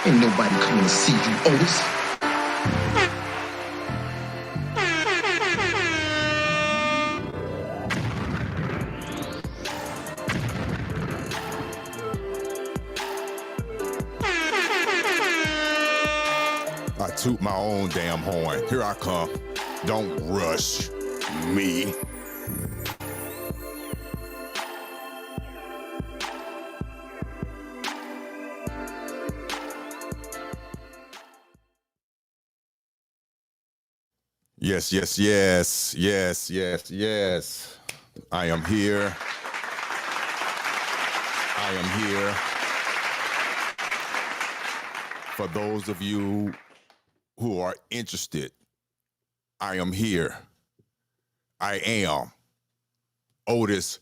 Ain't nobody coming to see you, Otis. I toot my own damn horn. Here I come. Don't rush me. Yes, yes, yes, yes, yes, yes. I am here. I am here. For those of you who are interested, I am here. I am Otis.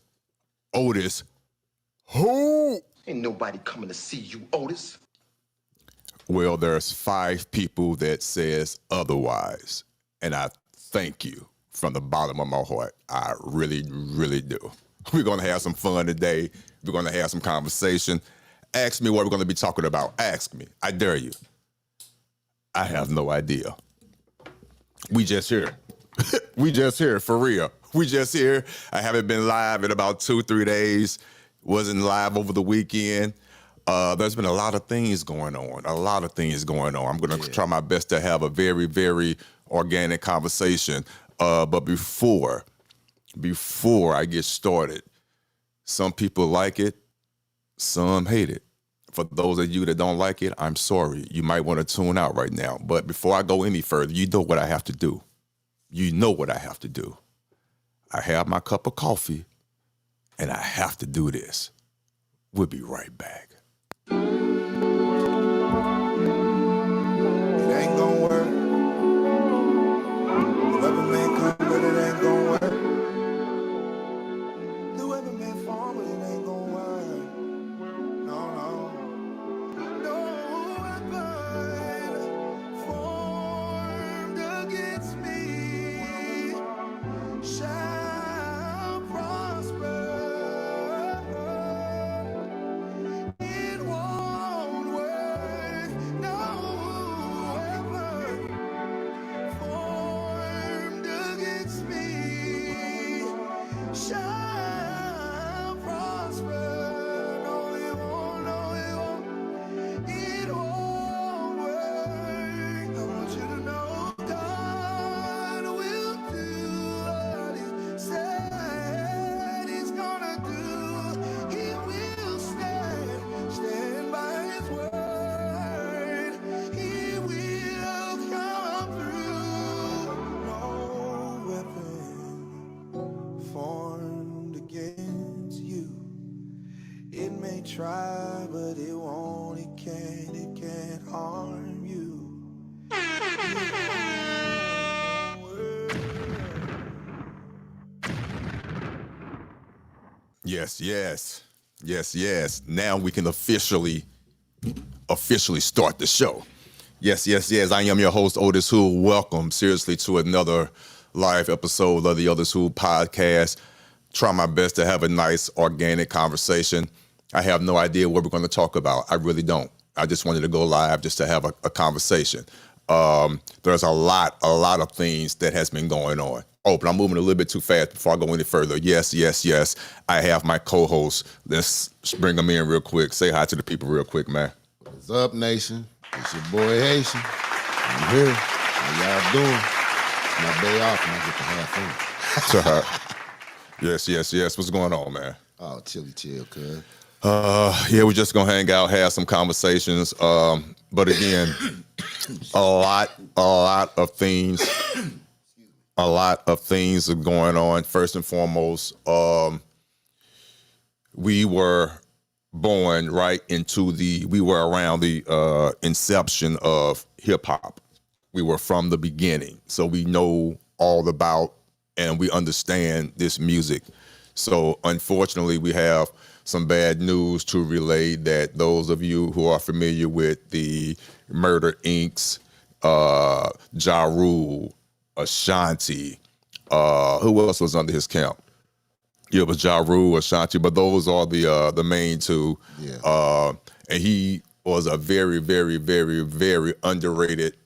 Who? Ain't nobody coming to see you, Otis. Well, there's 5 people that says otherwise, and I thank you from the bottom of my heart. I really, really do. We're gonna have some fun today. We're gonna have some conversation. Ask me what we're gonna be talking about. Ask me. I dare you. I have no idea. We just here. We just here, for real. We just here. I haven't been live in about 2-3 days. Wasn't live over the weekend. There's been a lot of things going on. I'm gonna try my best to have a very, very organic conversation. But before I get started, some people like it, some hate it. For those of you that don't like it, I'm sorry. You might want to tune out right now. But before I go any further, you know what I have to do. You know what I have to do. I have my cup of coffee, and I have to do this. We'll be right back. It ain't gonna work. The weather may come, but it ain't gonna work. The weather may fall, but it ain't gonna work. No, no. No weapon formed against me shall prosper. It won't work. No weapon formed against me shall prosper. No, it won't. No, it won't. It won't work. I want you to know God will do what He said He's gonna do. He will stand by His word. He will come through. No weapon formed against you. It may try, but it won't. It can't harm you. Yes, yes, yes, yes. Now we can officially start the show. Yes, yes, yes. I am your host, OtisWho. Welcome, seriously, to another live episode of the OtisWho podcast. Try my best to have a nice, organic conversation. I have no idea what we're going to talk about. I really don't. I just wanted to go live just to have a conversation. There's a lot of things that has been going on. Oh, but I'm moving a little bit too fast before I go any further. Yes, yes, yes. I have my co-host. Let's bring them in real quick. Say hi to the people real quick, man. What's up, nation? It's your boy Haitian. I'm here. How y'all doing? My day off and I get to have fun. Yes, yes, yes. What's going on, man? Oh, chill, cuz. Yeah, we're just gonna hang out, have some conversations. But again, a lot of things are going on. First and foremost, we were born right into we were around the inception of hip hop. We were from the beginning, so we know all about and we understand this music. So unfortunately, we have some bad news to relay that those of you who are familiar with the Murder Incs., Ja Rule, Ashanti, who else was under his camp? it was Ja Rule or Shanti, but those are the main two. Yeah. And he was a very, very, very, very underrated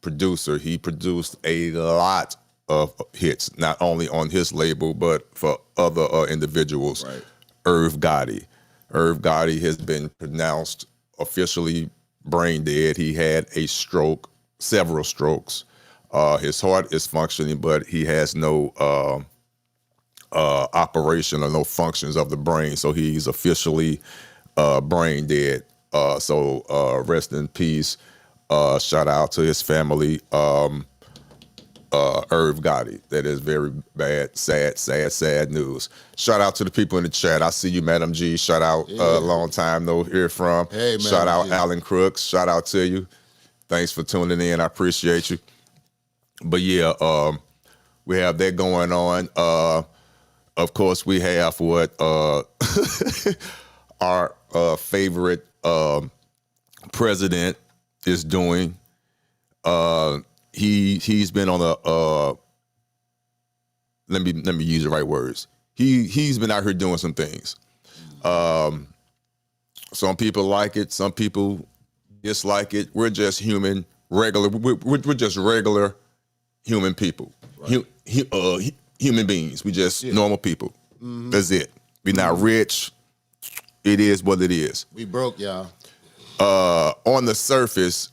producer. He produced a lot of hits, not only on his label, but for other individuals. Right. Irv Gotti. Irv Gotti has been pronounced officially brain dead. He had a stroke, several strokes. His heart is functioning, but he has no operation or no functions of the brain. So he's officially brain dead. So rest in peace. Shout out to his family. Irv Gotti. That is very bad, sad news. Shout out to the people in the chat. I see you, Madam G. Shout out, long time no hear from. Hey, shout Madam out, G. Alan Crooks. Shout out to you. Thanks for tuning in. I appreciate you. But yeah, we have that going on. Of course, we have what our favorite president is doing. He's been on a let me use the right words. He's been out here doing some things. Some people like it, some people dislike it. We're just human, regular. We're just regular human people, right. Human beings. We just normal people. Mm-hmm. That's it. We're not rich. It is what it is. We broke, y'all. On the surface,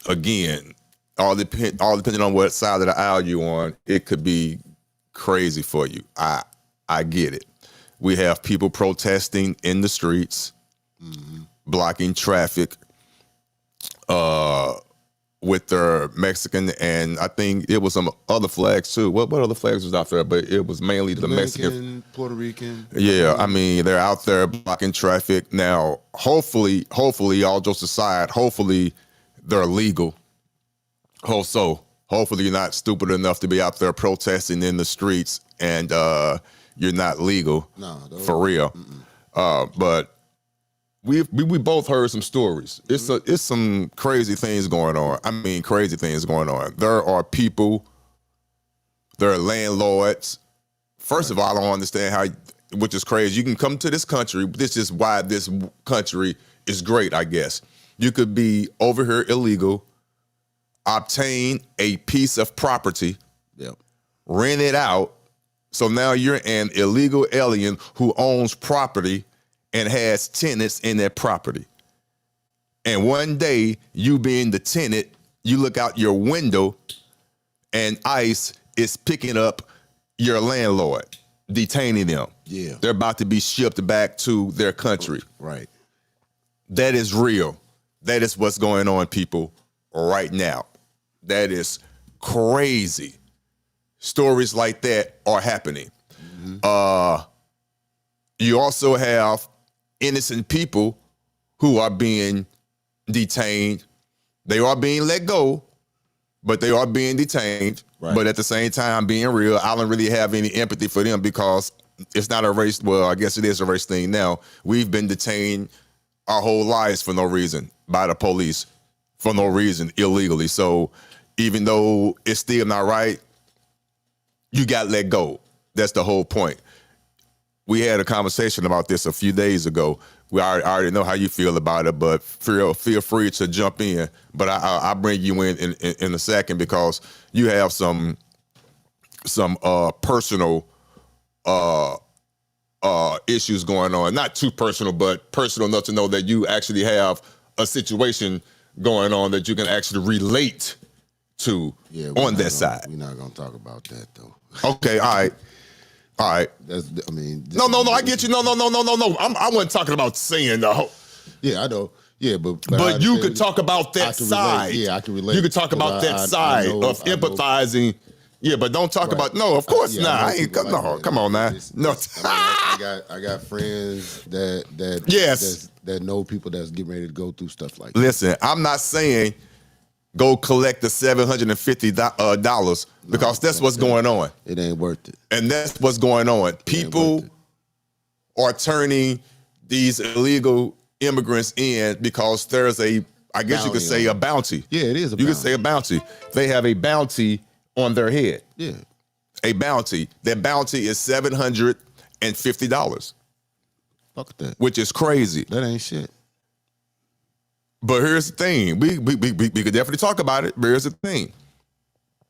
again, all depending on what side of the aisle you on, it could be crazy for you. I get it. We have people protesting in the streets, blocking traffic, with their Mexican, and I think it was some other flags too. What other flags was out there? But it was mainly the Mexican, Puerto Rican. Yeah, I mean, they're out there blocking traffic. Now, hopefully, all jokes aside, hopefully they're legal. So hopefully you're not stupid enough to be out there protesting in the streets and you're not legal. No, for real. But we both heard some stories. It's some crazy things going on. I mean, crazy things going on. There are people, there are landlords. First of all, I don't understand how, which is crazy. You can come to this country. This is why this country is great, I guess. You could be over here illegal, obtain a piece of property, rent it out. So now you're an illegal alien who owns property and has tenants in that property. And one day, you being the tenant, you look out your window and ICE is picking up your landlord, detaining them. Yeah. They're about to be shipped back to their country. Right. That is real. That is what's going on, people, right now. That is crazy. Stories like that are happening. You also have innocent people who are being detained. They are being let go, but they are being detained. Right. But at the same time, being real, I don't really have any empathy for them because it's not a race. Well, I guess it is a race thing now. We've been detained our whole lives for no reason by the police, for no reason, illegally. So even though it's still not right, you got let go. That's the whole point. We had a conversation about this a few days ago. I already know how you feel about it, but feel free to jump in. But I'll bring you in a second because you have some personal issues going on. Not too personal, but personal enough to know that you actually have a situation going on that you can actually relate to on that side. We're not going to talk about that, though. Okay, all right. All right. No. I get you. No. I wasn't talking about saying the whole. Yeah, I know. Yeah, but you could talk about that side. Yeah, I can relate. You could talk about that side of empathizing. Yeah, but don't talk about. No, of course not. I ain't. No, come on now. No. I got friends that know people that's getting ready to go through stuff like that. Listen, I'm not saying go collect the $750 because that's what's going on. It ain't worth it. And that's what's going on. People are turning these illegal immigrants in because there's I guess you could say a bounty. Yeah, it is a bounty. You could say a bounty. They have a bounty on their head. Yeah. A bounty. That bounty is $750, Fuck that. which is crazy. That ain't shit. But here's the thing. We could definitely talk about it, but here's the thing.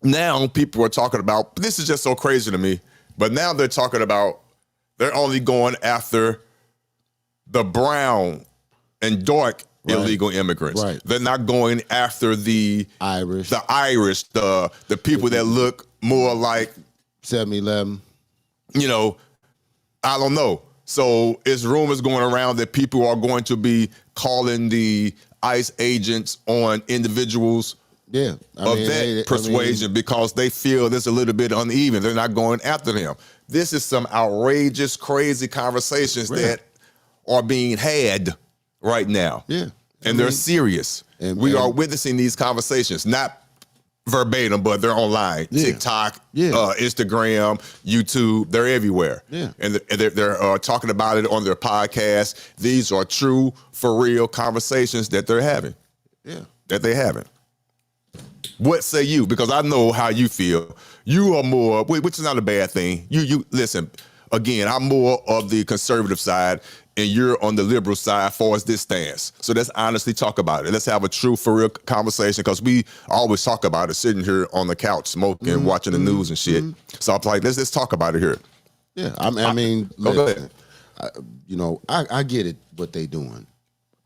Now people are talking about, this is just so crazy to me, but now they're talking about they're only going after the brown and dark illegal immigrants. Right. They're not going after the Irish. the people that look more like 7-Eleven. you know, I don't know. So it's rumors going around that people are going to be calling the ICE agents on individuals Yeah. persuasion because they feel there's a little bit uneven. They're not going after them. This is some outrageous, crazy conversations that are being had right now. Yeah. And they're serious. We are witnessing these conversations, not verbatim, but they're online. Yeah. TikTok, Yeah. Instagram, YouTube, they're everywhere. Yeah. And they're talking about it on their podcast. These are true, for real conversations that they're having. Yeah. That they haven't. What say you? Because I know how you feel. You are more, which is not a bad thing. You listen, again, I'm more of the conservative side and you're on the liberal side as far as this stance. So let's honestly talk about it. Let's have a true, for real conversation because we always talk about it sitting here on the couch, smoking, watching the news and shit. So I'm like, let's talk about it here. Yeah. I mean, Go ahead. I get it, what they doing.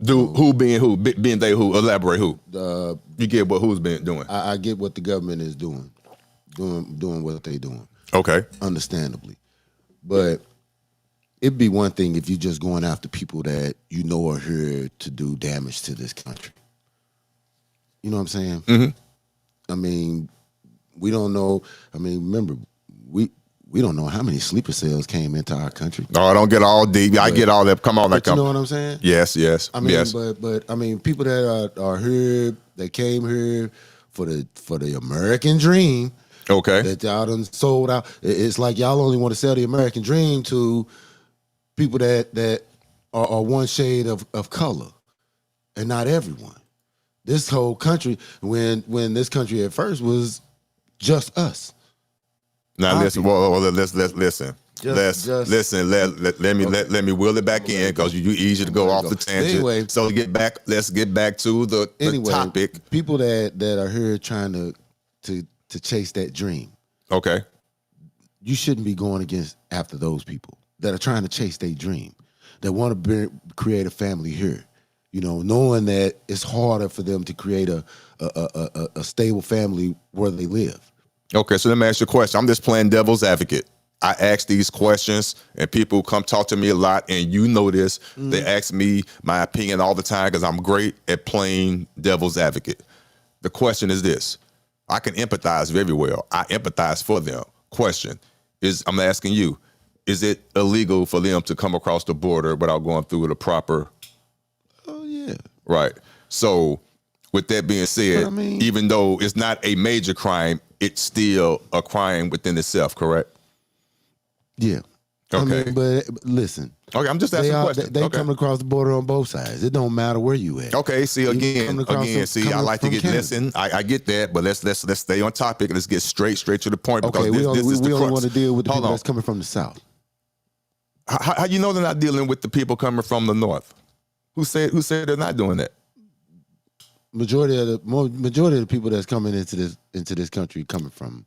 Who being who? Being they who? Elaborate who? You get what who's been doing. I get what the government is doing what they doing. Okay. Understandably. But it'd be one thing if you're just going after people that you know are here to do damage to this country. You know what I'm saying? Mm-hmm. I mean, we don't know. I mean, remember, we don't know how many sleeper cells came into our country. No, I don't get all deep. I get all that. Come on, But you know what I'm saying? Yes. I mean, yes. but I mean, people that are here, that came here for the American dream. Okay. That y'all done sold out. It's like y'all only want to sell the American dream to people that are one shade of color, and not everyone. This whole country, when this country at first was just us. Now listen. Well, let's listen. Listen. Let me wheel it back in because you easy to go off the tangent. Anyway, so let's get back to the topic. People that are here trying to chase that dream. Okay. You shouldn't be going after those people that are trying to chase their dream, that want to create a family here. You know, knowing that it's harder for them to create a stable family where they live. Okay, so let me ask you a question. I'm just playing devil's advocate. I ask these questions, and people come talk to me a lot, and you know this. They ask me my opinion all the time because I'm great at playing devil's advocate. The question is this. I can empathize very well. I empathize for them. Question is, I'm asking you, is it illegal for them to come across the border without going through the proper? Oh, yeah. Right. So with that being said, I mean, even though it's not a major crime, it's still a crime within itself, correct? Yeah. Okay. I mean, but listen. Okay, I'm just asking a question. They Okay. coming across the border on both sides. It don't matter where you at. Okay, see again. I like to get Canada. listen. I get that, but let's stay on topic. Let's get straight to the point because Okay, this is the we only crux. want to deal with the Hold people on. that's coming from the South. How you know they're not dealing with the people coming from the North? Who said they're not doing that? Majority of the people that's coming into this country coming from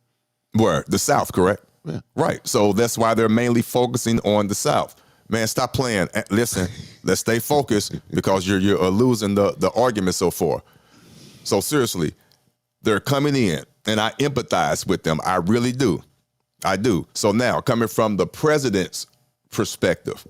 Where? The South, correct? Yeah. Right. So that's why they're mainly focusing on the South. Man, stop playing. Listen, let's stay focused because you're losing the argument so far. So seriously, they're coming in, and I empathize with them. I really do. I do. So now, coming from the president's perspective,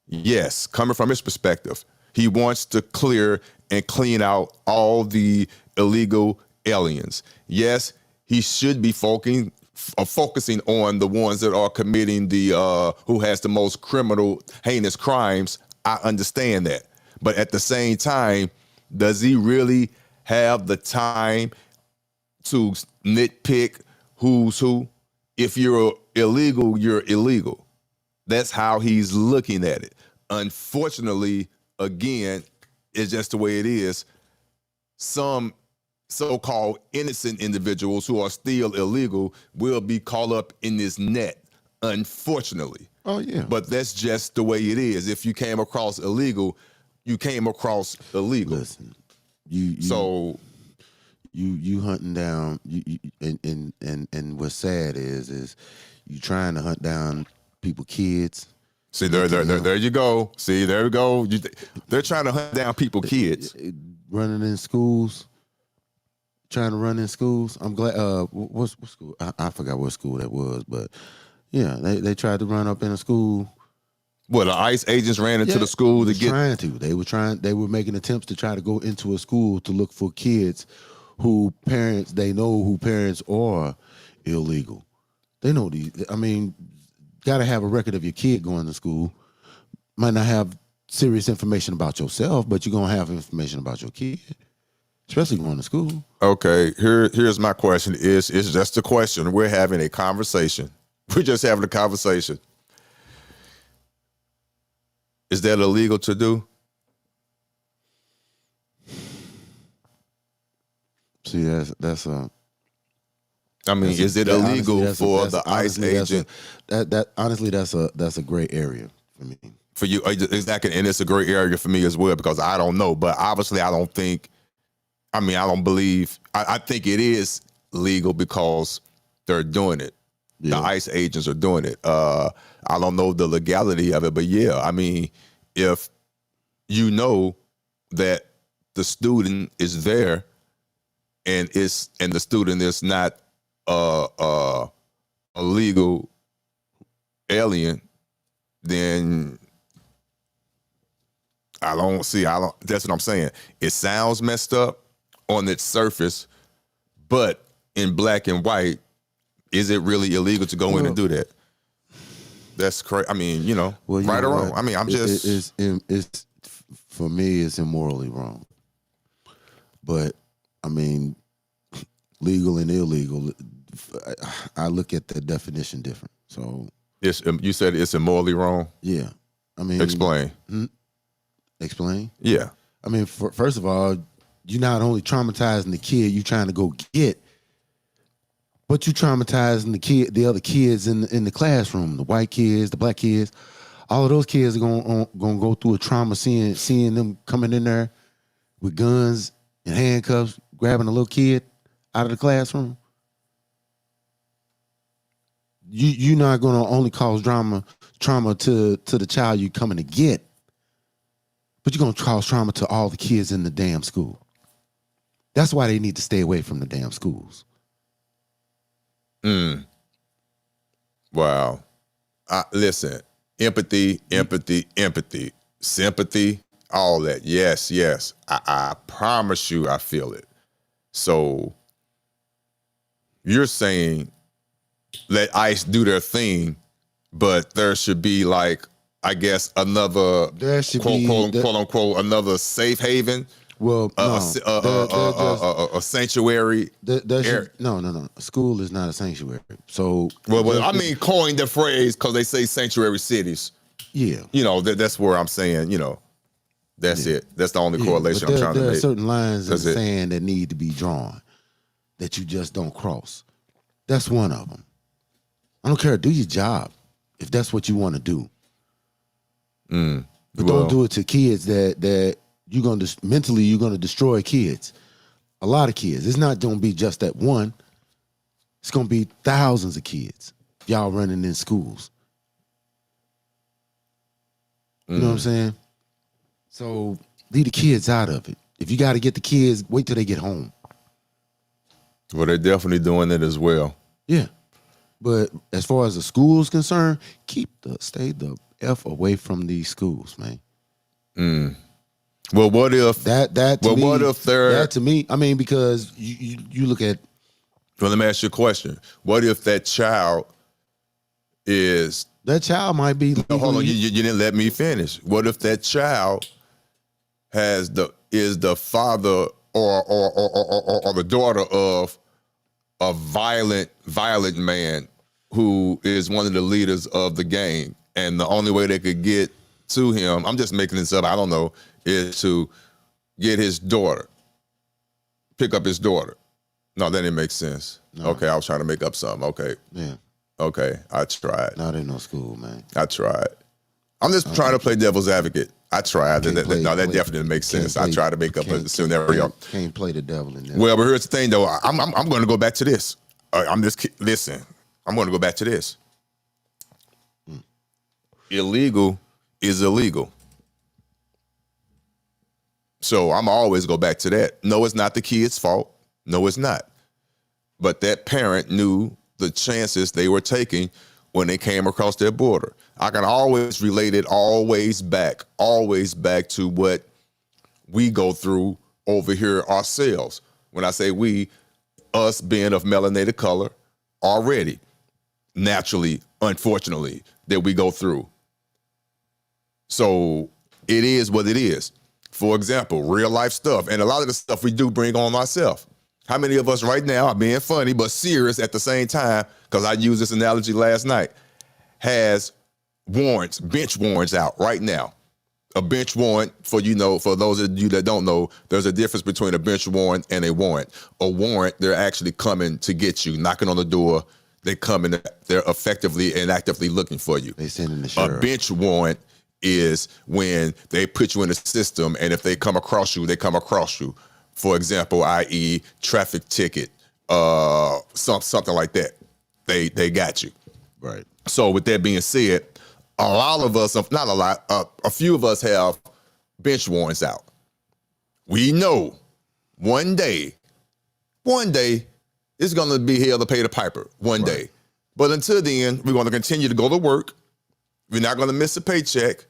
yes, coming from his perspective, he wants to clear and clean out all the illegal aliens. Yes, he should be focusing on the ones that are committing who has the most criminal, heinous crimes. I understand that. But at the same time, does he really have the time to nitpick who's who? If you're illegal, you're illegal. That's how he's looking at it. Unfortunately, again, it's just the way it is. Some so-called innocent individuals who are still illegal will be caught up in this net, unfortunately. Oh yeah. But that's just the way it is. If you came across illegal, you came across illegal. Listen, you So you hunting down and what's sad is you trying to hunt down people kids. see there you go. See, there we go. They're trying to hunt down people kids. Running in schools, trying to run in schools. I'm glad. What school? I forgot what school that was, but yeah, they tried to run up in a school. Well, the ICE agents ran into the school to get. They were making attempts to try to go into a school to look for kids who parents are illegal. They know these. I mean, got to have a record of your kid going to school. Might not have serious information about yourself, but you're gonna have information about your kid, especially going to school. Okay, here's my question. It's just a question. We're having a conversation. We're just having a conversation. Is that illegal to do? See, that's a. I mean, is it illegal for the ICE agent? Honestly, that's a gray area for me. For you, exactly, and it's a gray area for me as well because I don't know. But obviously, I don't think. I mean, I don't believe. I think it is legal because they're doing it. Yeah. The ICE agents are doing it. I don't know the legality of it, but yeah, I mean, if you know that the student is there and the student is not a legal alien, then that's what I'm saying. It sounds messed up on its surface, but in black and white, is it really illegal to go in and do that? That's crazy. I mean, right or wrong. I mean, I'm just. It's for me, it's immorally wrong. But I mean, legal and illegal, I look at the definition different. So you said it's immorally wrong. Yeah, I mean, explain. Explain. Yeah, I mean, first of all, you're not only traumatizing the kid you're trying to go get, but you traumatizing the other kids in the classroom, the white kids, the black kids. All of those kids are gonna go through a trauma seeing them coming in there with guns and handcuffs, grabbing a little kid out of the classroom. You're not gonna only cause trauma to the child you coming to get, but you're gonna cause trauma to all the kids in the damn school. That's why they need to stay away from the damn schools. Wow. Listen, empathy, sympathy, all that. Yes. I promise you I feel it. So you're saying let ICE do their thing, but there should be I guess another quote unquote another safe haven. Well, a sanctuary. No. A school is not a sanctuary. So, well, I mean, coin the phrase because they say sanctuary cities. Yeah, that's where I'm saying. That's it. That's the only correlation I'm trying to make. There are certain lines in the sand that need to be drawn that you just don't cross. That's one of them. I don't care. Do your job if that's what you want to do. But don't do it to kids that. You're gonna destroy kids. A lot of kids. It's not gonna be just that one. It's gonna be thousands of kids. Y'all running in schools. You know what I'm saying? So leave the kids out of it. If you gotta get the kids, wait till they get home. Well, they're definitely doing it as well. Yeah. But as far as the school is concerned, stay the F away from these schools, man. Well, what if what if they're that to me? I mean, because you look at. Well, let me ask you a question. What if that child might be? No, hold on, you didn't let me finish. What if that child is the father or the daughter of a violent man who is one of the leaders of the gang, and the only way they could get to him, I'm just making this up, I don't know, is to get his daughter. pick up his daughter. No, that didn't make sense. No. Okay, I was trying to make up something. Okay. Yeah. Okay, I tried. Not in no school, man. I tried. I'm just trying to play devil's advocate. I tried. That definitely didn't make sense. I tried to make up a scenario. Can't play the devil in there. Well, but here's the thing, though. I'm going to go back to this. Listen. I'm going to go back to this. Illegal is illegal. So I'm always go back to that. No, it's not the kid's fault. No, it's not. But that parent knew the chances they were taking when they came across their border. I can always relate it always back to what we go through over here ourselves. When I say we, us being of melanated color already, naturally, unfortunately, that we go through. So it is what it is. For example, real life stuff. And a lot of the stuff we do bring on ourselves. How many of us right now are being funny but serious at the same time, because I used this analogy last night, has warrants, bench warrants out right now. A bench warrant, for those of you that don't know, there's a difference between a bench warrant and a warrant. A warrant, they're actually coming to get you, knocking on the door. They come in, they're effectively and actively looking for you. They send in the sheriff. A bench warrant is when they put you in the system, and if they come across you, they come across you. For example, i.e. traffic ticket, something like that. They got you. Right. So with that being said, a lot of us, not a lot, a few of us have bench warrants out. We know one day it's going to be hell to pay the piper one day. But until then, we're going to continue to go to work. We're not going to miss a paycheck.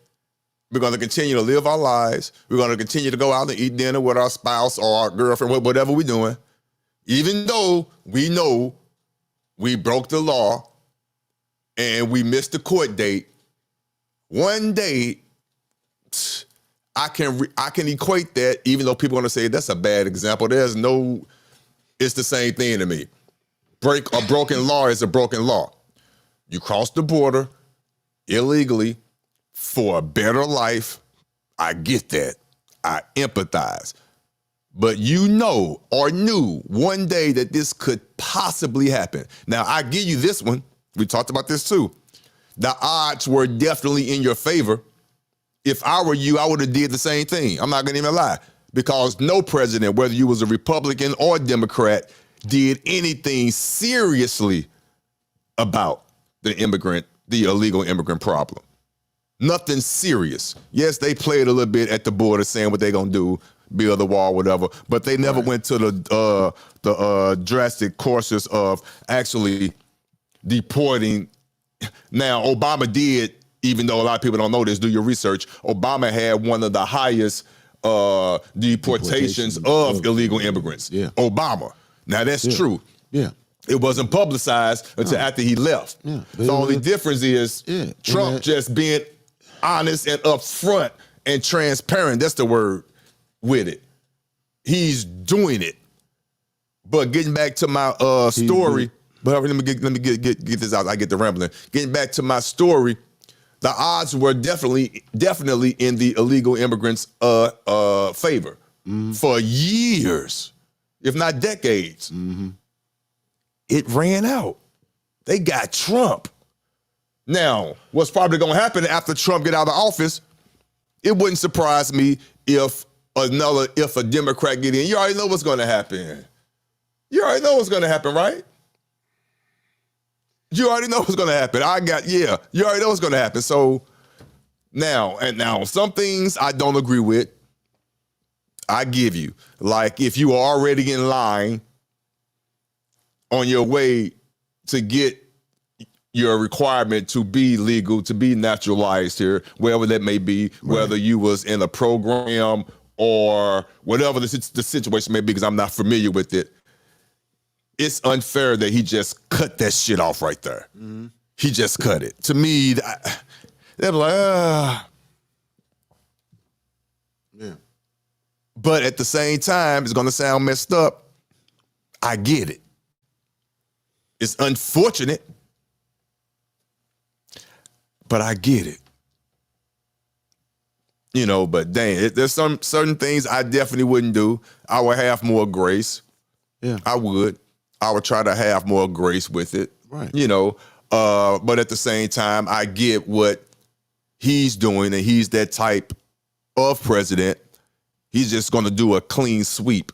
We're going to continue to live our lives. We're going to continue to go out and eat dinner with our spouse or our girlfriend, whatever we're doing. Even though we know we broke the law and we missed the court date, one day I can equate that, even though people are going to say that's a bad example. It's the same thing to me. A broken law is a broken law. You cross the border illegally for a better life. I get that. I empathize. But you know or knew one day that this could possibly happen. Now, I give you this one. We talked about this too. The odds were definitely in your favor. If I were you, I would have did the same thing. I'm not going to even lie. Because no president, whether you was a Republican or Democrat, did anything seriously about the illegal immigrant problem. Nothing serious. Yes, they played a little bit at the border saying what they're going to do, build the wall, whatever, but they never went to the drastic courses of actually deporting. Now, Obama did, even though a lot of people don't know this, do your research, Obama had one of the highest deportations of illegal immigrants. Yeah. Obama. Now, that's true. Yeah. It wasn't publicized until after he left. Yeah. The only difference is Trump just being honest and upfront and transparent. That's the word with it. He's doing it. But getting back to my story, but let me get this out. I get the rambling. Getting back to my story, the odds were definitely in the illegal immigrants' favor for years, if not decades. Mm-hmm. It ran out. They got Trump. Now, what's probably going to happen after Trump get out of office, it wouldn't surprise me if a Democrat get in. You already know what's going to happen. You already know what's going to happen, right? You already know what's going to happen. You already know what's going to happen. So now some things I don't agree with, I give you. Like if you are already in line on your way to get your requirement to be legal, to be naturalized here, wherever that may be, whether you was in a program or whatever the situation may be, because I'm not familiar with it, it's unfair that he just cut that shit off right there. Mm-hmm. He just cut it. To me, they're like, Yeah. But at the same time, it's going to sound messed up. I get it. It's unfortunate, but I get it. But dang, there's some certain things I definitely wouldn't do. I would have more grace. Yeah. I would try to have more grace with it. Right. But at the same time, I get what he's doing, and he's that type of president. He's just going to do a clean sweep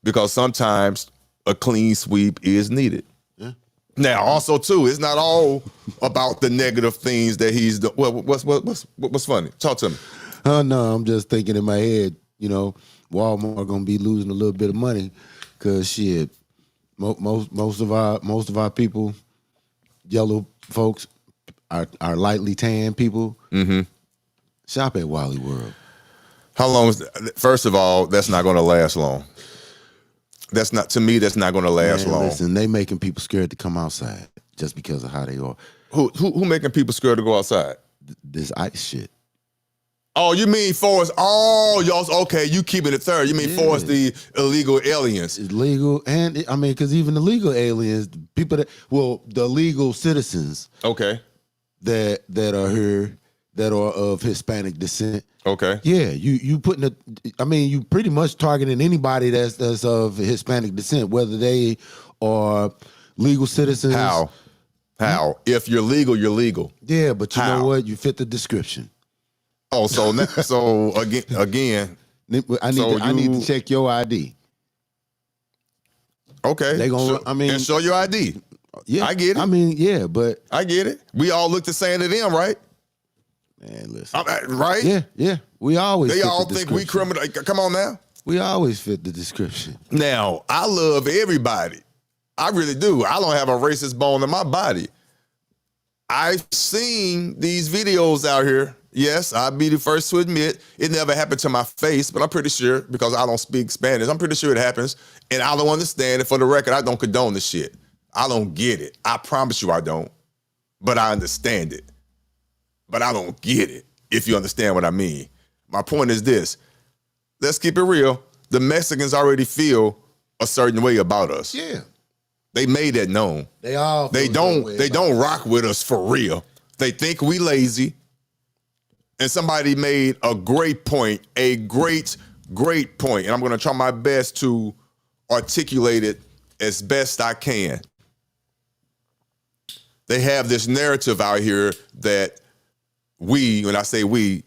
because sometimes a clean sweep is needed. Yeah. Now, also too, it's not all about the negative things that he's doing. What's funny? Talk to me. Oh no, I'm just thinking in my head. Walmart gonna be losing a little bit of money because shit, most of our people, yellow folks, are lightly tan people. Shop at Wally World. How long first of all, that's not going to last long. That's not going to last long. Listen, they making people scared to come outside just because of how they are. Who making people scared to go outside? This ICE shit. Oh, you mean for us? Oh, y'all. Okay, you keeping it third. You mean for us the illegal aliens? It's legal, and because even the legal aliens, the legal citizens, Okay, that are here, that are of Hispanic descent. Okay. Yeah, you putting you pretty much targeting anybody that's of Hispanic descent, whether they are legal citizens. How? If you're legal, you're legal. Yeah, but you know what? You fit the description. Oh, so again, I need to check your ID. Okay. They gonna and show your ID. Yeah, I get it. But I get it. We all look the same to them, right? Man, listen. Right? Yeah. We always. They fit all the think we criminal. Come on now. We always fit the description. Now, I love everybody. I really do. I don't have a racist bone in my body. I've seen these videos out here. Yes, I'll be the first to admit it never happened to my face, but I'm pretty sure, because I don't speak Spanish, I'm pretty sure it happens, and I don't understand it. For the record, I don't condone this shit. I don't get it. I promise you I don't, but I understand it. But I don't get it, if you understand what I mean. My point is this. Let's keep it real. The Mexicans already feel a certain way about us. Yeah. They made that known. They all They don't rock with us for real. They think we lazy. And somebody made a great point, a great point. And I'm going to try my best to articulate it as best I can. They have this narrative out here that we, when I say we,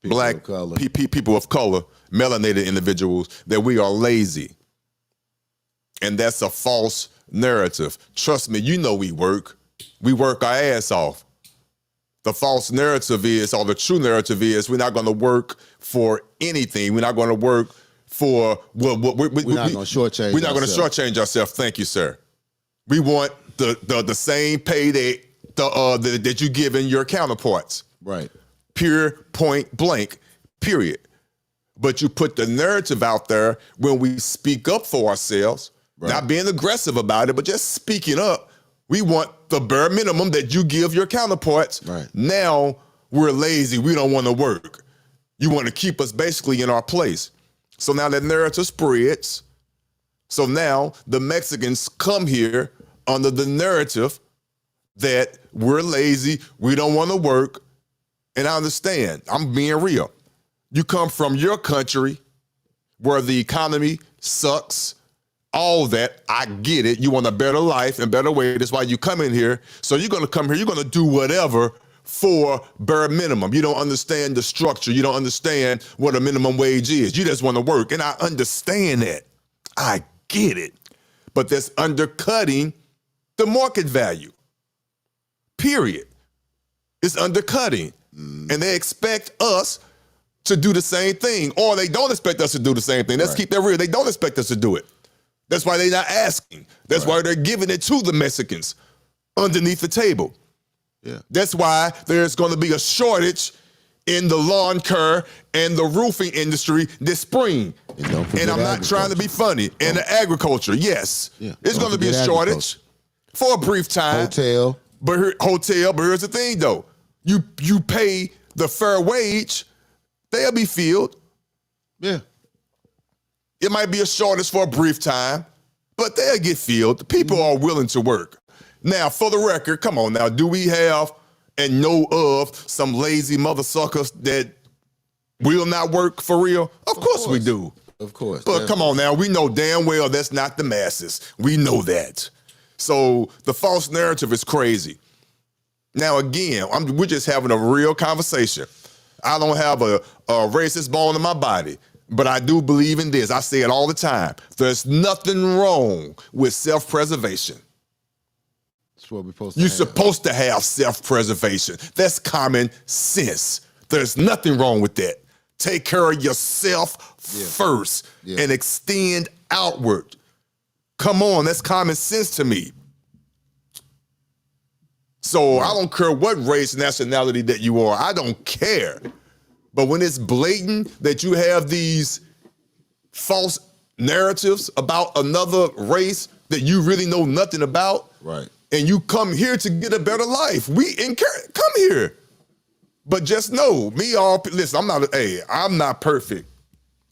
people black of color. people of color, melanated individuals, that we are lazy. And that's a false narrative. Trust me, you know we work. We work our ass off. The false narrative is, or the true narrative is, we're not going to work for anything. We're not going to work for, we're not going to shortchange. We're not going to shortchange ourselves. Thank you, sir. We want the same pay that you give in your counterparts. Right. Pure, point blank, period. But you put the narrative out there when we speak up for ourselves, not being aggressive about it, but just speaking up. We want the bare minimum that you give your counterparts. Right. Now we're lazy. We don't want to work. You want to keep us basically in our place. So now that narrative spreads. So now the Mexicans come here under the narrative that we're lazy, we don't want to work. And I understand. I'm being real. You come from your country where the economy sucks, all that. I get it. You want a better life and better way. That's why you come in here. So you're going to come here. You're going to do whatever for bare minimum. You don't understand the structure. You don't understand what a minimum wage is. You just want to work. And I understand that. I get it. But that's undercutting the market value. Period. It's undercutting. And they expect us to do the same thing. Or they don't expect us to do the same thing. Let's keep that real. They don't expect us to do it. That's why they're not asking. That's why they're giving it to the Mexicans underneath the table. Yeah. That's why there's going to be a shortage in the lawn care and the roofing industry this spring. And I'm not trying to be funny. And the agriculture, yes. Yeah. It's going to be a shortage for a brief time. Hotel. But here's the thing, though. You pay the fair wage, they'll be filled. Yeah. It might be a shortage for a brief time, but they'll get filled. The people are willing to work. Now, for the record, come on now, do we have and know of some lazy mother suckers that will not work for real? Of course we do. Of course. But come on now, we know damn well that's not the masses. We know that. So the false narrative is crazy. Now again, we're just having a real conversation. I don't have a racist bone in my body, but I do believe in this. I say it all the time. There's nothing wrong with self-preservation. That's what we're supposed to You're have. supposed to have self-preservation. That's common sense. There's nothing wrong with that. Take care of yourself first and extend outward. Come on, that's common sense to me. So I don't care what race, nationality that you are. I don't care. But when it's blatant that you have these false narratives about another race that you really know nothing about, Right. and you come here to get a better life, come here. But just know, listen, I'm not perfect.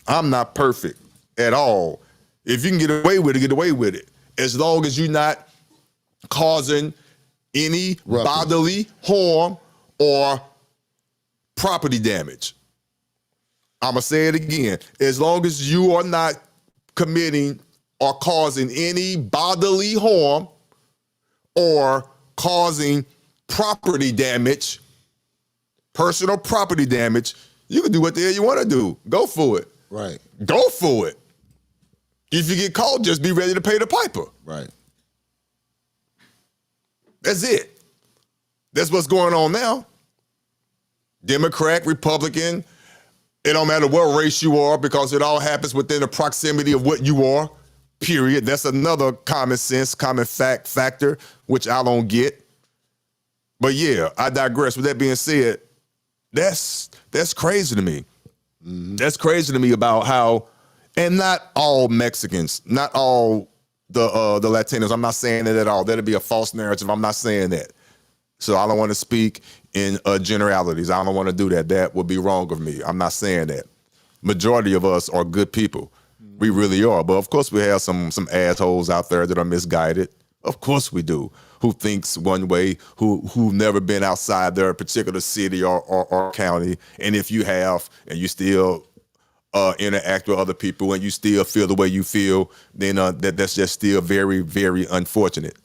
I'm not perfect at all. If you can get away with it, get away with it. As long as you're not causing any bodily harm or property damage. I'm going to say it again. As long as you are not committing or causing any bodily harm or causing property damage, personal property damage, you can do what the hell you want to do. Go for it. Right. Go for it. If you get caught, just be ready to pay the piper. Right. That's it. That's what's going on now. Democrat, Republican, it don't matter what race you are because it all happens within the proximity of what you are, period. That's another common sense, common factor, which I don't get. But yeah, I digress. With that being said, that's crazy to me. Mm-hmm. That's crazy to me about how, and not all Mexicans, not all the Latinos. I'm not saying that at all. That'd be a false narrative. I'm not saying that. So I don't want to speak in generalities. I don't want to do that. That would be wrong of me. I'm not saying that. Majority of us are good people. We really are. But of course we have some assholes out there that are misguided. Of course we do. Who thinks one way, who've never been outside their particular city or county. And if you have, and you still interact with other people and you still feel the way you feel, then that's just still very, very unfortunate.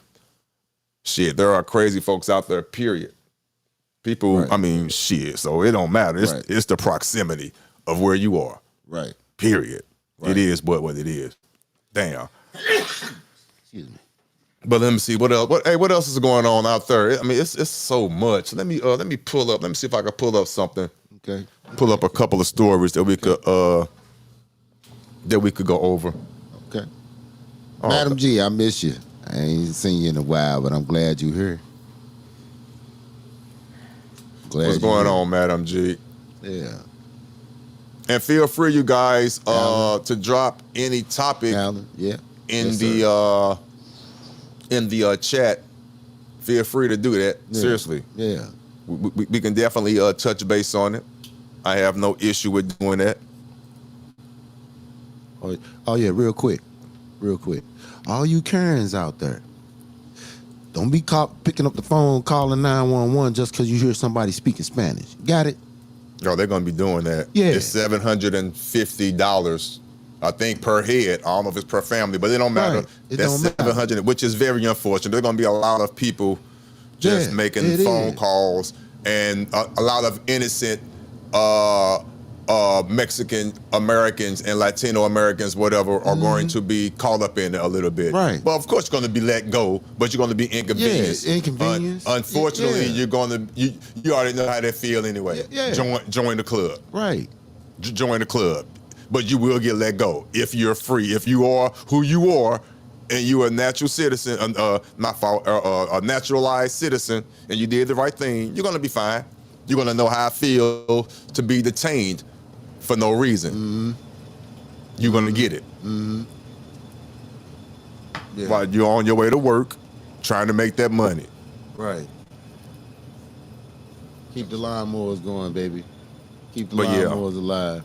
Shit, there are crazy folks out there, period. People, right. I mean, shit, so it don't matter. It's the proximity of where you are. Right. Period. Right. It is what it is. Damn. Excuse me. But let me see what else. What else is going on out there? I mean, it's so much. Let me pull up. Let me see if I can pull up something. Okay. Pull up a couple of stories that we could go over. Okay. Madam G, I miss you. I ain't seen you in a while, but I'm glad you're here. What's going on, Madam G? Yeah. And feel free, you guys, to drop any topic in the chat. Feel free to do that. Yeah. Seriously. Yeah. We can definitely touch base on it. I have no issue with doing that. Oh yeah, real quick. All you Karens out there, don't be caught picking up the phone calling 911 just because you hear somebody speaking Spanish. Got it? Oh, they're going to be doing that. Yeah. It's $750, I think, per head. I don't know if it's per family, but it don't matter. Right. That's $700, which is very unfortunate. There's going to be a lot of people just making phone calls, and a lot of innocent Mexican Americans and Latino Americans, whatever, are going to be caught up in it a little bit. Right. Well, of course, you're going to be let go, but you're going to be inconvenienced. Yeah, inconvenience. Unfortunately, you're going to you already know how they feel anyway. Yeah. Join the club. Right. Join the club, but you will get let go if you're free. If you are who you are, and you are a natural citizen, a naturalized citizen, and you did the right thing, you're going to be fine. You're going to know how I feel to be detained for no reason. Mm-hmm. You're going to get it. Mm-hmm. Yeah. While you're on your way to work, trying to make that money. Right. Keep the lawnmowers going, baby. Keep the lawnmowers alive.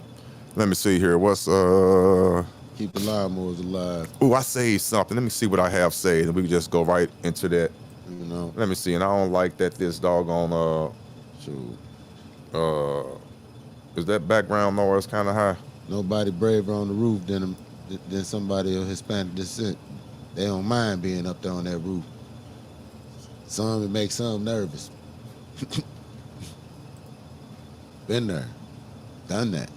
Let me see here. What's Keep the lawnmowers alive. Oh, I saved something. Let me see what I have saved, and we can just go right into that. You know. Let me see. And I don't like that this doggone Is that background noise kind of high? Nobody braver on the roof than somebody of Hispanic descent. They don't mind being up there on that roof. Some, it makes some nervous. Been there, done that.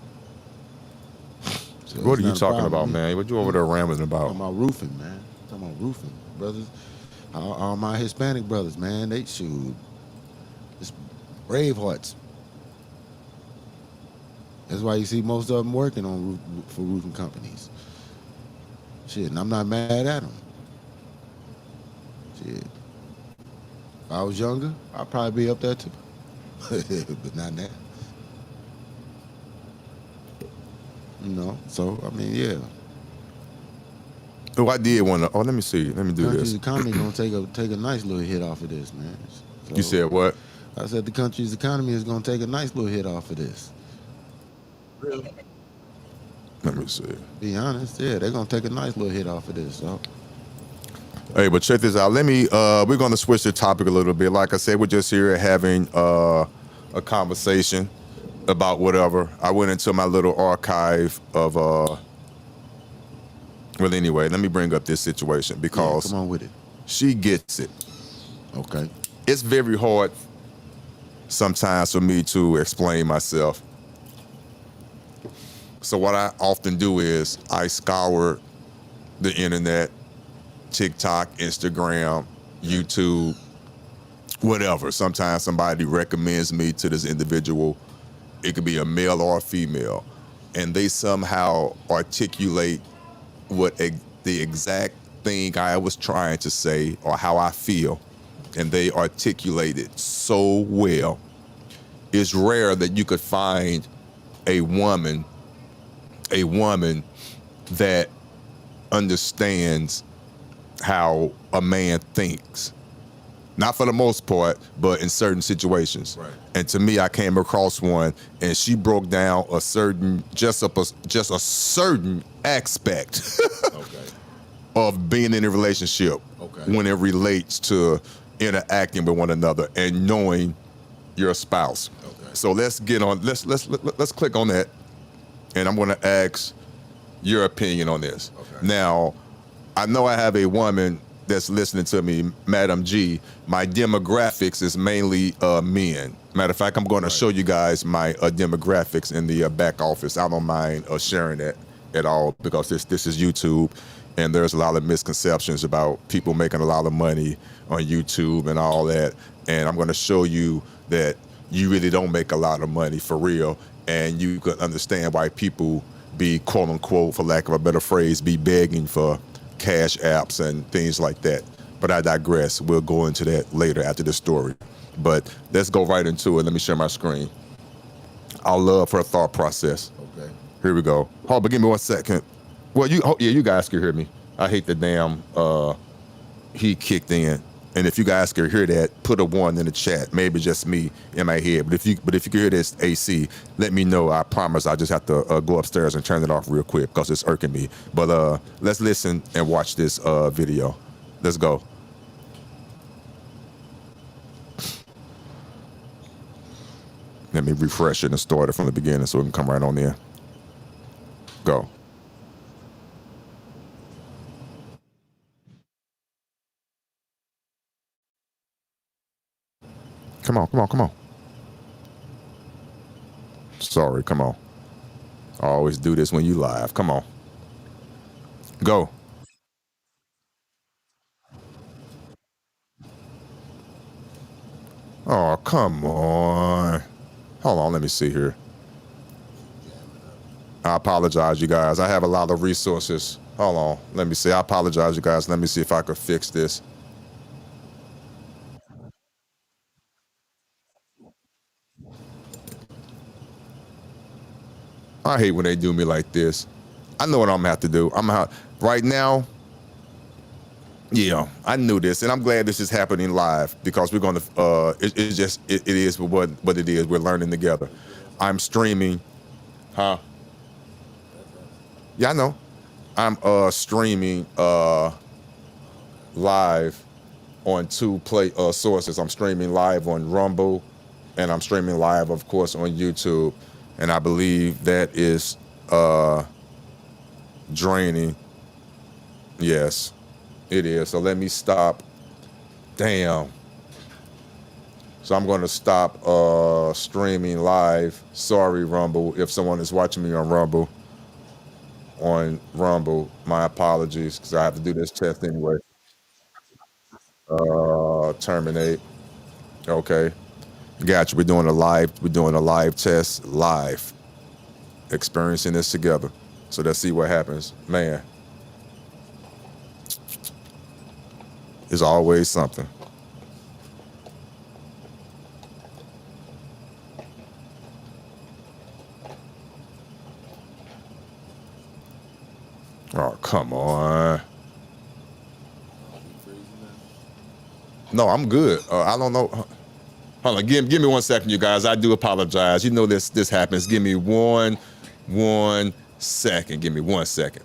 So What are it's you not a talking problem about, with me. man? What you over there rambling about? Talking about roofing, man. Talking about roofing, brothers. All my Hispanic brothers, man, they shoot. It's brave hearts. That's why you see most of them working on for roofing companies. Shit, and I'm not mad at them. Shit. If I was younger, I'd probably be up there too. But not now. You know, so, I mean, yeah. Oh, I did want to. Oh, let me see. Let me do Country's this. economy gonna take a nice little hit off of this, man. So, You said what? I said the country's economy is gonna take a nice little hit off of this. Let me see. Be honest, yeah, they're gonna take a nice little hit off of this. So Hey, but check this out. Let me. We're gonna switch the topic a little bit. Like I said, we're just here having a conversation about whatever. I went into my little archive of. Well, anyway, let me bring up this situation yeah, because come on with it. she gets it. Okay. It's very hard sometimes for me to explain myself. So what I often do is I scour the internet, TikTok, Instagram, YouTube, whatever. Sometimes somebody recommends me to this individual. It could be a male or a female, and they somehow articulate what the exact thing I was trying to say or how I feel, and they articulate it so well. It's rare that you could find a woman that understands how a man thinks. Not for the most part, but in certain situations. Right. And to me, I came across one, and she broke down a certain, just a certain aspect Okay. of being in a relationship Okay. when it relates to interacting with one another and knowing your spouse. Okay. So let's get on. Let's click on that, and I'm going to ask your opinion on this. Okay. Now, I know I have a woman that's listening to me, Madam G. My demographics is mainly men. Matter of fact, I'm going to show you guys my demographics in the back office. I don't mind sharing that at all because this is YouTube, and there's a lot of misconceptions about people making a lot of money on YouTube and all that. And I'm going to show you that you really don't make a lot of money for real, and you can understand why people be, quote unquote, for lack of a better phrase, be begging for cash apps and things like that. But I digress. We'll go into that later after this story. But let's go right into it. Let me share my screen. I love her thought process. Okay. Here we go. Hold, but give me 1 second. Well, you guys can hear me. I hate the damn heat kicked in. And if you guys can hear that, put a 1 in the chat. Maybe just me in my head. But if you can hear this AC, let me know. I promise I just have to go upstairs and turn it off real quick because it's irking me. But let's listen and watch this video. Let's go. Let me refresh it and start it from the beginning so we can come right on there. Go. Come on. Sorry, come on. I always do this when you live. Come on. Go. Oh, come on. Hold on, let me see here. I apologize, you guys. I have a lot of resources. Hold on, let me see. I apologize, you guys. Let me see if I could fix this. I hate when they do me like this. I know what I'm gonna have to do. Right now. Yeah, I knew this, and I'm glad this is happening live because we're gonna. It is what it is. We're learning together. I'm streaming, huh? Yeah, I know. I'm streaming live on 2 sources. I'm streaming live on Rumble, and I'm streaming live, of course, on YouTube. And I believe that is draining. Yes, it is. So let me stop. Damn. So I'm going to stop streaming live. Sorry, Rumble. If someone is watching me on Rumble, my apologies, because I have to do this test anyway. Terminate. Okay. Gotcha. We're doing a live test live. Experiencing this together. So let's see what happens. Man, it's always something. Oh, come on. No, I'm good. I don't know. Hold on, give me 1 second, you guys. I do apologize. You know this happens. Give me one second. Give me 1 second.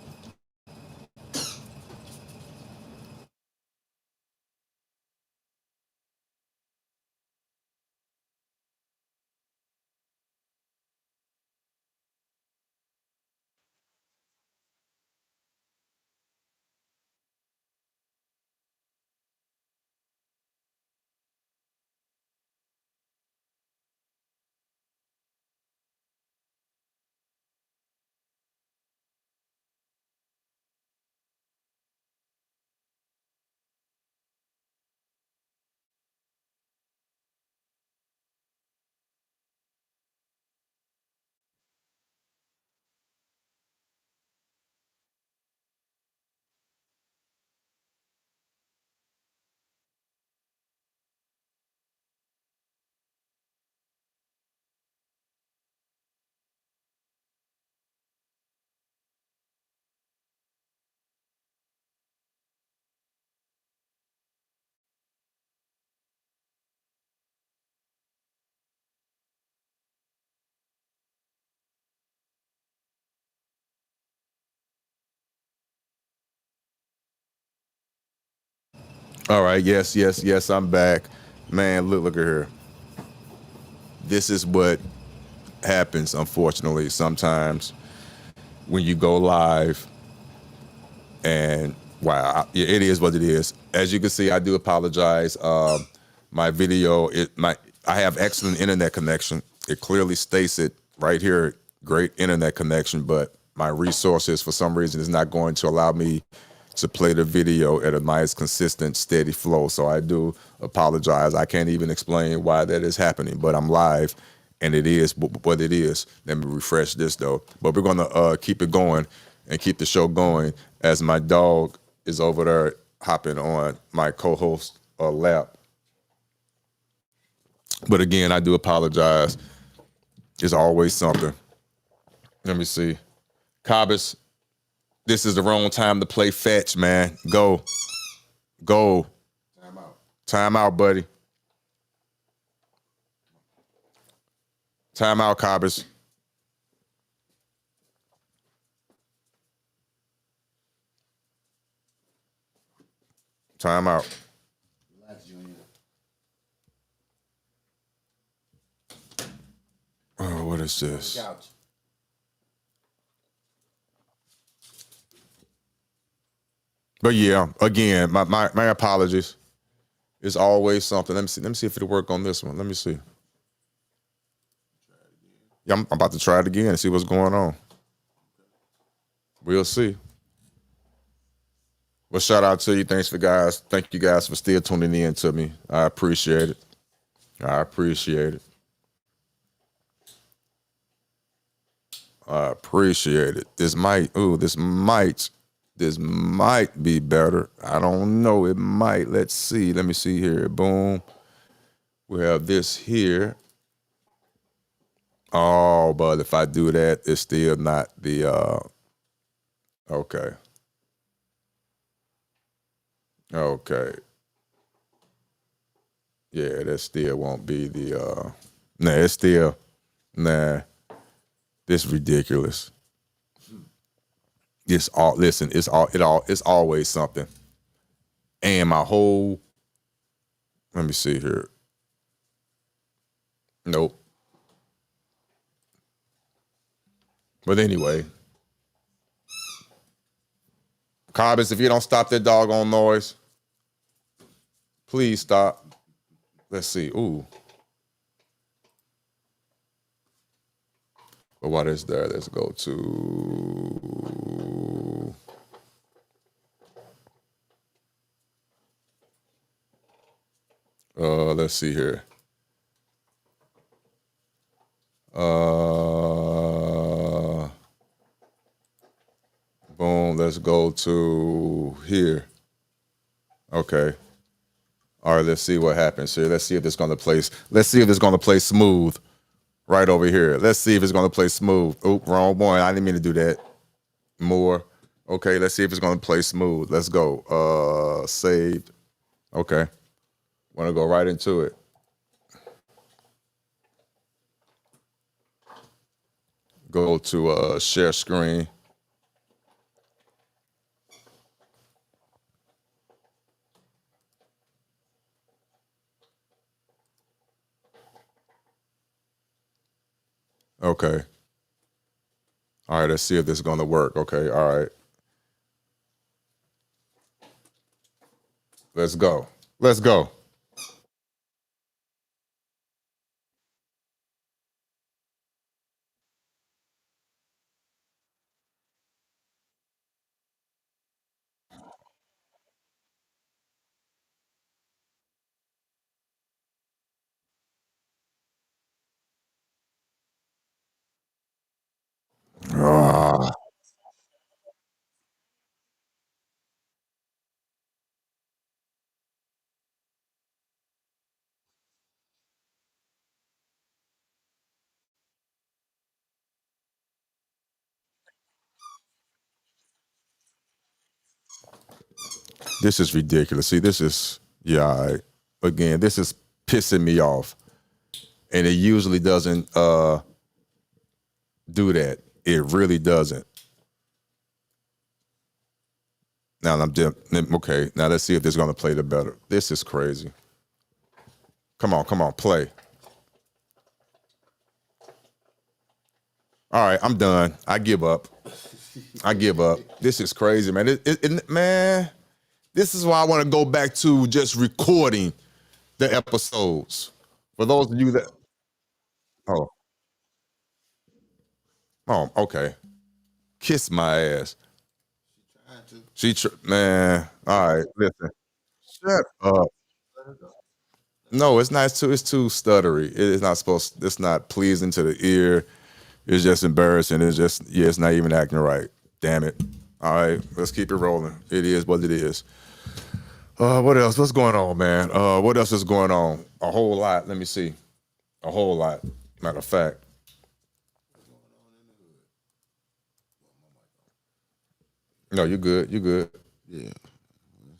All right. Yes. I'm back. Man, look at here. This is what happens, unfortunately, sometimes when you go live. And wow, it is what it is. As you can see, I do apologize. My video, I have excellent internet connection. It clearly states it right here, great internet connection, but my resources for some reason is not going to allow me to play the video at a nice, consistent, steady flow. So I do apologize. I can't even explain why that is happening, but I'm live and it is what it is. Let me refresh this though. But we're gonna keep it going and keep the show going as my dog is over there hopping on my co-host lap. But again, I do apologize. It's always something. Let me see. Cobbis, this is the wrong time to play fetch, man. Go. Time out, buddy. Time out, Cobbis. Time out. Oh, what is this? But yeah, again, my apologies. It's always something. Let me see if it'll work on this one. Let me see. Yeah, I'm about to try it again and see what's going on. We'll see. Well, shout out to you. Thank you guys for still tuning in to me. I appreciate it. I appreciate it. This might be better. I don't know. It might. Let's see. Let me see here. Boom. We have this here. Oh, but if I do that, it's still not the okay. Okay. Yeah, that still won't be the it's still this ridiculous. It's always something. And my whole let me see here. Nope. But anyway, Cobbins, if you don't stop that doggone noise, please stop. Let's see. Ooh. But what is there? Let's go to. Let's see here. Boom. Let's go to here. Okay. All right. Let's see what happens here. Let's see if it's gonna play. Let's see if it's gonna play smooth. Right over here. Let's see if it's gonna play smooth. Oop, wrong one. I didn't mean to do that. More. Okay. Let's see if it's gonna play smooth. Let's go. Saved. Okay. Want to go right into it. Go to share screen. Okay. All right, let's see if this is going to work. Okay, all right. Let's go. Let's go. Ah, this is ridiculous. See, this is, yeah, again, this is pissing me off. And it usually doesn't do that. It really doesn't. Now I'm okay. Now let's see if this is going to play the better. This is crazy. Come on, play. All right, I'm done. I give up. This is crazy, man. Man, this is why I want to go back to just recording the episodes. For those of you that, oh, okay, kiss my ass. Man. All right, listen. Shut up. No, it's not. It's too stuttery. It is not supposed. It's not pleasing to the ear. It's just embarrassing. It's just, yeah. It's not even acting right. Damn it. All right, let's keep it rolling. It is what it is. What else? What's going on, man? What else is going on? A whole lot. Let me see. A whole lot. Matter of fact. No, you good. You good. Yeah.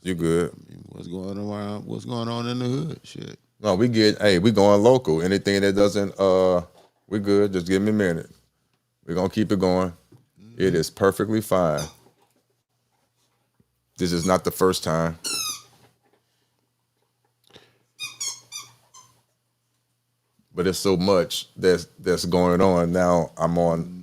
You good. What's going on? What's going on in the hood? Shit. No, we get. Hey, we going local. Anything that doesn't, we good. Just give me a minute. We're gonna keep it going. It is perfectly fine. This is not the first time. But it's so much that's going on now. I'm on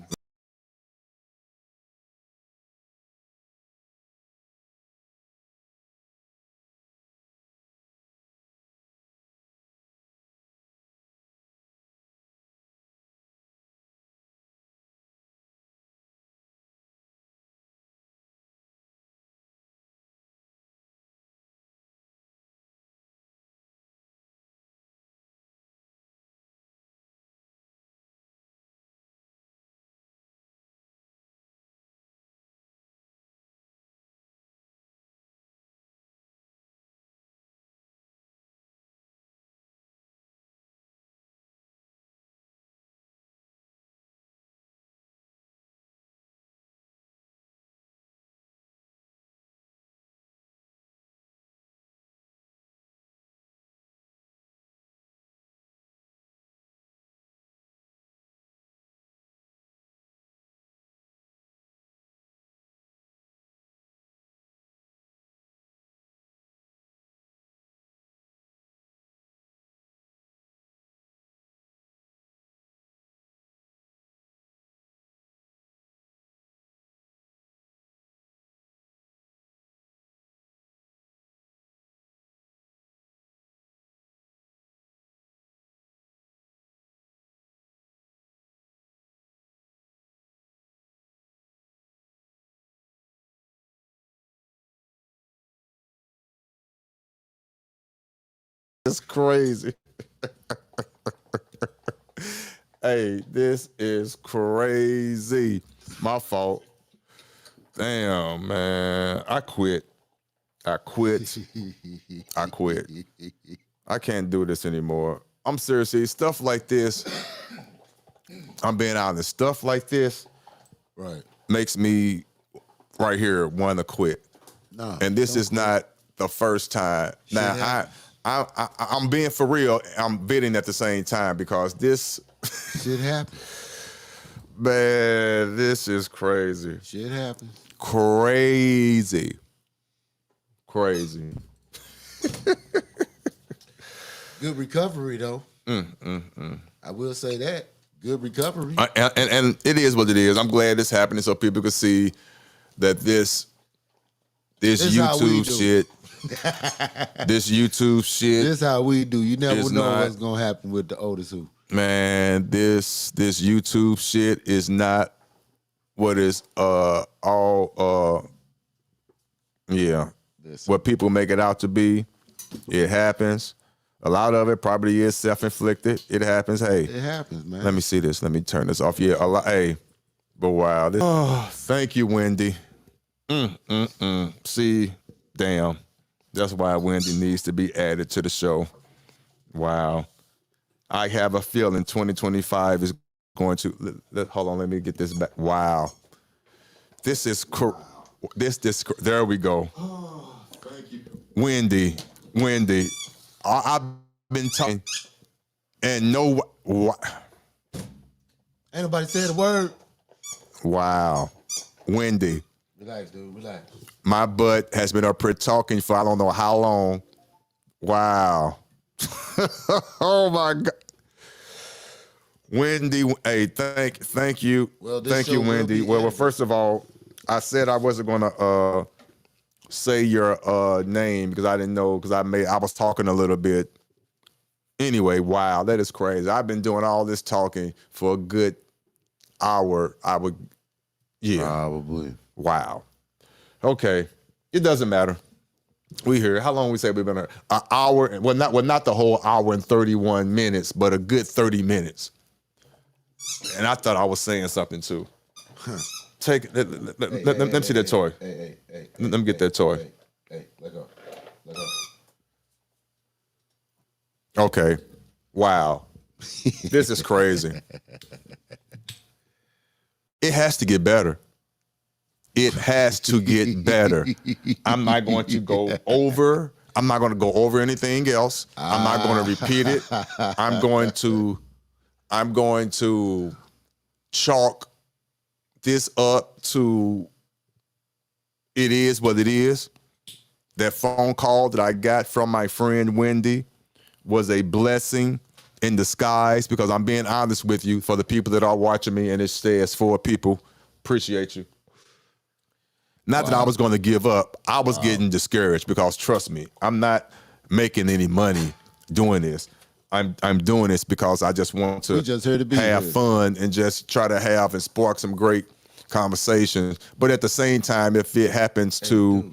It's crazy. Hey, this is crazy. My fault. Damn, man. I quit. I can't do this anymore. I'm seriously, stuff like this, I'm being honest, stuff like this Right. makes me right here want to quit. No. And this is not the first time. Now, I'm being for real. I'm bidding at the same time because this Shit happens. Man, this is crazy. Shit happens. Crazy. Good recovery though. I will say that. Good recovery. And it is what it is. I'm glad this happening so people can see that this YouTube shit. This YouTube shit. This how we do. You never is know not- what's gonna happen with the OtisWho. Man, this YouTube shit is not what is what people make it out to be. It happens. A lot of it probably is self-inflicted. It happens. Hey, It happens, man. let me see this. Let me turn this off. Yeah, a lot. Hey, but wow. Thank you, Wendy. See, damn. That's why Wendy needs to be added to the show. Wow. I have a feeling 2025 is going to. Hold on, let me get this back. Wow. This is there we go. Thank you. Wendy, I've been talking and what? Ain't nobody said a word. Wow. Wendy, Relax, dude. Relax. my butt has been up here talking for I don't know how long. Wow. Oh my God. Wendy, hey, thank you. Well, this thank show you, will Wendy. be Well, edited. first of all, I said I wasn't gonna say your name because I didn't know because I was talking a little bit. Anyway, wow, that is crazy. I've been doing all this talking for a good hour. Probably. Wow. Okay. It doesn't matter. We here. How long we say we've been here? An hour. Well, not the whole hour and 31 minutes, but a good 30 minutes. And I thought I was saying something too. Take let me see that toy. Hey. Let me get that toy. Hey, let go. Okay. Wow. This is crazy. It has to get better. It has to get better. I'm not going to go over. I'm not going to go over anything else. I'm not going to repeat it. I'm going to chalk this up to it is what it is. That phone call that I got from my friend Wendy was a blessing in disguise because I'm being honest with you for the people that are watching me, and it says 4 people. Appreciate you. Not that I was going to give up. I was getting discouraged because trust me, I'm not making any money doing this. I'm doing this because I just want to We just here to be have here. fun and just try to have and spark some great conversations. But at the same time, if it happens to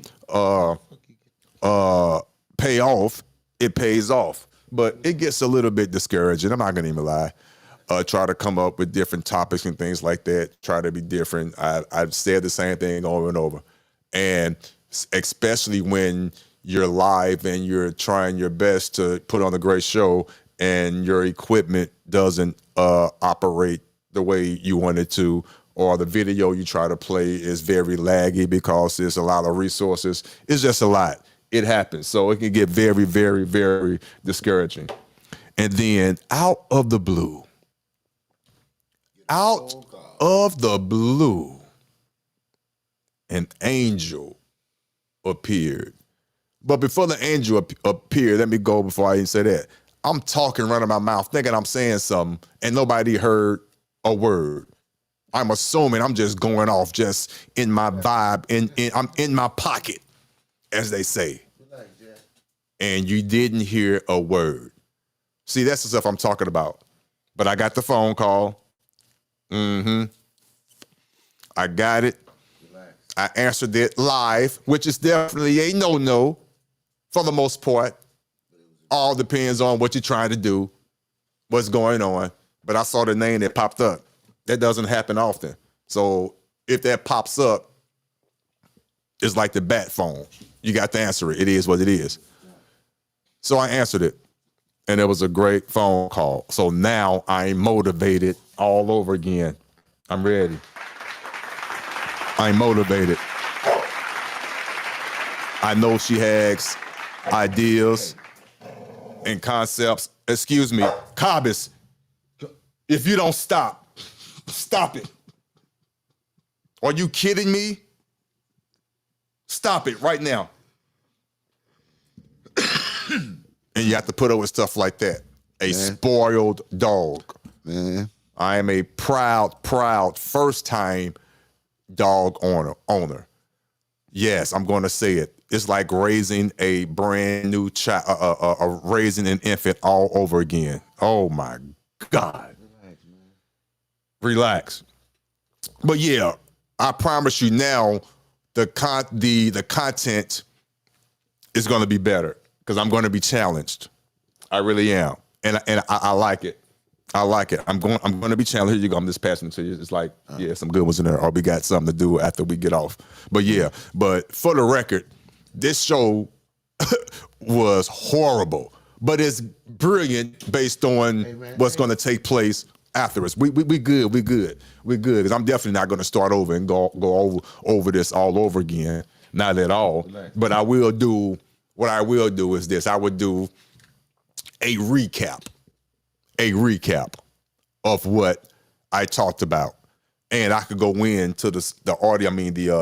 pay off, it pays off. But it gets a little bit discouraging. I'm not going to even lie. Try to come up with different topics and things like that. Try to be different. I've said the same thing over and over. And especially when you're live and you're trying your best to put on a great show and your equipment doesn't operate the way you want it to, or the video you try to play is very laggy because there's a lot of resources. It's just a lot. It happens. So it can get very, very, very discouraging. And then out of the blue, an angel appeared. But before the angel appeared, let me go before I even say that. I'm talking running my mouth, thinking I'm saying something, and nobody heard a word. I'm assuming I'm just going off just in my vibe, I'm in my pocket, as they say. And you didn't hear a word. See, that's the stuff I'm talking about. But I got the phone call. I got it. I answered it live, which is definitely a no-no for the most part. All depends on what you're trying to do, what's going on. But I saw the name that popped up. That doesn't happen often. So if that pops up, it's like the bat phone. You got to answer it. It is what it is. So I answered it. And it was a great phone call. So now I'm motivated all over again. I'm ready. I'm motivated. I know she has ideas and concepts. Excuse me, Cabas, if you don't stop it. Are you kidding me? Stop it right now. And you have to put up with stuff like that. A spoiled dog. Man. I am a proud first-time dog owner. Yes, I'm going to say it. It's like raising a brand new child, raising an infant all over again. Oh my God. Relax. But yeah, I promise you now, the content is going to be better because I'm going to be challenged. I really am, and I like it. I like it. I'm going to be challenged. Here you go. I'm just passing it to you. It's like, yeah, some good ones in there. Or we got something to do after we get off. But yeah, but for the record, this show was horrible, but it's brilliant based on what's going to take place after us. We good. Because I'm definitely not going to start over and go over this all over again. Not at all. But I will do, what I will do is this. I would do a recap of what I talked about. And I could go into the audio,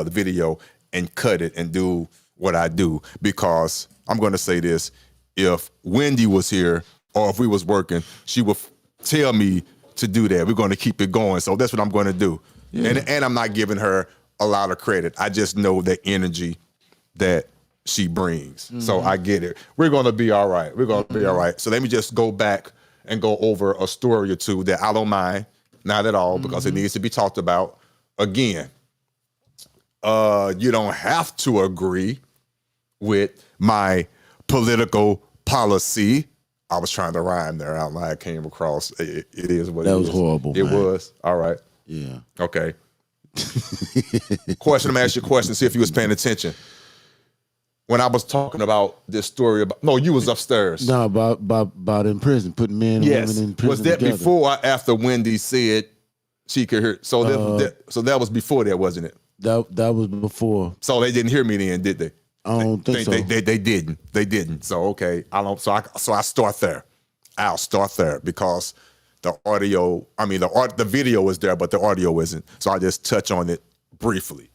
the video, and cut it and do what I do. Because I'm going to say this, if Wendy was here or if we was working, she would tell me to do that. We're going to keep it going. So that's what I'm going to do. Yeah. And I'm not giving her a lot of credit. I just know the energy that she brings. Mm-hmm. So I get it. We're going to be all right. We're going to be all right. So let me just go back and go over a story or two that I don't mind, not at all, because it needs to be talked about. Again, you don't have to agree with my political policy. I was trying to rhyme there. I came across. It is what it is. That was horrible. It was. All right. Yeah. Okay. Question. I'm going to ask you a question. See if you was paying attention. When I was talking about this story you was upstairs. No, about in prison, putting men and women in prison. Was that together. before or after Wendy said she could hear? So that was before that, wasn't it? That was before. So they didn't hear me then, did they? I don't think so. They didn't. They didn't. So okay, I don't. So I start there. I'll start there because the audio. The video is there, but the audio isn't. So I just touch on it briefly.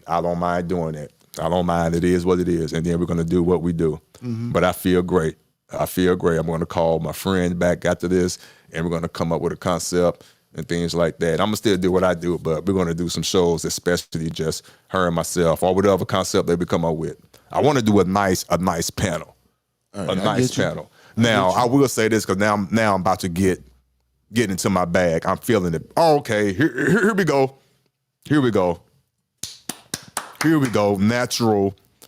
I don't mind doing that. I don't mind. It is what it is, and then we're gonna do what we do. Mm-hmm. But I feel great. I'm gonna call my friend back after this, and we're gonna come up with a concept and things like that. I'm gonna still do what I do, but we're gonna do some shows, especially just her and myself, or whatever concept they come up with. I want to do a nice panel, right, a nice panel. Now I will say this because now I'm about to get into my bag. I'm feeling it. Oh, okay, here we go. Here we go.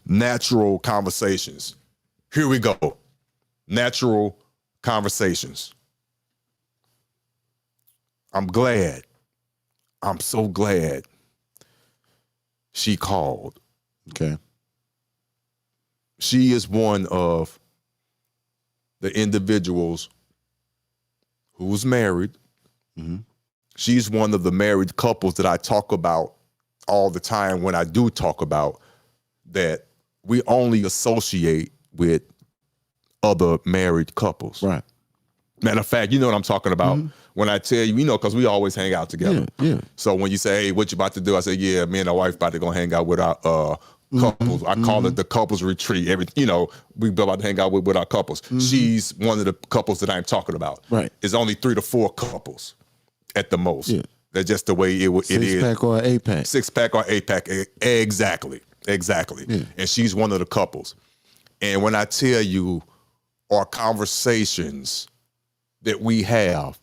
Natural conversations. Here we go. Natural conversations. I'm so glad she called. Okay. She is one of the individuals who's married. Mm-hmm. She's one of the married couples that I talk about all the time when I do talk about that we only associate with other married couples. Right. Matter of fact, you know what I'm talking about when I tell you, because we always hang out together. Yeah. So when you say, hey, what you about to do? I say, yeah, me and my wife about to go hang out with our couples. I call it the couples retreat. We about to hang out with our couples. She's one of the couples that I'm talking about. Right. It's only 3 to 4 couples at the most. Yeah. That's just the way it is. 6-pack or 8-pack. 6-pack or 8-pack. Exactly. Yeah. And she's one of the couples. And when I tell you our conversations that we have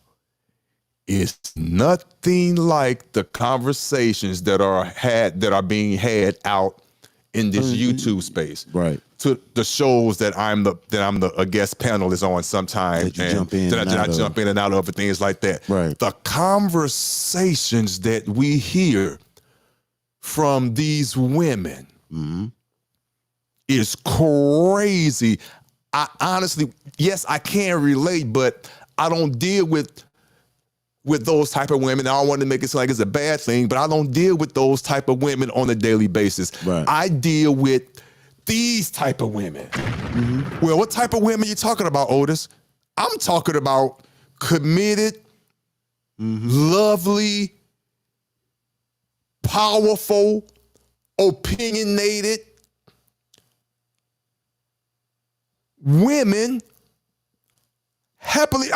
is nothing like the conversations that are being had out in this YouTube space. Right. To the shows that I'm a guest panelist on sometimes. That you jump in and I out jump in and out of, and things like that. Right. The conversations that we hear from these women is crazy. I honestly, yes, I can relate, but I don't deal with those type of women. I don't want to make it sound like it's a bad thing, but I don't deal with those type of women on a daily basis. Right. I deal with these type of women. Well, what type of women you talking about, Otis? I'm talking about committed, lovely, powerful, opinionated women, happily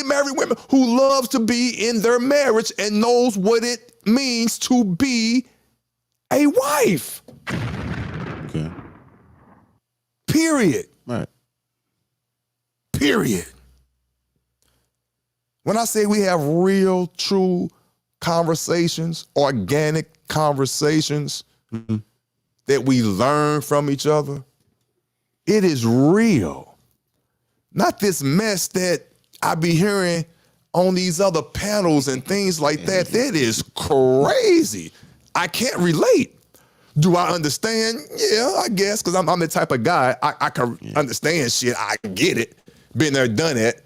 married women who loves to be in their marriage and knows what it means to be a wife. Okay. Period. Right. Period. When I say we have real, true conversations, organic conversations that we learn from each other, it is real. Not this mess that I be hearing on these other panels and things like that. That is crazy. I can't relate. Do I understand? Yeah, I guess, because I'm the type of guy, I can understand shit. I get it. Been there, done it.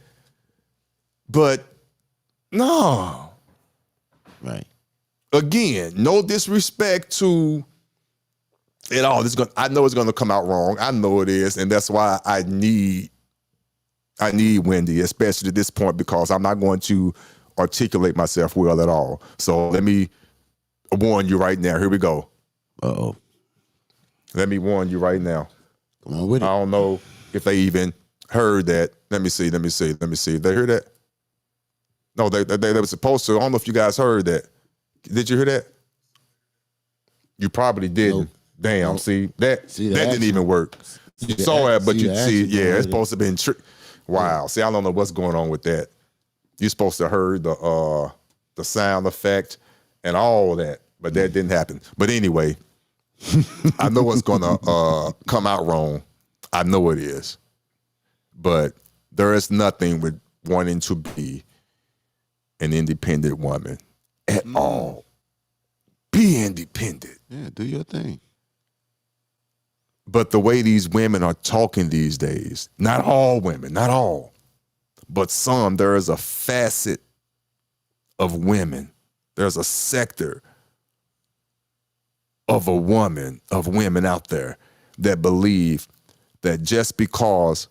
But no. Right. Again, no disrespect to it all. I know it's gonna come out wrong. I know it is, and that's why I need Wendy, especially at this point, because I'm not going to articulate myself well at all. So let me warn you right now. Here we go. Uh-oh. Let me warn you right now. Come on with it. I don't know if they even heard that. Let me see. They heard that? No, they were supposed to. I don't know if you guys heard that. Did you hear that? You probably didn't. Nope. Damn, Nope. see, that didn't even work. You saw it, but you see, yeah, it's supposed to have been wow. See, I don't know what's going on with that. You're supposed to heard the sound effect and all that, but that didn't happen. But anyway, I know it's gonna come out wrong. I know it is. But there is nothing with wanting to be an independent woman at all. Be independent. Yeah, do your thing. But the way these women are talking these days, not all women, not all, but some, there is a facet of women. There's a sector of women out there that believe that just because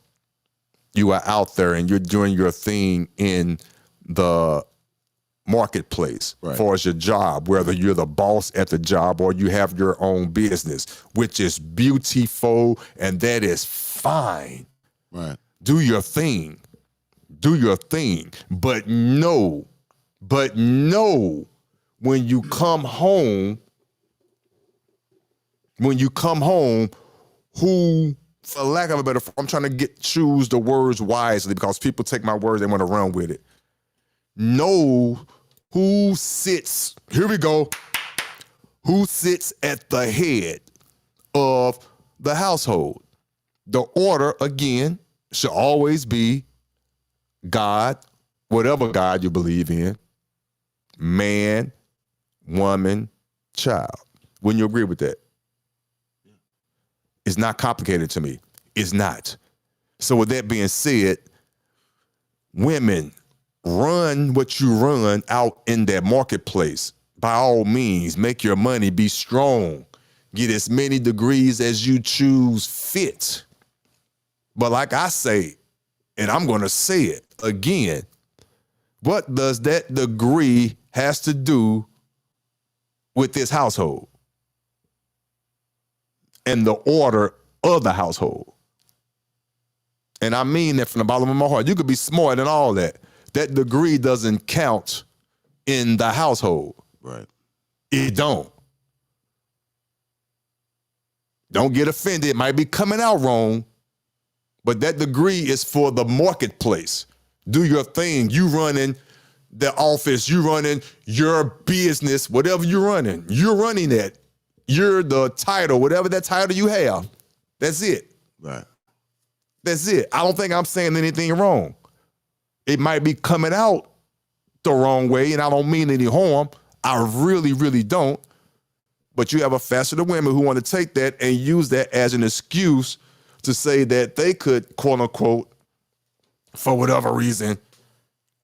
you are out there and you're doing your thing in the marketplace, right, as far as your job, whether you're the boss at the job or you have your own business, which is beautiful and that is fine. Right. Do your thing. Do your thing. But know, when you come home, who, for lack of a better, I'm trying to choose the words wisely because people take my words, they want to run with it. Know who sits, here we go, who sits at the head of the household. The order, again, should always be God, whatever God you believe in, man, woman, child. Wouldn't you agree with that? It's not complicated to me. It's not. So with that being said, women, run what you run out in that marketplace. By all means, make your money, be strong, get as many degrees as you choose fit. But like I say, and I'm going to say it again, what does that degree has to do with this household and the order of the household? And I mean that from the bottom of my heart. You could be smart and all that. That degree doesn't count in the household. Right. It don't. Don't get offended. It might be coming out wrong, but that degree is for the marketplace. Do your thing. You running the office. You running your business. Whatever you're running that. you're the title, whatever that title you have. That's it. Right. That's it. I don't think I'm saying anything wrong. It might be coming out the wrong way, and I don't mean any harm. I really, really don't. But you have a facet of women who want to take that and use that as an excuse to say that they could, quote unquote, for whatever reason,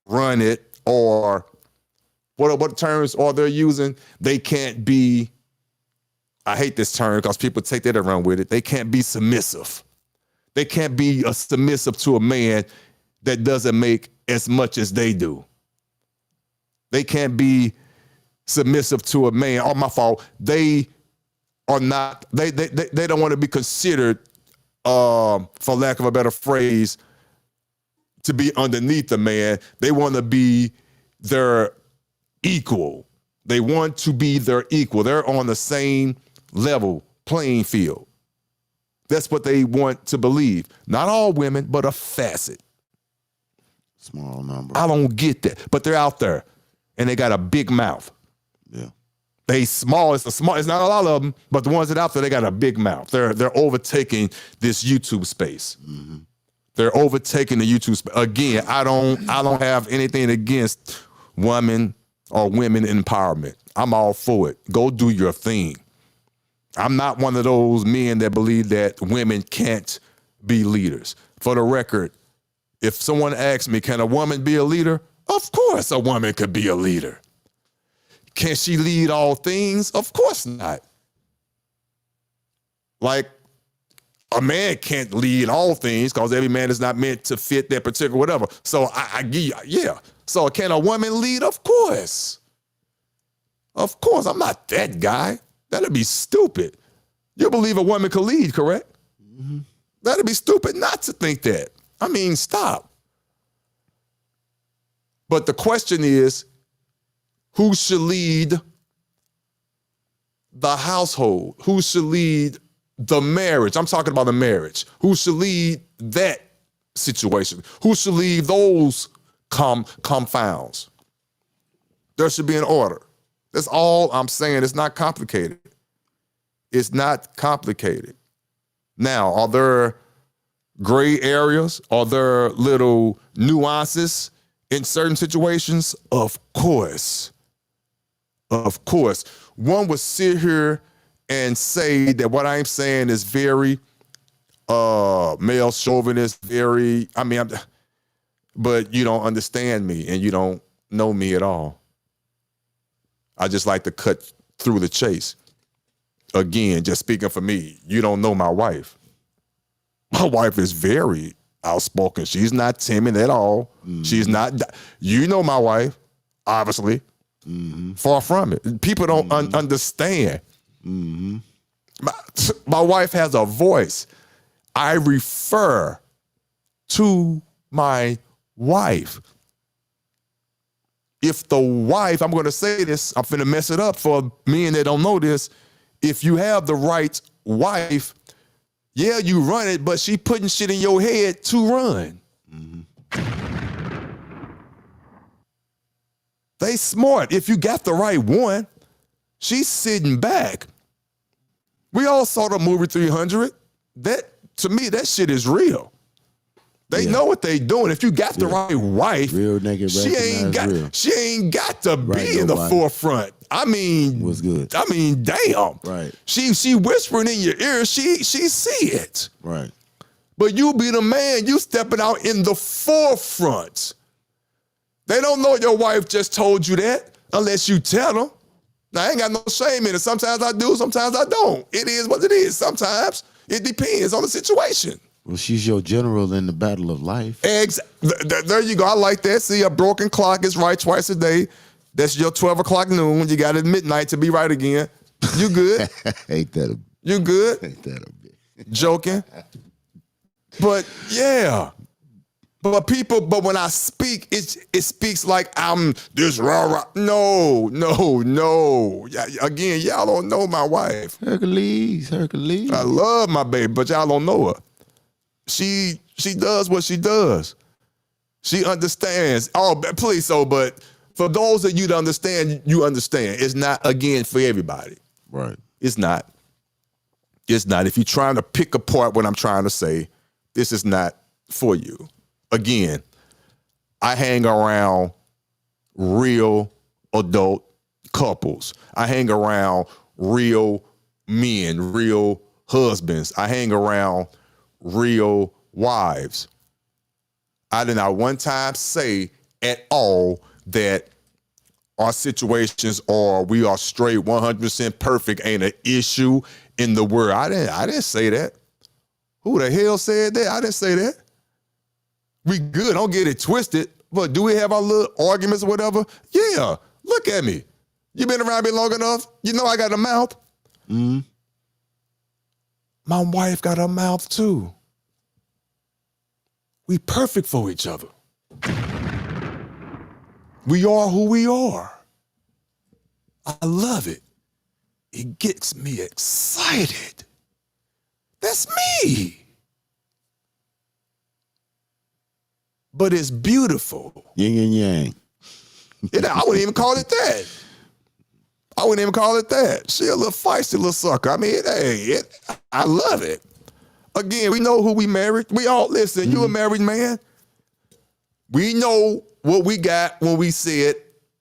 run it, or what terms are they using? They can't be, I hate this term because people take that around with it. They can't be submissive. They can't be a submissive to a man that doesn't make as much as they do. They can't be submissive to a man. Oh, my fault. They are not, they don't want to be considered, for lack of a better phrase, to be underneath the man. They want to be their equal. They want to be their equal. They're on the same level playing field. That's what they want to believe. Not all women, but a facet. Small number. I don't get that. But they're out there and they got a big mouth. Yeah. They small, it's not a lot of them, but the ones that out there, they got a big mouth. They're overtaking this YouTube space. Mm-hmm. They're overtaking the YouTube space. Again, I don't have anything against women or women empowerment. I'm all for it. Go do your thing. I'm not one of those men that believe that women can't be leaders. For the record, if someone asks me, can a woman be a leader? Of course a woman could be a leader. Can she lead all things? Of course not. Like, a man can't lead all things because every man is not meant to fit that particular whatever. So I give you, yeah. So can a woman lead? Of course. Of course. I'm not that guy. That'd be stupid. You believe a woman can lead, correct? Mm-hmm. That'd be stupid not to think that. I mean, stop. But the question is, who should lead the household? Who should lead the marriage? I'm talking about a marriage. Who should lead that situation? Who should lead those confounds? There should be an order. That's all I'm saying. It's not complicated. It's not complicated. Now, are there gray areas? Are there little nuances in certain situations? Of course. Of course. One would sit here and say that what I'm saying is very male chauvinist, but you don't understand me and you don't know me at all. I just like to cut through the chase. Again, just speaking for me, you don't know my wife. My wife is very outspoken. She's not timid at all. Mm-hmm. She's not, you know my wife, obviously. Mm-hmm. Far from it. People don't understand. Mm-hmm. My wife has a voice. I refer to my wife. If the wife, I'm going to say this, I'm finna mess it up for men that don't know this. If you have the right wife, yeah, you run it, but she putting shit in your head to run. Mm-hmm. They smart. If you got the right one, she's sitting back. We all saw the movie 300. That, to me, that shit is real. They know what they doing. If you got the right wife, real naked, she ain't got to be in the forefront. I mean, what's good? I mean, damn. Right. She whispering in your ear. She see it. Right. But you be the man. You stepping out in the forefront. They don't know your wife just told you that unless you tell them. Now, I ain't got no shame in it. Sometimes I do, sometimes I don't. It is what it is. Sometimes it depends on the situation. Well, she's your general in the battle of life. There you go. I like that. See, a broken clock is right twice a day. That's your 12 o'clock noon. You got it at midnight to be right again. You good? Ain't that a You good? Ain't that a bit? Joking. But yeah. But when I speak, it speaks like I'm this rah. No. Again, y'all don't know my wife. Hercules. I love my baby, but y'all don't know her. She does what she does. She understands. Oh, please, but for those of you to understand, you understand. It's not, again, for everybody. Right. It's not. It's not. If you're trying to pick apart what I'm trying to say, this is not for you. Again, I hang around real adult couples. I hang around real men, real husbands. I hang around real wives. I did not one time say at all that our situations are we are straight 100% perfect, ain't an issue in the world. I didn't say that. Who the hell said that? I didn't say that. We good, don't get it twisted. But do we have our little arguments or whatever? Yeah, look at me. You been around me long enough? You know I got a mouth. Mm-hmm. My wife got a mouth too. We perfect for each other. We are who we are. I love it. It gets me excited. That's me. But it's beautiful. Yin and yang. I wouldn't even call it that. I wouldn't even call it that. She a little feisty little sucker. I mean, I love it. Again, we know who we married. We all, listen, you a married man. We know what we got when we said,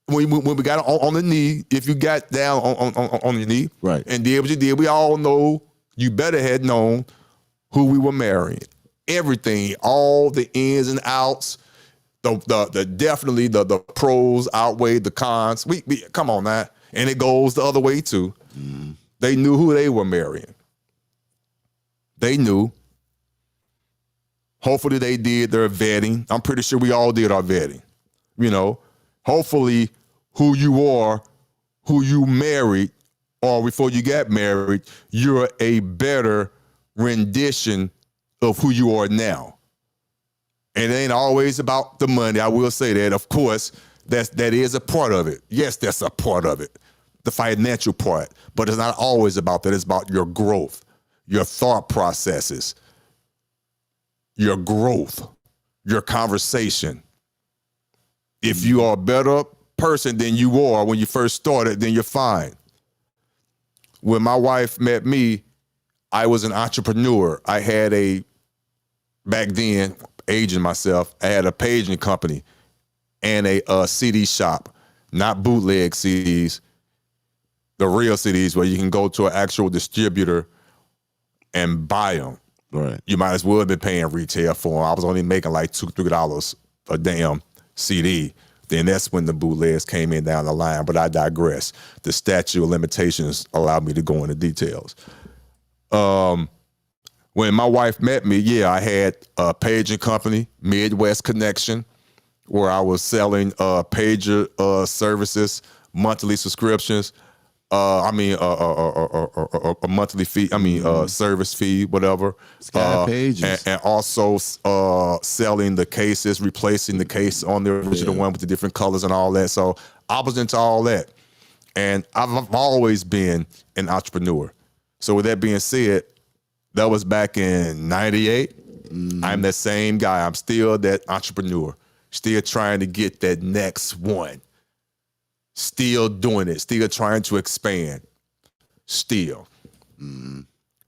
when we got on the knee, if you got down on your knee, right, and did what you did, we all know you better had known who we were marrying. Everything, all the ins and outs, definitely the pros outweigh the cons. We come on now. And it goes the other way too. Mm. They knew who they were marrying. They knew. Hopefully they did their vetting. I'm pretty sure we all did our vetting. You know, hopefully who you are, who you married, or before you got married, you're a better rendition of who you are now. And it ain't always about the money. I will say that, of course, that is a part of it. Yes, that's a part of it, the financial part. But it's not always about that. It's about your growth, your thought processes, your growth, your conversation. If you are a better person than you are when you first started, then you're fine. When my wife met me, I was an entrepreneur. I had back then, aging myself, I had a paging company and a CD shop, not bootleg CDs, the real CDs where you can go to an actual distributor and buy them. Right. You might as well have been paying retail for them. I was only making like $2, $3 a damn CD. Then that's when the bootlegs came in down the line, but I digress. The statute of limitations allowed me to go into details. When my wife met me, yeah, I had a paging company, Midwest Connection, where I was selling pager services, monthly subscriptions. A monthly fee. Service fee, whatever. Pages. And also selling the cases, replacing the case on the original one with the different colors and all that. So I was into all that, and I've always been an entrepreneur. So with that being said, that was back in '98. I'm that same guy. I'm still that entrepreneur. Still trying to get that next one. Still doing it. Still trying to expand. Still.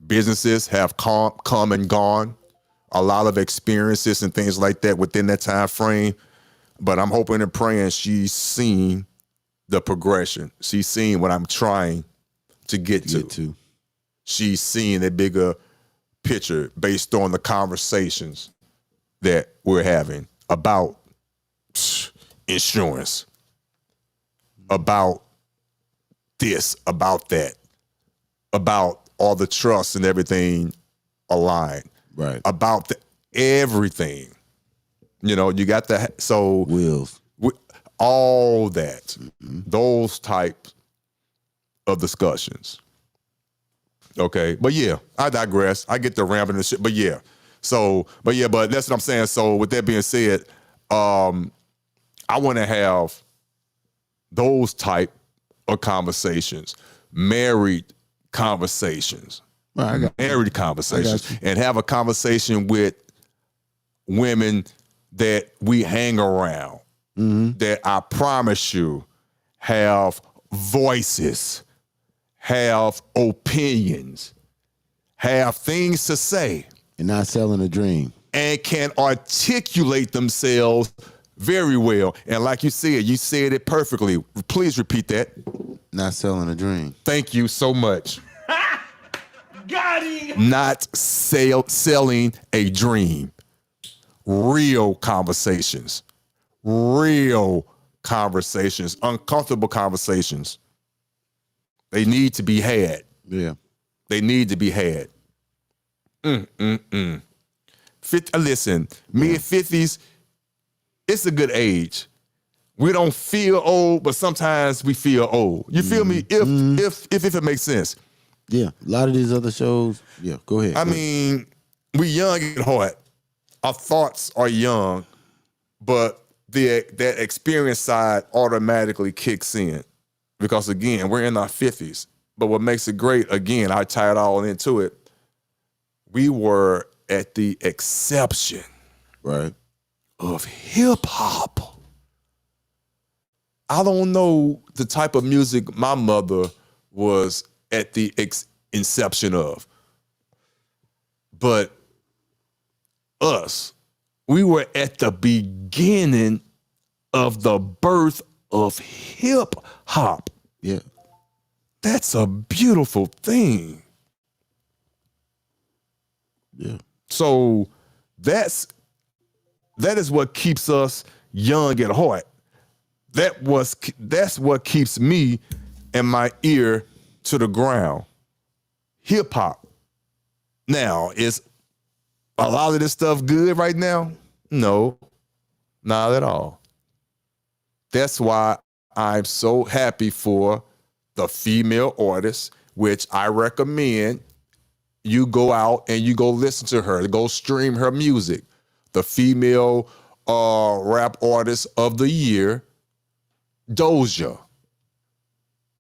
Businesses have come and gone. A lot of experiences and things like that within that time frame. But I'm hoping and praying she's seen the progression. She's seen what I'm trying to get to. She's seen a bigger picture based on the conversations that we're having about insurance, about this, about that, about all the trusts and everything aligned, right? About everything. You know, you got the wills, all that, those types of discussions. Okay, but yeah, I digress. I get the rambling and shit, but yeah. But that's what I'm saying. So with that being said, I want to have those type of conversations, married conversations, and have a conversation with women that we hang around, that I promise you have voices, have opinions, have things to say, And not selling a dream. and can articulate themselves very well. And like you said it perfectly. Please repeat that. Not selling a dream. Thank you so much. GOTTI. Not selling a dream. Real conversations. Uncomfortable conversations. They need to be had. Yeah. They need to be had. Listen, me and 50s, it's a good age. We don't feel old, but sometimes we feel old. You feel me? If it makes sense. Yeah. A lot of these other shows. Yeah. Go ahead. I mean, we young at heart. Our thoughts are young, but that experience side automatically kicks in. Because again, we're in our 50s. But what makes it great, again, I tie it all into it. We were at the exception Right. of hip hop. I don't know the type of music my mother was at the inception of. But us, we were at the beginning of the birth of hip hop. Yeah. That's a beautiful thing. Yeah. So that is what keeps us young at heart. That's what keeps me and my ear to the ground. Hip hop. Now, is a lot of this stuff good right now? No, not at all. That's why I'm so happy for the female artist, which I recommend you go out and you go listen to her, go stream her music. The female rap artist of the year, Doja.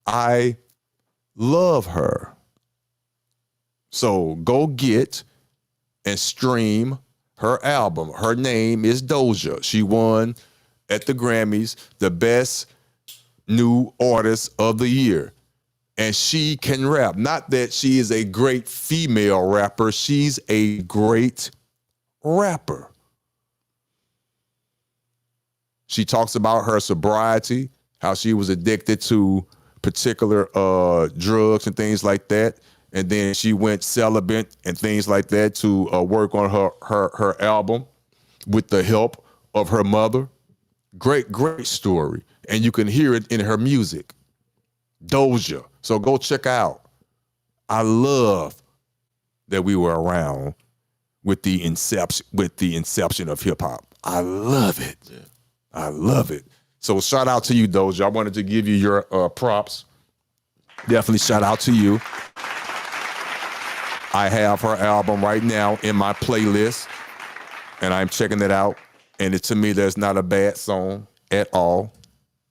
I love her. So go get and stream her album. Her name is Doja. She won at the Grammys the best new artist of the year. And she can rap. Not that she is a great female rapper. She's a great rapper. She talks about her sobriety, how she was addicted to particular drugs and things like that. And then she went celibate and things like that to work on her album with the help of her mother. Great story. And you can hear it in her music. Doja. So go check out. I love that we were around with the inception of hip hop. I love it. Yeah. I love it. So shout out to you, Doja. I wanted to give you your props. Definitely shout out to you. I have her album right now in my playlist, and I'm checking it out. And to me, there's not a bad song at all.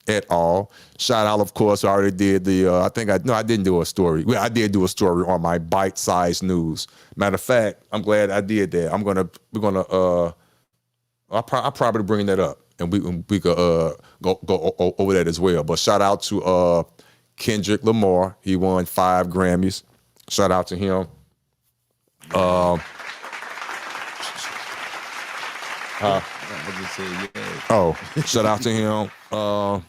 At all. Shout out, of course, I already did the, I didn't do a story. Well, I did do a story on my bite-sized news. Matter of fact, I'm glad I did that. I'll probably bring that up, and we could go over that as well. But shout out to Kendrick Lamar. He won 5 Grammys. Shout out to him. Shout out to him.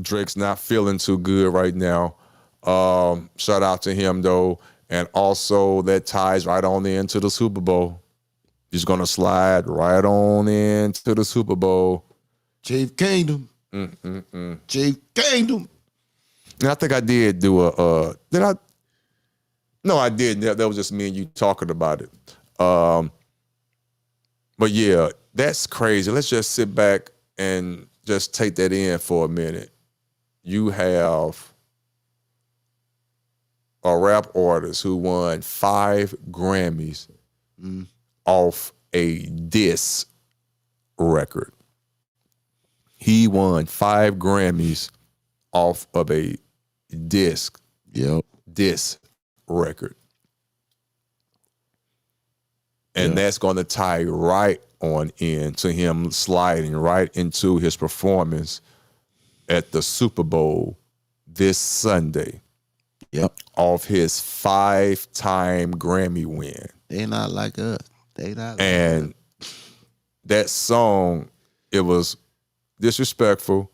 Drake's not feeling too good right now. Shout out to him though. And also that ties right on into the Super Bowl. He's gonna slide right on into the Super Bowl. Chief Kingdom. Chief Kingdom. And I think I did do did I? No, I didn't. That was just me and you talking about it. But yeah, that's crazy. Let's just sit back and just take that in for a minute. You have a rap artist who won 5 Grammys off a diss record. He won 5 Grammys off of a diss record. And that's going to tie right on into him sliding right into his performance at the Super Bowl this Sunday. Yep. off his 5-time Grammy win. They not like us. They not like And that song, it was disrespectful.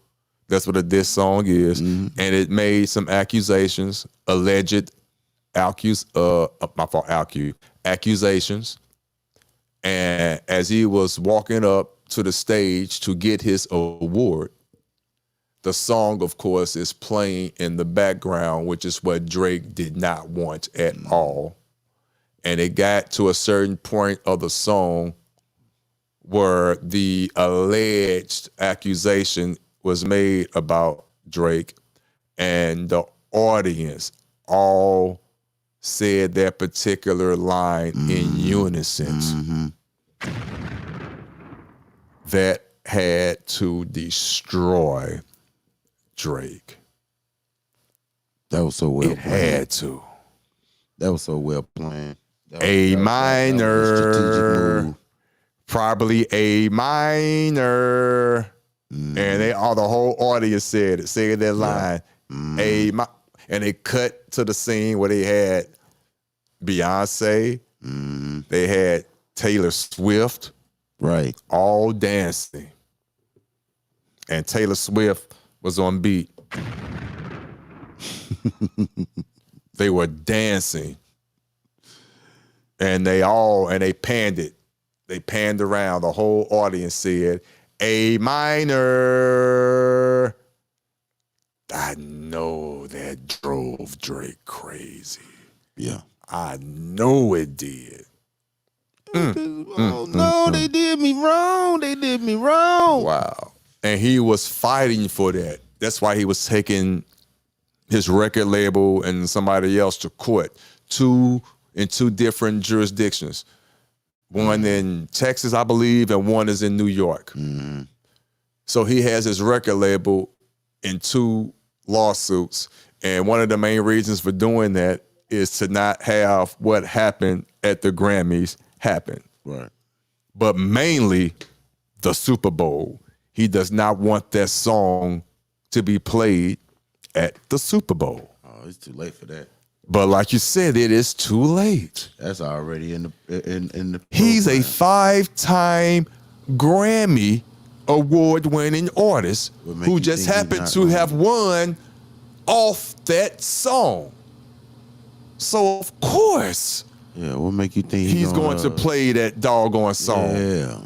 That's what a diss song is. And it made some accusations, accusations. And as he was walking up to the stage to get his award, the song, of course, is playing in the background, which is what Drake did not want at all. And it got to a certain point of the song where the alleged accusation was made about Drake, and the audience all said that particular line in unison. That had to destroy Drake. That was so well It planned. had to. That was so well planned. A That was a minor, strategic move. probably a minor, and they all the whole audience said that line. And they cut to the scene where they had Beyonce, they had Taylor Swift, Right. all dancing, and Taylor Swift was on beat. They were dancing, and they panned it. They panned around. The whole audience said, A minor. I know that drove Drake crazy. Yeah. I know it did. No, they did me wrong. They did me wrong. Wow. And he was fighting for that. That's why he was taking his record label and somebody else to court in two different jurisdictions. One in Texas, I believe, and one is in New York. So he has his record label in 2 lawsuits. And one of the main reasons for doing that is to not have what happened at the Grammys happen. Right. But mainly the Super Bowl. He does not want that song to be played at the Super Bowl. Oh, it's too late for that. But like you said, it is too late. That's already in the He's a program. 5-time Grammy award-winning artist What make who you just think he's happened not to winning? have won off that song. So of course Yeah, what make you think he's going to play that doggone song. Yeah.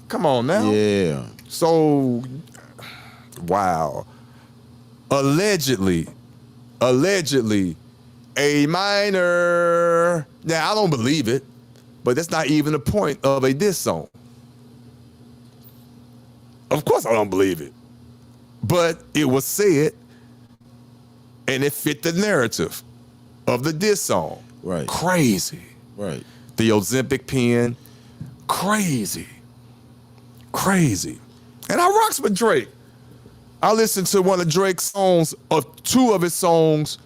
Come on now. Yeah. So, wow. Allegedly, a minor. Now, I don't believe it, but that's not even the point of a diss song. Of course I don't believe it. But it was said, and it fit the narrative of the diss song. Right. Crazy. Right. The Ozempic pen, crazy. And I rocks with Drake. I listen to one of Drake's songs, or 2 of his songs,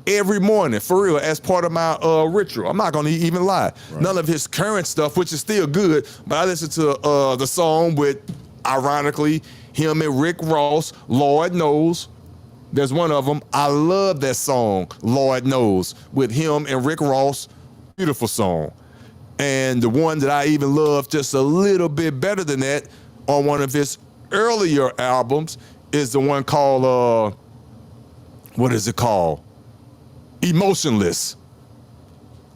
every morning, for real, as part of my ritual. I'm not gonna even lie. Right. None of his current stuff, which is still good, but I listen to the song with, ironically, him and Rick Ross, Lord Knows. There's one of them. I love that song, Lord Knows, with him and Rick Ross. Beautiful song. And the one that I even love just a little bit better than that on one of his earlier albums is the one called, what is it called? Emotionless.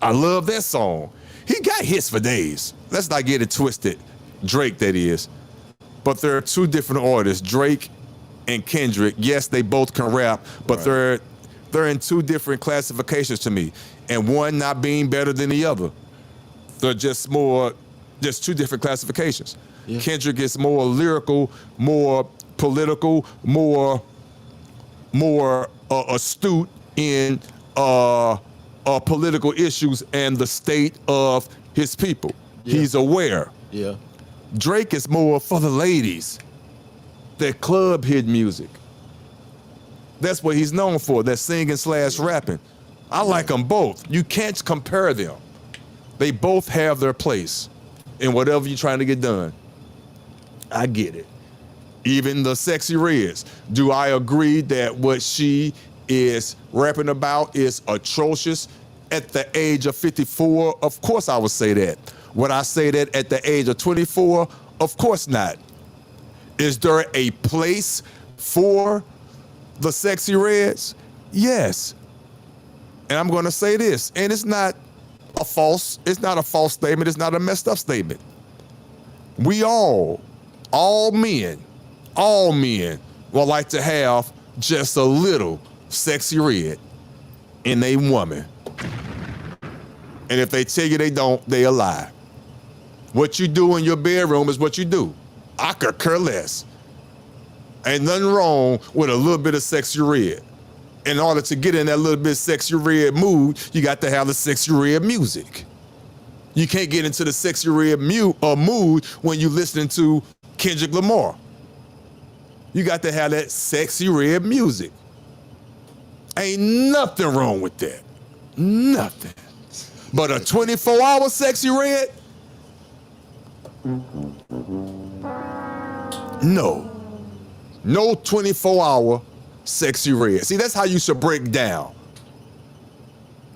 I love that song. He got hits for days. Let's not get it twisted. Drake, that is. But there are 2 different artists, Drake and Kendrick. Yes, they both can rap, but they're in 2 different classifications to me, and one not being better than the other. They're just 2 different classifications. Yeah. Kendrick is more lyrical, more political, more astute in political issues and the state of his people. Yeah. He's aware. Yeah. Drake is more for the ladies, that club hit music. That's what he's known for, that singing / rapping. I like them both. You can't compare them. They both have their place in whatever you're trying to get done. I get it. Even the Sexy Reds. Do I agree that what she is rapping about is atrocious at the age of 54? Of course I would say that. Would I say that at the age of 24? Of course not. Is there a place for the sexy reds? Yes. And I'm going to say this, and it's not a false statement, it's not a messed up statement. We all men would like to have just a little sexy red in a woman. And if they tell you they don't, they a lie. What you do in your bedroom is what you do. I could care less. Ain't nothing wrong with a little bit of sexy red. In order to get in that little bit sexy red mood, you got to have the sexy red music. You can't get into the sexy red mood when you listening to Kendrick Lamar. You got to have that sexy red music. Ain't nothing wrong with that. Nothing. But a 24-hour sexy red? No. No 24-hour sexy red. See, that's how you should break down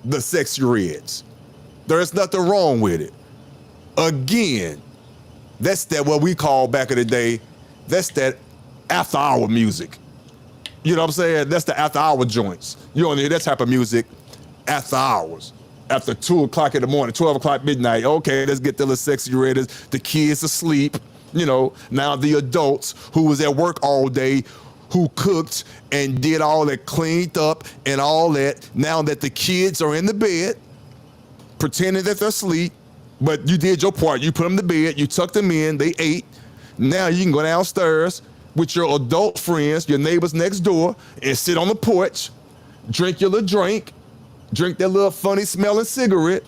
the sexy reds. There's nothing wrong with it. Again, that's that what we call back in the day, that's that after hour music. You know what I'm saying? That's the after hour joints. You don't hear that type of music after hours. After 2 o'clock in the morning, 12 o'clock midnight. Okay, let's get the little sexy red. The kids asleep. You know, now the adults who was at work all day, who cooked and did all that, cleaned up and all that. Now that the kids are in the bed, pretending that they're asleep, but you did your part. You put them to bed, you tucked them in, they ate. Now you can go downstairs with your adult friends, your neighbors next door, and sit on the porch, drink your little drink that little funny smelling cigarette,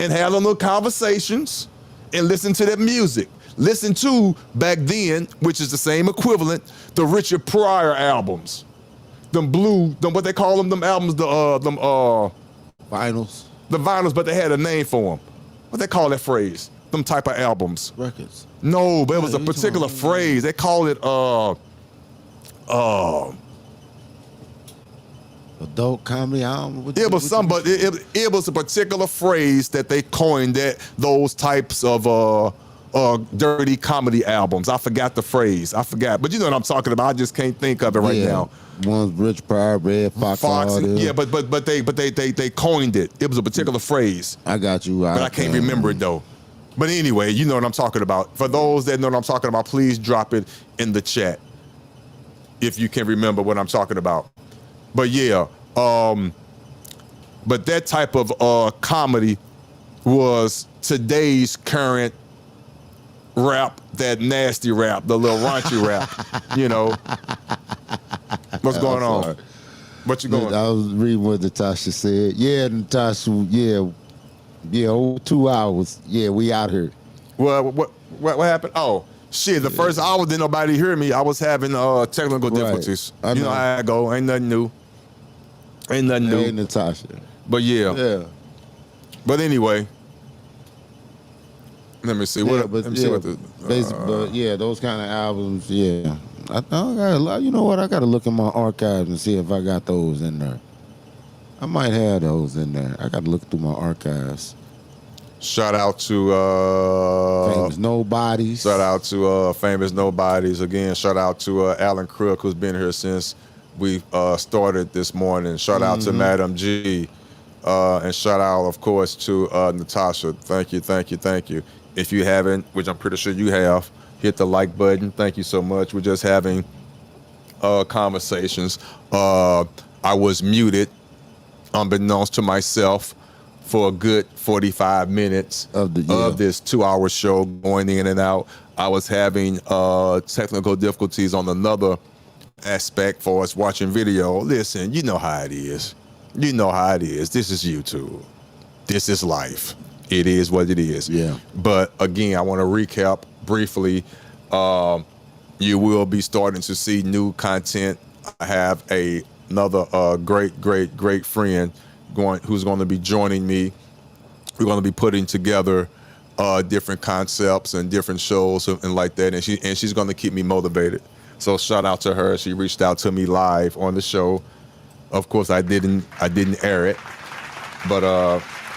and have them little conversations and listen to that music. Listen to, back then, which is the same equivalent, the Richard Pryor albums. Them what they call them albums, Vinyls. The vinyls, but they had a name for them. What they call that phrase? Them type of albums. Records. No, but it was a particular phrase. They call it, adult comedy album. It was some, but it was a particular phrase that they coined those types of dirty comedy albums. I forgot the phrase. But you know what I'm talking about. I just can't think of it right now. One's Rich Pryor, Red Fox. Yeah, but they coined it. It was a particular phrase. I got you. But I can't remember it though. But anyway, you know what I'm talking about. For those that know what I'm talking about, please drop it in the chat if you can remember what I'm talking about. But yeah, but that type of comedy was today's current rap, that nasty rap, the little raunchy rap, you know. What's going on? What you going? I was reading what Natasha said. Yeah, Natasha, over 2 hours. Yeah, we out here. Well, what happened? Oh, shit, the first hour didn't nobody hear me. I was having technical difficulties. I know. You know how I go. Ain't nothing new. Ain't nothing new. Hey, Natasha. But yeah. But anyway. Let me see. But those kind of albums, yeah. I got a lot. You know what? I got to look in my archives and see if I got those in there. I might have those in there. I got to look through my archives. Shout out to Famous Nobodies. Shout out to Famous Nobodies again. Shout out to Alan Crook, who's been here since we started this morning. Shout out to Madam G, and shout out, of course, to Natasha. Thank you. If you haven't, which I'm pretty sure you have, hit the like button. Thank you so much. We're just having conversations. I was muted, unbeknownst to myself, for a good 45 minutes of this 2-hour show, going in and out. I was having technical difficulties on another aspect for us watching video. Listen, you know how it is. This is YouTube. This is life. It is what it is. Yeah. But again, I want to recap briefly. You will be starting to see new content. I have another great friend who's going to be joining me. We're going to be putting together different concepts and different shows and like that. And she's going to keep me motivated. So shout out to her. She reached out to me live on the show Of course, I didn't air it, but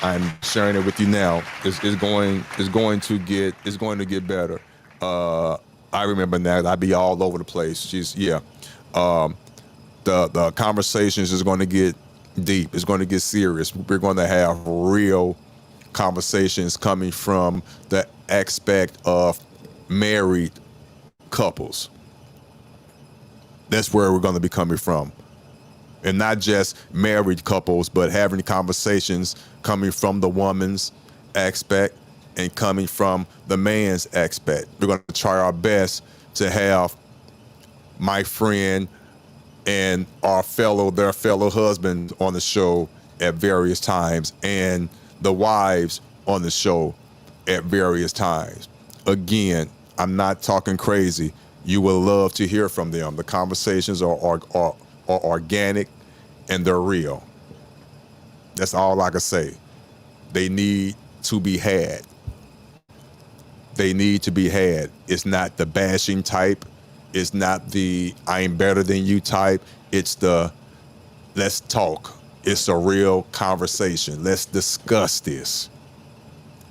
I'm sharing it with you now. It's going to get better. I remember that I'd be all over the place. The conversations is going to get deep. It's going to get serious. We're going to have real conversations coming from the aspect of married couples. That's where we're going to be coming from. And not just married couples, but having conversations coming from the woman's aspect and coming from the man's aspect. We're going to try our best to have my friend and their fellow husband on the show at various times, and the wives on the show at various times. Again, I'm not talking crazy. You will love to hear from them. The conversations are organic and they're real. That's all I can say. They need to be had. They need to be had. It's not the bashing type. It's not the I'm better than you type. It's the let's talk. It's a real conversation. Let's discuss this.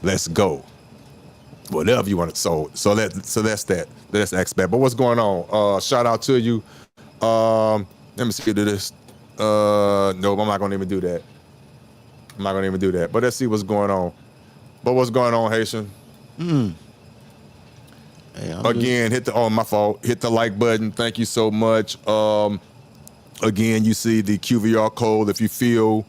Let's go. Whatever you want to. So that's that. That's expect. But what's going on? Shout out to you. Let me see this. Nope, I'm not gonna even do that. But let's see what's going on. But what's going on, Haitian? Hey, Again, hit the like button. Thank you so much. Again, you see the QVR code. If you feel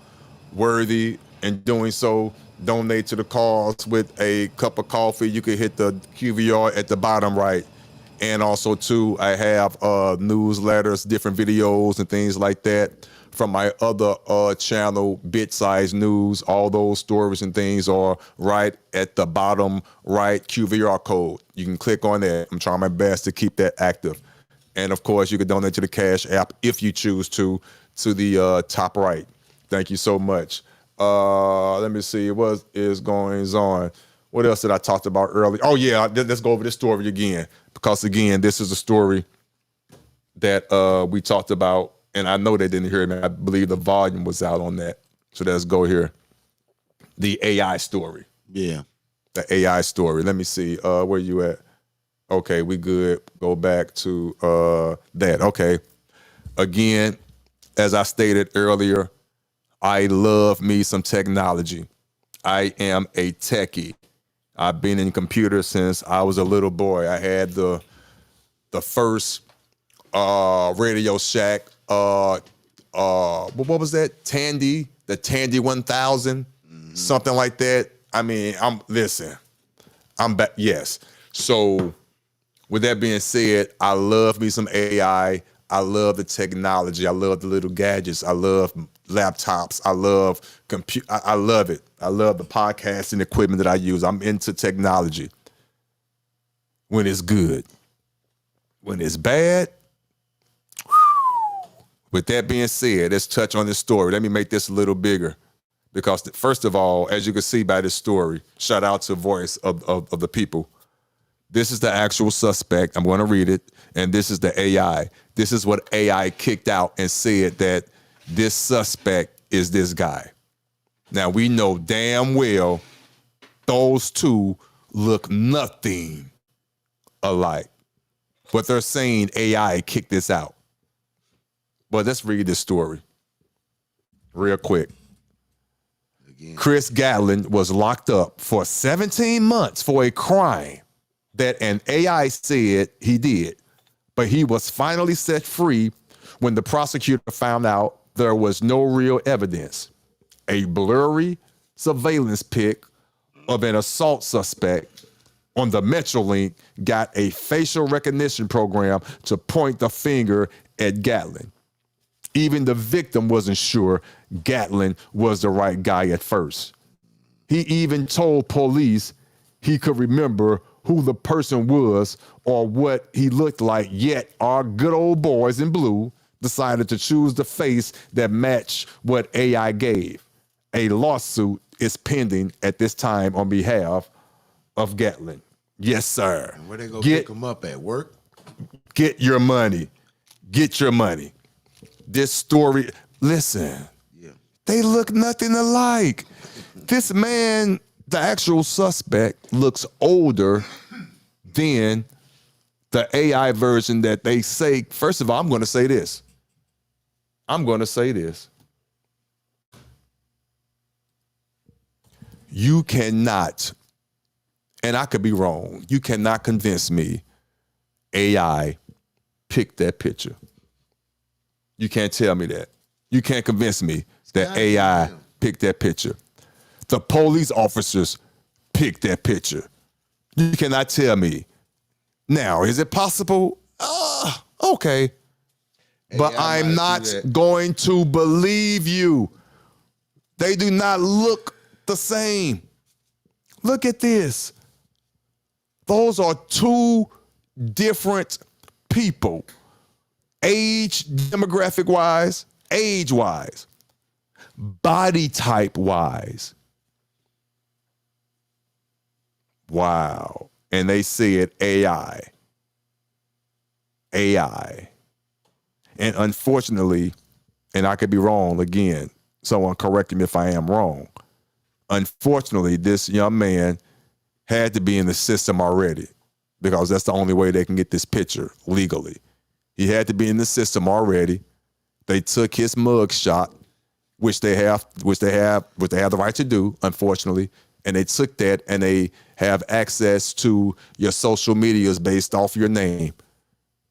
worthy in doing so, donate to the cause with a cup of coffee. You can hit the QVR at the bottom right. And also, too, I have newsletters, different videos and things like that from my other channel, Bit Size News. All those stories and things are right at the bottom right QVR code. You can click on that. I'm trying my best to keep that active. And, of course, you can donate to the Cash App if you choose to the top right. Thank you so much. Let me see. What is going on? What else did I talk about earlier? Oh, yeah. Let's go over this story again. Because, again, this is a story that we talked about. And I know they didn't hear me. I believe the volume was out on that. So let's go here. The AI story. Yeah. The AI story. Let me see. Where you at? Okay, we good. Go back to that. Okay. Again, as I stated earlier, I love me some technology. I am a techie. I've been in computers since I was a little boy. I had the first Radio Shack. What was that? Tandy, the Tandy 1000, something like that. I mean, I'm back. Yes. So with that being said, I love me some AI. I love the technology. I love the little gadgets. I love laptops. I love I love it. I love the podcasting equipment that I use. I'm into technology. When it's good. When it's bad. With that being said, let's touch on this story. Let me make this a little bigger. Because first of all, as you can see by this story, shout out to Voice of the People. This is the actual suspect. I'm going to read it. And this is the AI. This is what AI kicked out and said that this suspect is this guy. Now, we know damn well those two look nothing alike. But they're saying AI kicked this out. But let's read this story real quick. Again. Chris Gatlin was locked up for 17 months for a crime that an AI said he did, but he was finally set free when the prosecutor found out there was no real evidence. A blurry surveillance pic of an assault suspect on the Metrolink got a facial recognition program to point the finger at Gatlin. Even the victim wasn't sure Gatlin was the right guy at first. He even told police he could remember who the person was or what he looked like, yet our good old boys in blue decided to choose the face that matched what AI gave. A lawsuit is pending at this time on behalf of Gatlin. Yes, sir. And where they go pick him up at work? Get your money. Get your money. This story, Listen, Yeah. they look nothing alike. This man, the actual suspect, looks older than the AI version that they say. First of all, I'm going to say this. You cannot, and I could be wrong, you cannot convince me AI picked that picture. You can't tell me that. You can't convince me that AI picked that picture. The police officers picked that picture. You cannot tell me. Now, is it possible? Okay. But AI I'm might not do that. going to believe you. They do not look the same. Look at this. Those are two different people. Age, demographic-wise, age-wise, body type-wise. Wow. And they see it AI. AI. And unfortunately, and I could be wrong again, someone correct me if I am wrong. Unfortunately, this young man had to be in the system already because that's the only way they can get this picture legally. He had to be in the system already. They took his mug shot, which they have the right to do, unfortunately, and they took that and they have access to your social medias based off your name.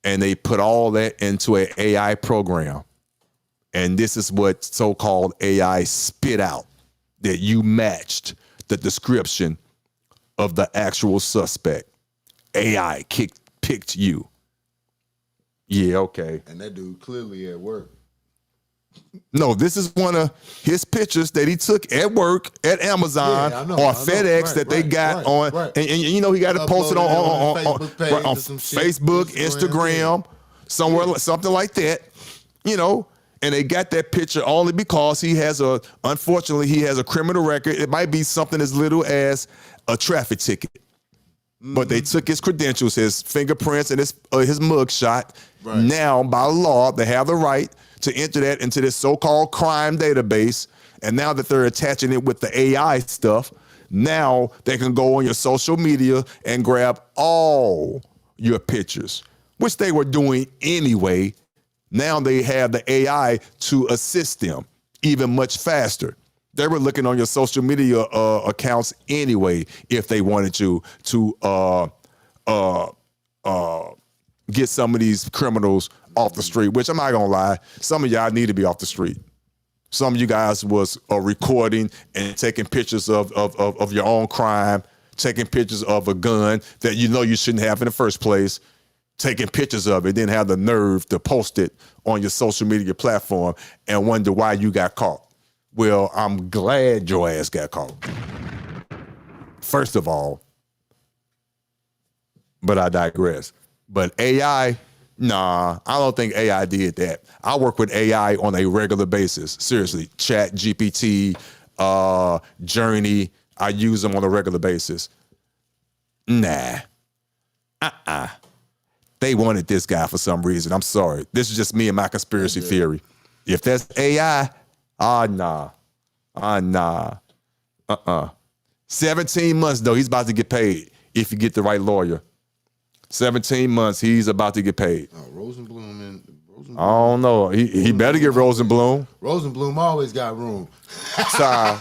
And they put all that into an AI program. And this is what so-called AI spit out, that you matched the description of the actual suspect. AI picked you. Yeah, okay. And that dude clearly at work. No, this is one of his pictures that he took at work at Amazon Yeah, I know, or I know. FedEx Right, that they right, got right, on, right. and you know he got it posted on Facebook page on or some shit. Facebook, Instagram, Instagram, somewhere, something like that, you know. And they got that picture only because unfortunately, he has a criminal record. It might be something as little as a traffic ticket. But they took his credentials, his fingerprints, and his mug shot. Right. Now, by law, they have the right to enter that into this so-called crime database. And now that they're attaching it with the AI stuff, now they can go on your social media and grab all your pictures, which they were doing anyway. Now they have the AI to assist them even much faster. They were looking on your social media accounts anyway if they wanted to get some of these criminals off the street, which I'm not gonna lie, some of y'all need to be off the street. Some of you guys was recording and taking pictures of your own crime, taking pictures of a gun that you know you shouldn't have in the first place, taking pictures of it, then have the nerve to post it on your social media platform and wonder why you got caught. Well, I'm glad your ass got caught. First of all, but I digress. But AI, nah, I don't think AI did that. I work with AI on a regular basis. Seriously, Chat, GPT, Journey, I use them on a regular basis. Nah, they wanted this guy for some reason. I'm sorry. This is just me and my conspiracy theory. If that's AI, nah. 17 months, though, he's about to get paid if you get the right lawyer. 17 months, he's about to get paid. Rosenblum. I don't know. He better get Rosenblum. Rosenblum always got room. Sorry.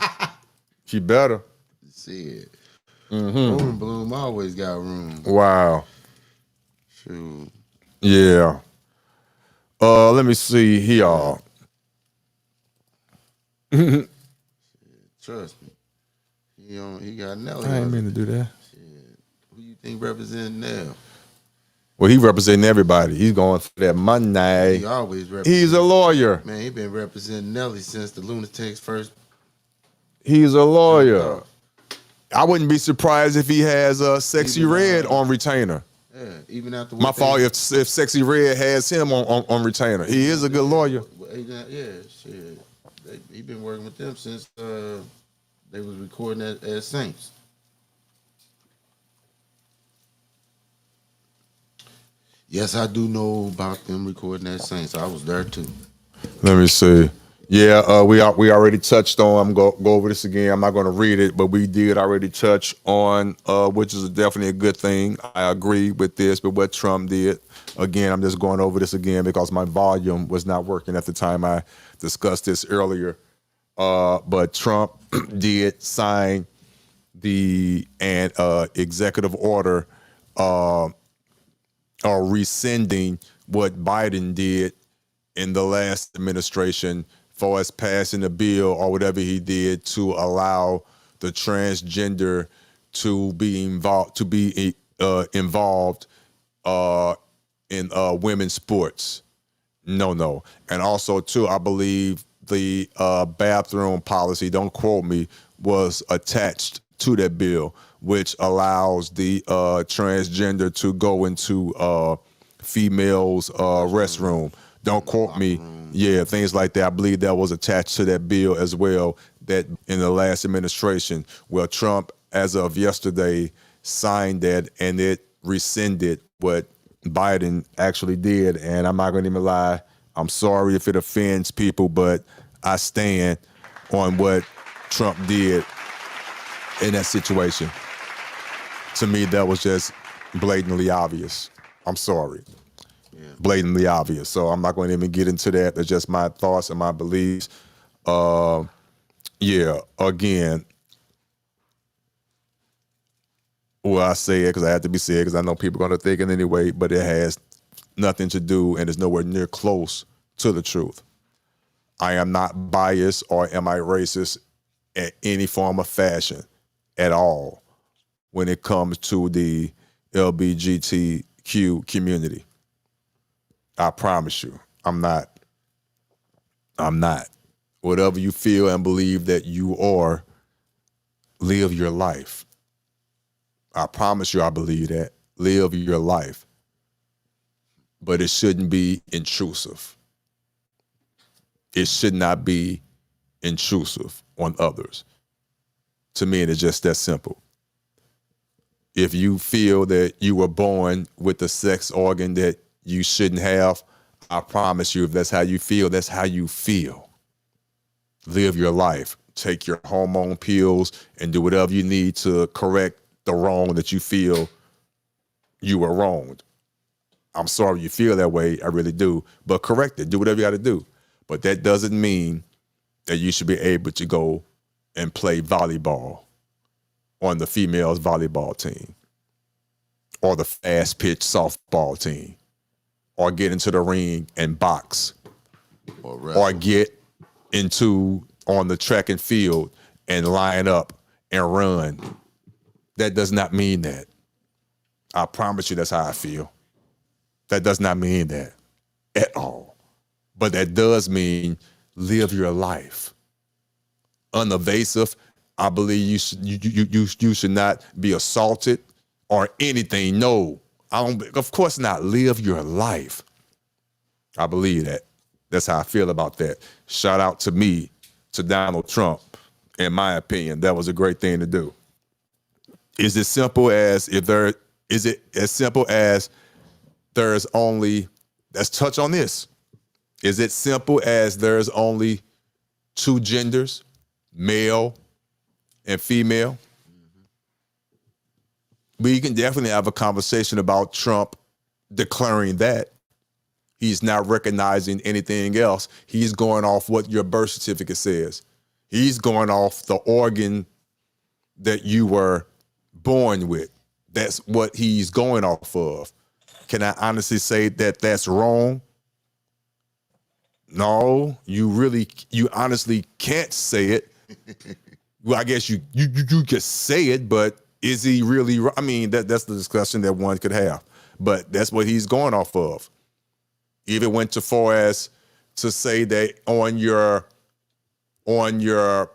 He better. Shit. Rosenblum always got room. Wow. Shoot. Yeah. Let me see here. Trust me. He got Nelly. I ain't mean to do that. Shit. Who you think representing now? Well, he representing everybody. He's going for that money. He always representing. He's a lawyer. Man, he been representing Nelly since the Lunatics first. He's a lawyer. I wouldn't be surprised if he has Sexy Red on retainer. Yeah, even after My fault if Sexy Red has him on retainer. He is a good lawyer. Yeah, shit. He been working with them since they was recording as Saints. Yes, I do know about them recording as Saints. I was there too. Let me see. Yeah, we already touched on. I'm go over this again. I'm not going to read it, but we did already touch on, which is definitely a good thing. I agree with this, but what Trump did. Again, I'm just going over this again because my volume was not working at the time I discussed this earlier. But Trump did sign the executive order or rescinding what Biden did in the last administration for us passing a bill or whatever he did to allow the transgender to be involved in women's sports. No. And also, too, I believe the bathroom policy, don't quote me, was attached to that bill, which allows the transgender to go into females' restroom. Don't quote me. Yeah, things like that. I believe that was attached to that bill as well, that in the last administration. Well, Trump, as of yesterday, signed that, and it rescinded what Biden actually did. And I'm not going to even lie. I'm sorry if it offends people, but I stand on what Trump did in that situation. To me, that was just blatantly obvious. I'm sorry. Blatantly obvious. So I'm not going to even get into that. That's just my thoughts and my beliefs. Again, well, I say it because I have to be said because I know people are going to think it anyway, but it has nothing to do and is nowhere near close to the truth. I am not biased or am I racist in any form of fashion at all when it comes to the LGBTQ community. I promise you, I'm not. I'm not. Whatever you feel and believe that you are, live your life. I promise you I believe that. Live your life. But it shouldn't be intrusive. It should not be intrusive on others. To me, it's just that simple. If you feel that you were born with a sex organ that you shouldn't have, I promise you, if that's how you feel, that's how you feel. Live your life. Take your hormone pills and do whatever you need to correct the wrong that you feel you were wronged. I'm sorry you feel that way, I really do, but correct it. Do whatever you got to do. But that doesn't mean that you should be able to go and play volleyball on the females volleyball team or the fast pitch softball team or get into the ring and box or get into on the track and field and line up and run. That does not mean that. I promise you that's how I feel. That does not mean that at all. But that does mean live your life. Unevasive, I believe you should not be assaulted or anything. No, of course not. Live your life. I believe that. That's how I feel about that. Shout out to me, to Donald Trump. In my opinion, that was a great thing to do. Is it simple as there's only, let's touch on this. Is it simple as there's only two genders, male and female? We can definitely have a conversation about Trump declaring that. He's not recognizing anything else. He's going off what your birth certificate says. He's going off the organ that you were born with. That's what he's going off of. Can I honestly say that that's wrong? No, you honestly can't say it. Well, I guess you could say it, but is he really? I mean, that's the discussion that one could have. But that's what he's going off of. Even went so far as to say that on your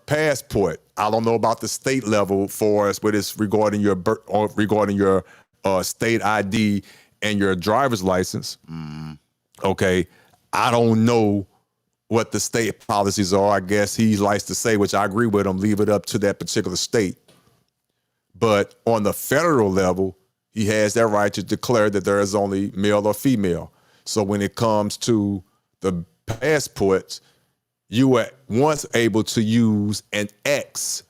passport, I don't know about the state level for us, but it's regarding your state ID and your driver's license. Okay, I don't know what the state policies are. I guess he likes to say, which I agree with him, leave it up to that particular state. But on the federal level, he has that right to declare that there is only male or female. So when it comes to the passports, you were once able to use an X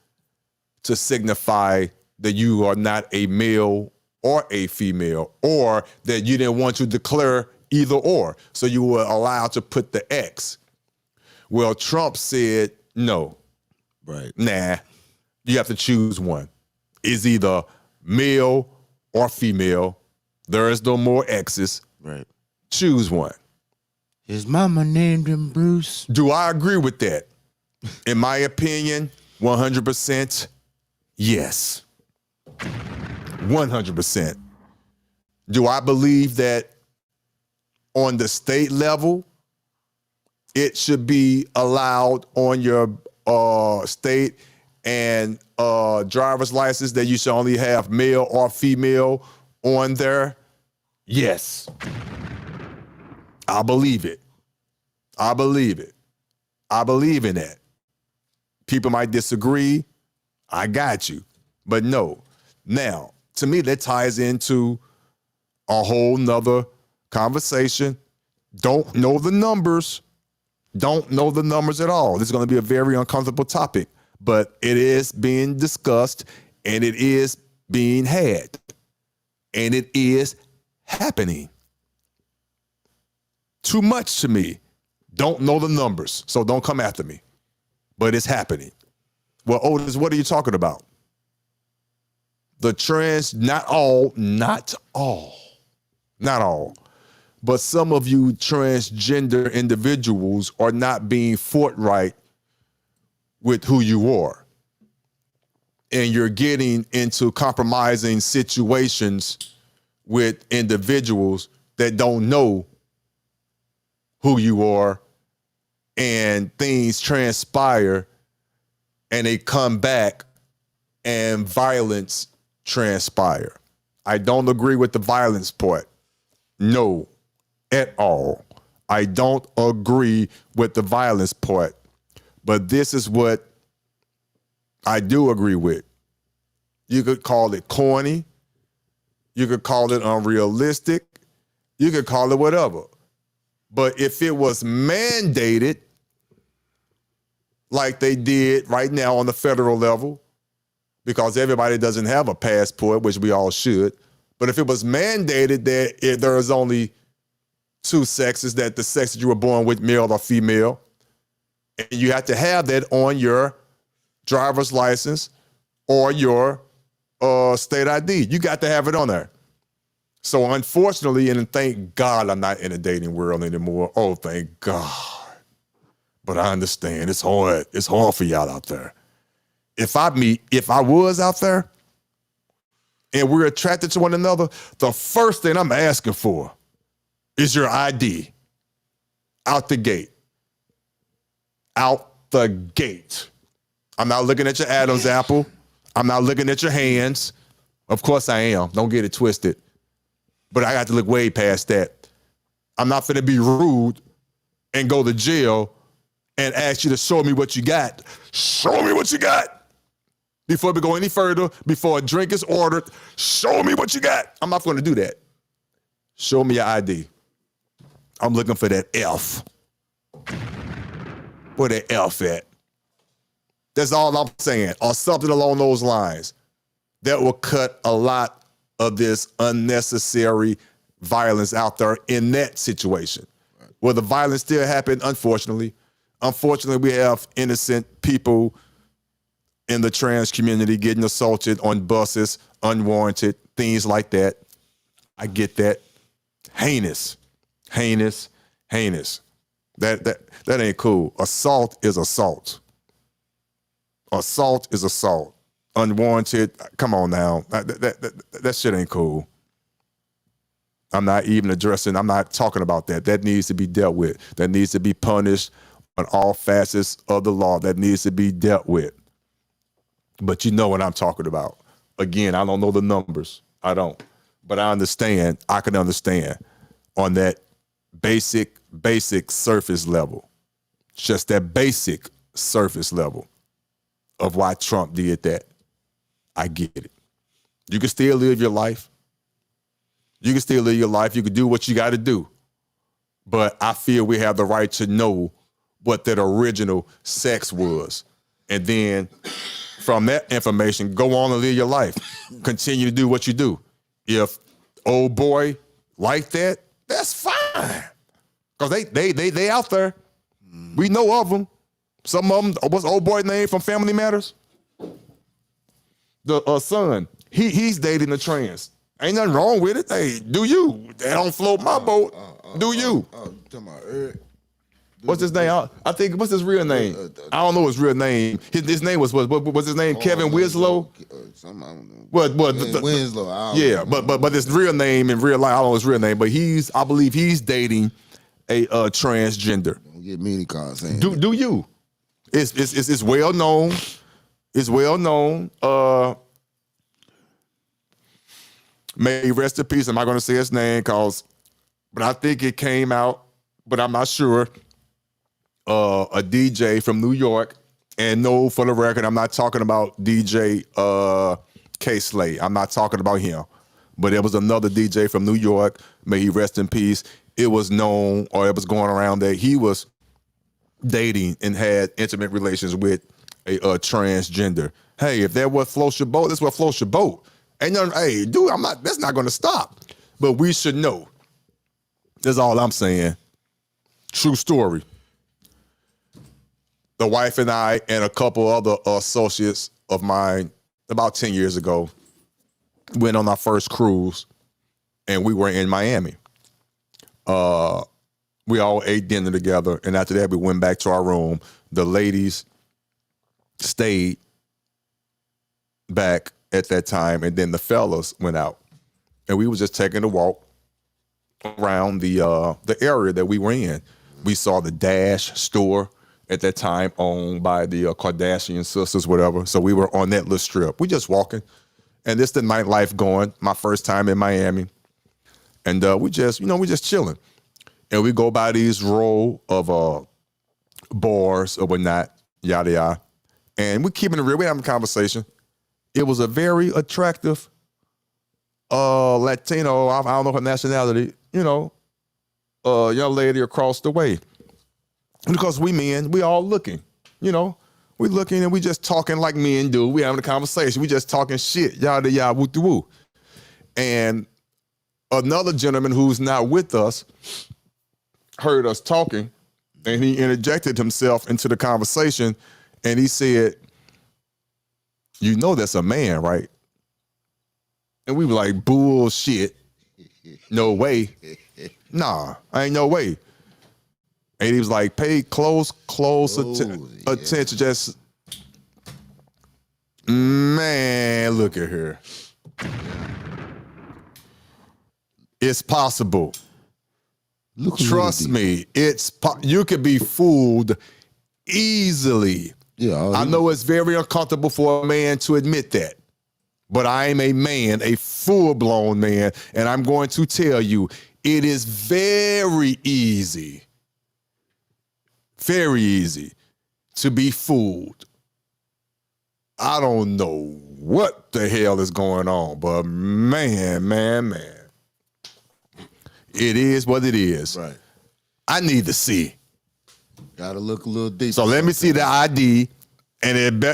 to signify that you are not a male or a female, or that you didn't want to declare either or. So you were allowed to put the X. Well, Trump said, no. Right. Nah, you have to choose one. It's either male or female. There is no more X's. Right. Choose one. His mama named him Bruce. Do I agree with that? In my opinion, 100% yes. 100%. Do I believe that on the state level, it should be allowed on your state and driver's license that you should only have male or female on there? Yes. I believe it. I believe it. I believe in that. People might disagree. I got you. But no. Now, to me, that ties into a whole nother conversation. Don't know the numbers. Don't know the numbers at all. This is going to be a very uncomfortable topic, but it is being discussed and it is being had and it is happening. Too much to me. Don't know the numbers, so don't come after me. But it's happening. Well, Otis, what are you talking about? The trans, not all, but some of you transgender individuals are not being forthright with who you are. And you're getting into compromising situations with individuals that don't know who you are, and things transpire and they come back and violence transpire. I don't agree with the violence part. No, at all. I don't agree with the violence part. But this is what I do agree with. You could call it corny. You could call it unrealistic. You could call it whatever. But if it was mandated, like they did right now on the federal level, because everybody doesn't have a passport, which we all should, but if it was mandated that if there is only two sexes, that the sex that you were born with, male or female, and you have to have that on your driver's license or your state ID. You got to have it on there. So unfortunately, and thank God I'm not in a dating world anymore. Oh, thank God. But I understand. It's hard. It's hard for y'all out there. If I was out there and we're attracted to one another, the first thing I'm asking for is your ID. Out the gate. Out the gate. I'm not looking at your Adam's apple. I'm not looking at your hands. Of course I am. Don't get it twisted. But I got to look way past that. I'm not finna be rude and go to jail and ask you to show me what you got. Show me what you got. Before we go any further, before a drink is ordered, show me what you got. I'm not gonna do that. Show me your ID. I'm looking for that F. Where that F at? That's all I'm saying, or something along those lines. That will cut a lot of this unnecessary violence out there in that situation. Right. Will the violence still happen? Unfortunately. Unfortunately, we have innocent people in the trans community getting assaulted on buses, unwarranted, things like that. I get that. Heinous, heinous, heinous. That ain't cool. Assault is assault. Assault is assault. Unwarranted, come on now. That shit ain't cool. I'm not talking about that. That needs to be dealt with. That needs to be punished on all facets of the law. That needs to be dealt with. But you know what I'm talking about. Again, I don't know the numbers. I don't. But I understand. I can understand on that basic surface level. Just that basic surface level of why Trump did that. I get it. You can still live your life. You can still live your life. You can do what you got to do. But I feel we have the right to know what that original sex was. And then from that information, go on and live your life. Continue to do what you do. If old boy like that, that's fine. Because they out there. We know of them. Some of them, what's old boy name from Family Matters? The son. He's dating a trans. Ain't nothing wrong with it. Hey, do you? They don't float my boat. Do you? Talking about Eric. What's his name? I think, what's his real name? I don't know his real name. His name was his name Kevin Winslow? Something, I don't know. What Winslow. Yeah, but his real name in real life, I don't know his real name, but I believe he's dating a transgender. Don't get me any calls saying Do you? It's well known. It's well known. May he rest in peace. I'm not going to say his name, but I think it came out, but I'm not sure. A DJ from New York, and no, for the record, I'm not talking about DJ K-Slay. I'm not talking about him. But it was another DJ from New York. May he rest in peace. It was known, or it was going around that he was dating and had intimate relations with a transgender. Hey, if that what floats your boat, that's what floats your boat. Ain't nothing, hey, dude, that's not gonna stop. But we should know. That's all I'm saying. True story. The wife and I and a couple other associates of mine about 10 years ago went on our first cruise, and we were in Miami. We all ate dinner together, and after that, we went back to our room. The ladies stayed back at that time, and then the fellas went out, and we were just taking a walk around the area that we were in. We saw the Dash store at that time, owned by the Kardashian sisters, whatever. So we were on that little strip. We just walking, and this the nightlife going. My first time in Miami, and we just chilling, and we go by these row of bars or whatnot, yada yada, and we keeping it real. We having a conversation. It was a very attractive Latino. I don't know her nationality. Young lady across the way. Because we men, we all looking, we looking and we just talking like men do. We having a conversation. We just talking shit, yada, yada, woo, woo. And another gentleman who's not with us heard us talking, and he interjected himself into the conversation, and he said, that's a man, right? And we were like, bullshit. No way. Nah, ain't no way. And he was like, pay close attention. Just, man, look at her. It's possible. Trust me, you could be fooled easily. Yeah, I know it's very uncomfortable for a man to admit that, but I am a man, a full-blown man, and I'm going to tell you, it is very easy to be fooled. I don't know what the hell is going on, but man, it is what it is. Right. I need to see. Gotta look a little deeper. So let me see the ID, and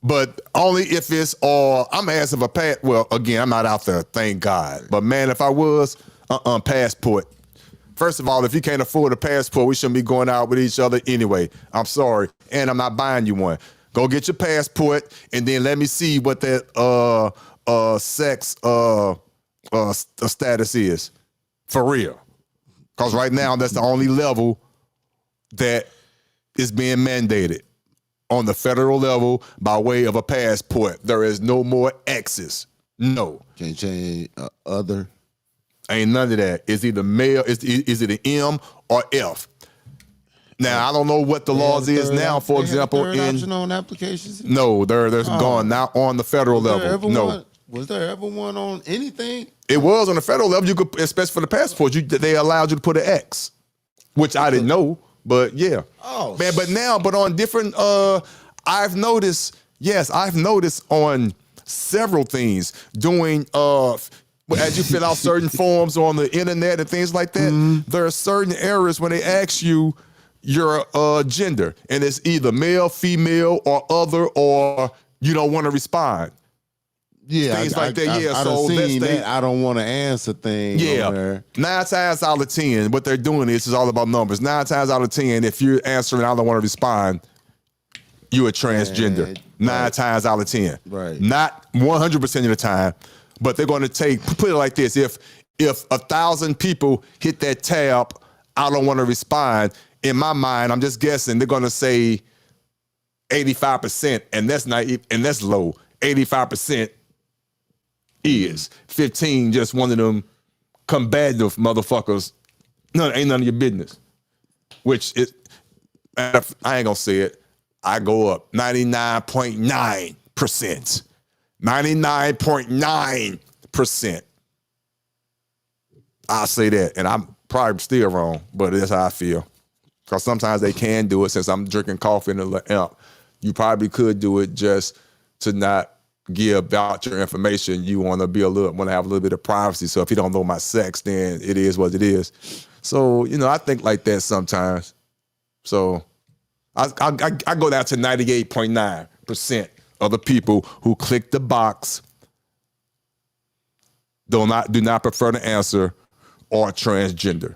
but only if it's I'm asking for well, again, I'm not out there, thank God. But man, if I was, passport. First of all, if you can't afford a passport, we shouldn't be going out with each other anyway. I'm sorry. And I'm not buying you one. Go get your passport, and then let me see what that sex status is. For real. Because right now, that's the only level that is being mandated on the federal level by way of a passport. There is no more X's. No. Can't change other. Ain't none of that. It's either male, is it an M or F? Now, I don't know what the laws is now, for example. Option on applications? No, there's gone now on the federal level. No. Was there ever one on anything? It was on the federal level. You could, especially for the passport, they allowed you to put an X, which I didn't know, but yeah. Oh, man, but on different, I've noticed on several things doing, as you fill out certain forms on the internet and things like that, there are certain errors when they ask you your gender, and it's either male, female, or other, or you don't want to respond. Yeah, Things like that. I So done that's seen they. that. I don't want to answer things. Yeah, on there. 9 times out of 10, what they're doing is all about numbers. 9 times out of 10, if you're answering, I don't want to respond, you're a transgender. 9 times out of 10. Right. Not 100% of the time, but they're going to put it like this. If 1,000 people hit that tab, I don't want to respond. In my mind, I'm just guessing they're going to say 85%, and that's low. 85% is 15 just one of them combative motherfuckers. No, ain't none of your business. Which is, I ain't gonna say it. I go up 99.9%. 99.9%. I'll say that, and I'm probably still wrong, but that's how I feel. Because sometimes they can do it. Since I'm drinking coffee in the amp, you probably could do it just to not give out your information. You want to have a little bit of privacy. So if you don't know my sex, then it is what it is. So I think like that sometimes. So I go down to 98.9% of the people who click the box do not prefer to answer or transgender.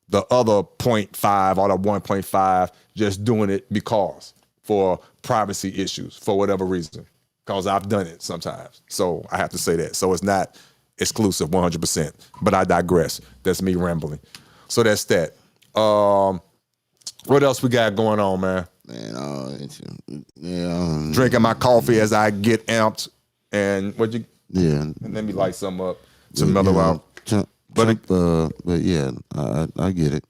The other 0.5 or the 1.5 just doing it because for privacy issues for whatever reason. Because I've done it sometimes. So I have to say that. So it's not exclusive 100%. But I digress. That's me rambling. So that's that. What else we got going on, man? Man, drinking my coffee as I get amped. And and let me light some up to mellow out. Trump, yeah, I get it.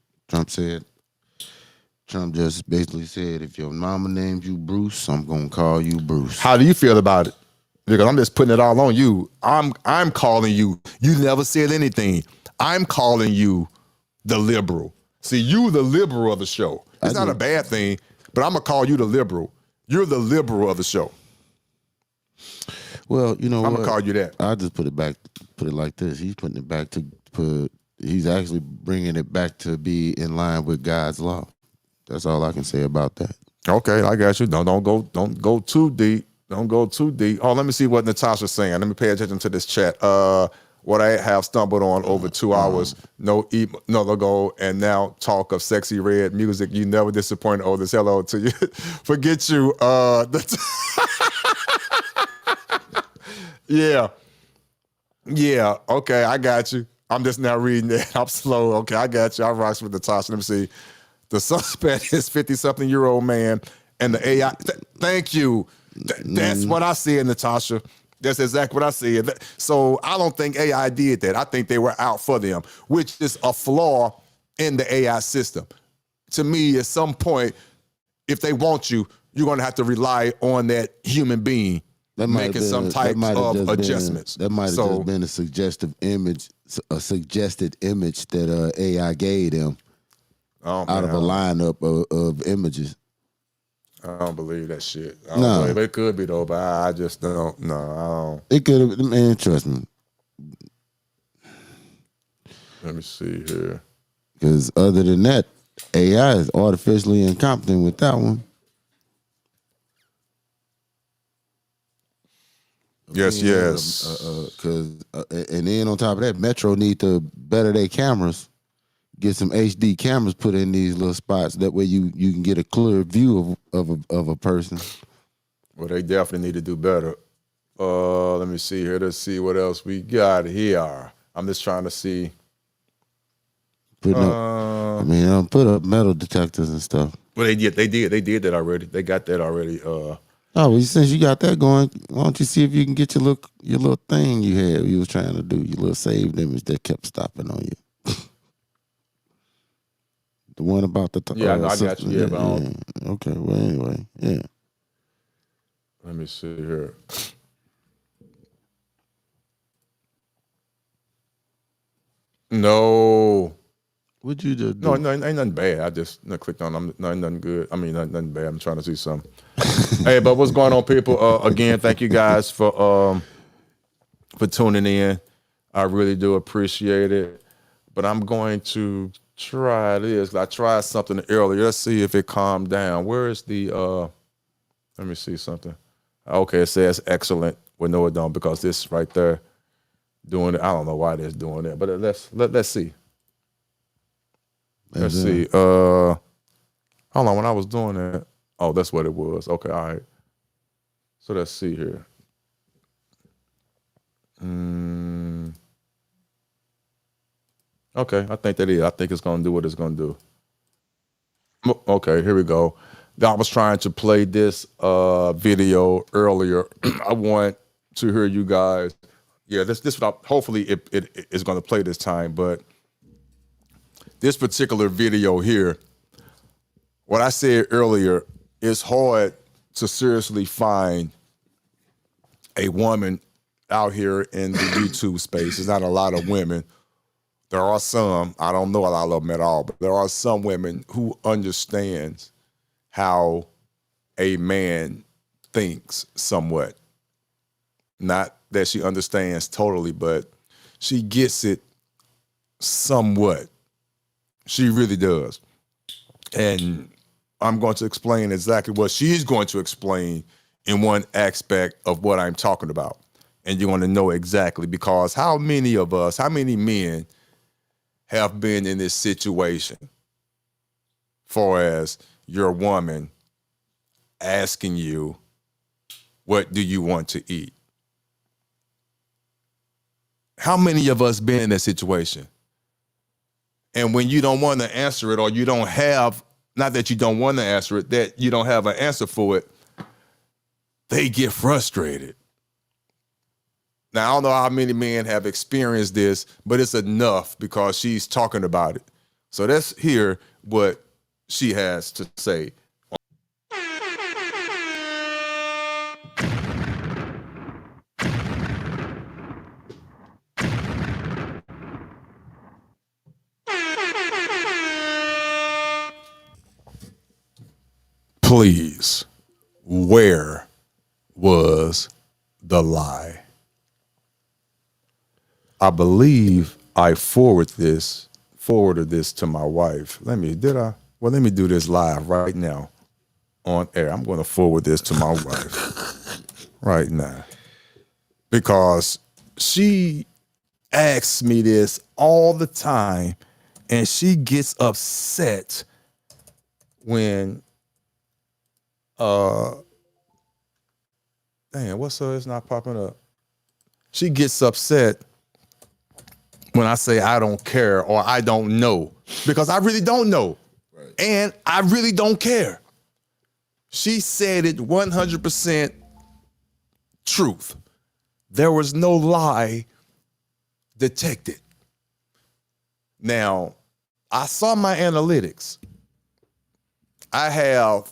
Trump just basically said, if your mama names you Bruce, I'm gonna call you Bruce. How do you feel about it? Because I'm just putting it all on you. I'm calling you. You never said anything. I'm calling you the liberal. See, you the liberal of the show. It's not a bad thing, but I'm gonna call you the liberal. You're the liberal of the show. Well, I'm gonna call you that. I just put it like this. He's putting it back he's actually bringing it back to be in line with God's law. That's all I can say about that. Okay, I got you. Don't go too deep. Don't go too deep. Oh, let me see what Natasha's saying. Let me pay attention to this chat. What I have stumbled on over 2 hours, no ago, and now talk of sexy red music. You never disappoint. Oh, this hello to you. Forget you. Yeah. Okay, I got you. I'm just now reading that. I'm slow. Okay, I got you. I rocks with Natasha. Let me see. The suspect is 50-something-year-old man, and the AI. Thank you. That's what I said, Natasha. That's exactly what I said. So I don't think AI did that. I think they were out for them, which is a flaw in the AI system. To me, at some point, if they want you, you're going to have to rely on that human being making some type of adjustments. That might have just been a suggested image that AI gave them out of a lineup of images. I don't believe that shit. I don't believe it. Could be though, but I just don't. No, I don't. It could have. Man, trust me. Let me see here. Because other than that, AI is artificially incompetent with that one. Yes. And then on top of that, Metro need to better their cameras. Get some HD cameras put in these little spots. That way you can get a clear view of a person. Well, they definitely need to do better. Let me see here. Let's see what else we got here. I'm just trying to see. Put up metal detectors and stuff. Well, they did that already. They got that already. Well, since you got that going, why don't you see if you can get your little thing you was trying to do, your little saved image that kept stopping on you. The one about the I got you. Yeah, but okay. Well, anyway, yeah. Let me see here. No. What'd you do? No, ain't nothing bad. I just clicked on. Nothing good. I mean, nothing bad. I'm trying to see something. Hey, but what's going on, people? Again, thank you guys for tuning in. I really do appreciate it. But I'm going to try this. I tried something earlier. Let's see if it calmed down. Where is the let me see something. Okay, it says excellent. Well, no, it don't, because this right there doing it. I don't know why it's doing it, but let's see. Let's see. Hold on. When I was doing that, oh, that's what it was. Okay, all right. So let's see here. Okay, I think that is. I think it's gonna do what it's gonna do. Okay, here we go. I was trying to play this video earlier. I want to hear you guys. Yeah, this hopefully it is going to play this time, but this particular video here, what I said earlier, it's hard to seriously find a woman out here in the YouTube space. There's not a lot of women. There are some, I don't know a lot of them at all, but there are some women who understands how a man thinks somewhat. Not that she understands totally, but she gets it somewhat. She really does. And I'm going to explain exactly what she's going to explain in one aspect of what I'm talking about. And you're going to know exactly, because how many of us, how many men have been in this situation, far as your woman asking you, what do you want to eat? How many of us been in that situation? And when you don't want to answer it, or you don't have, not that you don't want to answer it, that you don't have an answer for it, they get frustrated. Now, I don't know how many men have experienced this, but it's enough because she's talking about it. So let's hear what she has to say. Please, where was the lie? I believe I forwarded this to my wife. Let me do this live right now on air. I'm going to forward this to my wife right now, because she asks me this all the time, and she gets upset when it's not popping up. She gets upset when I say I don't care or I don't know, because I really don't know. Right. And I really don't care. She said it 100% truth. There was no lie detected. Now, I saw my analytics. I have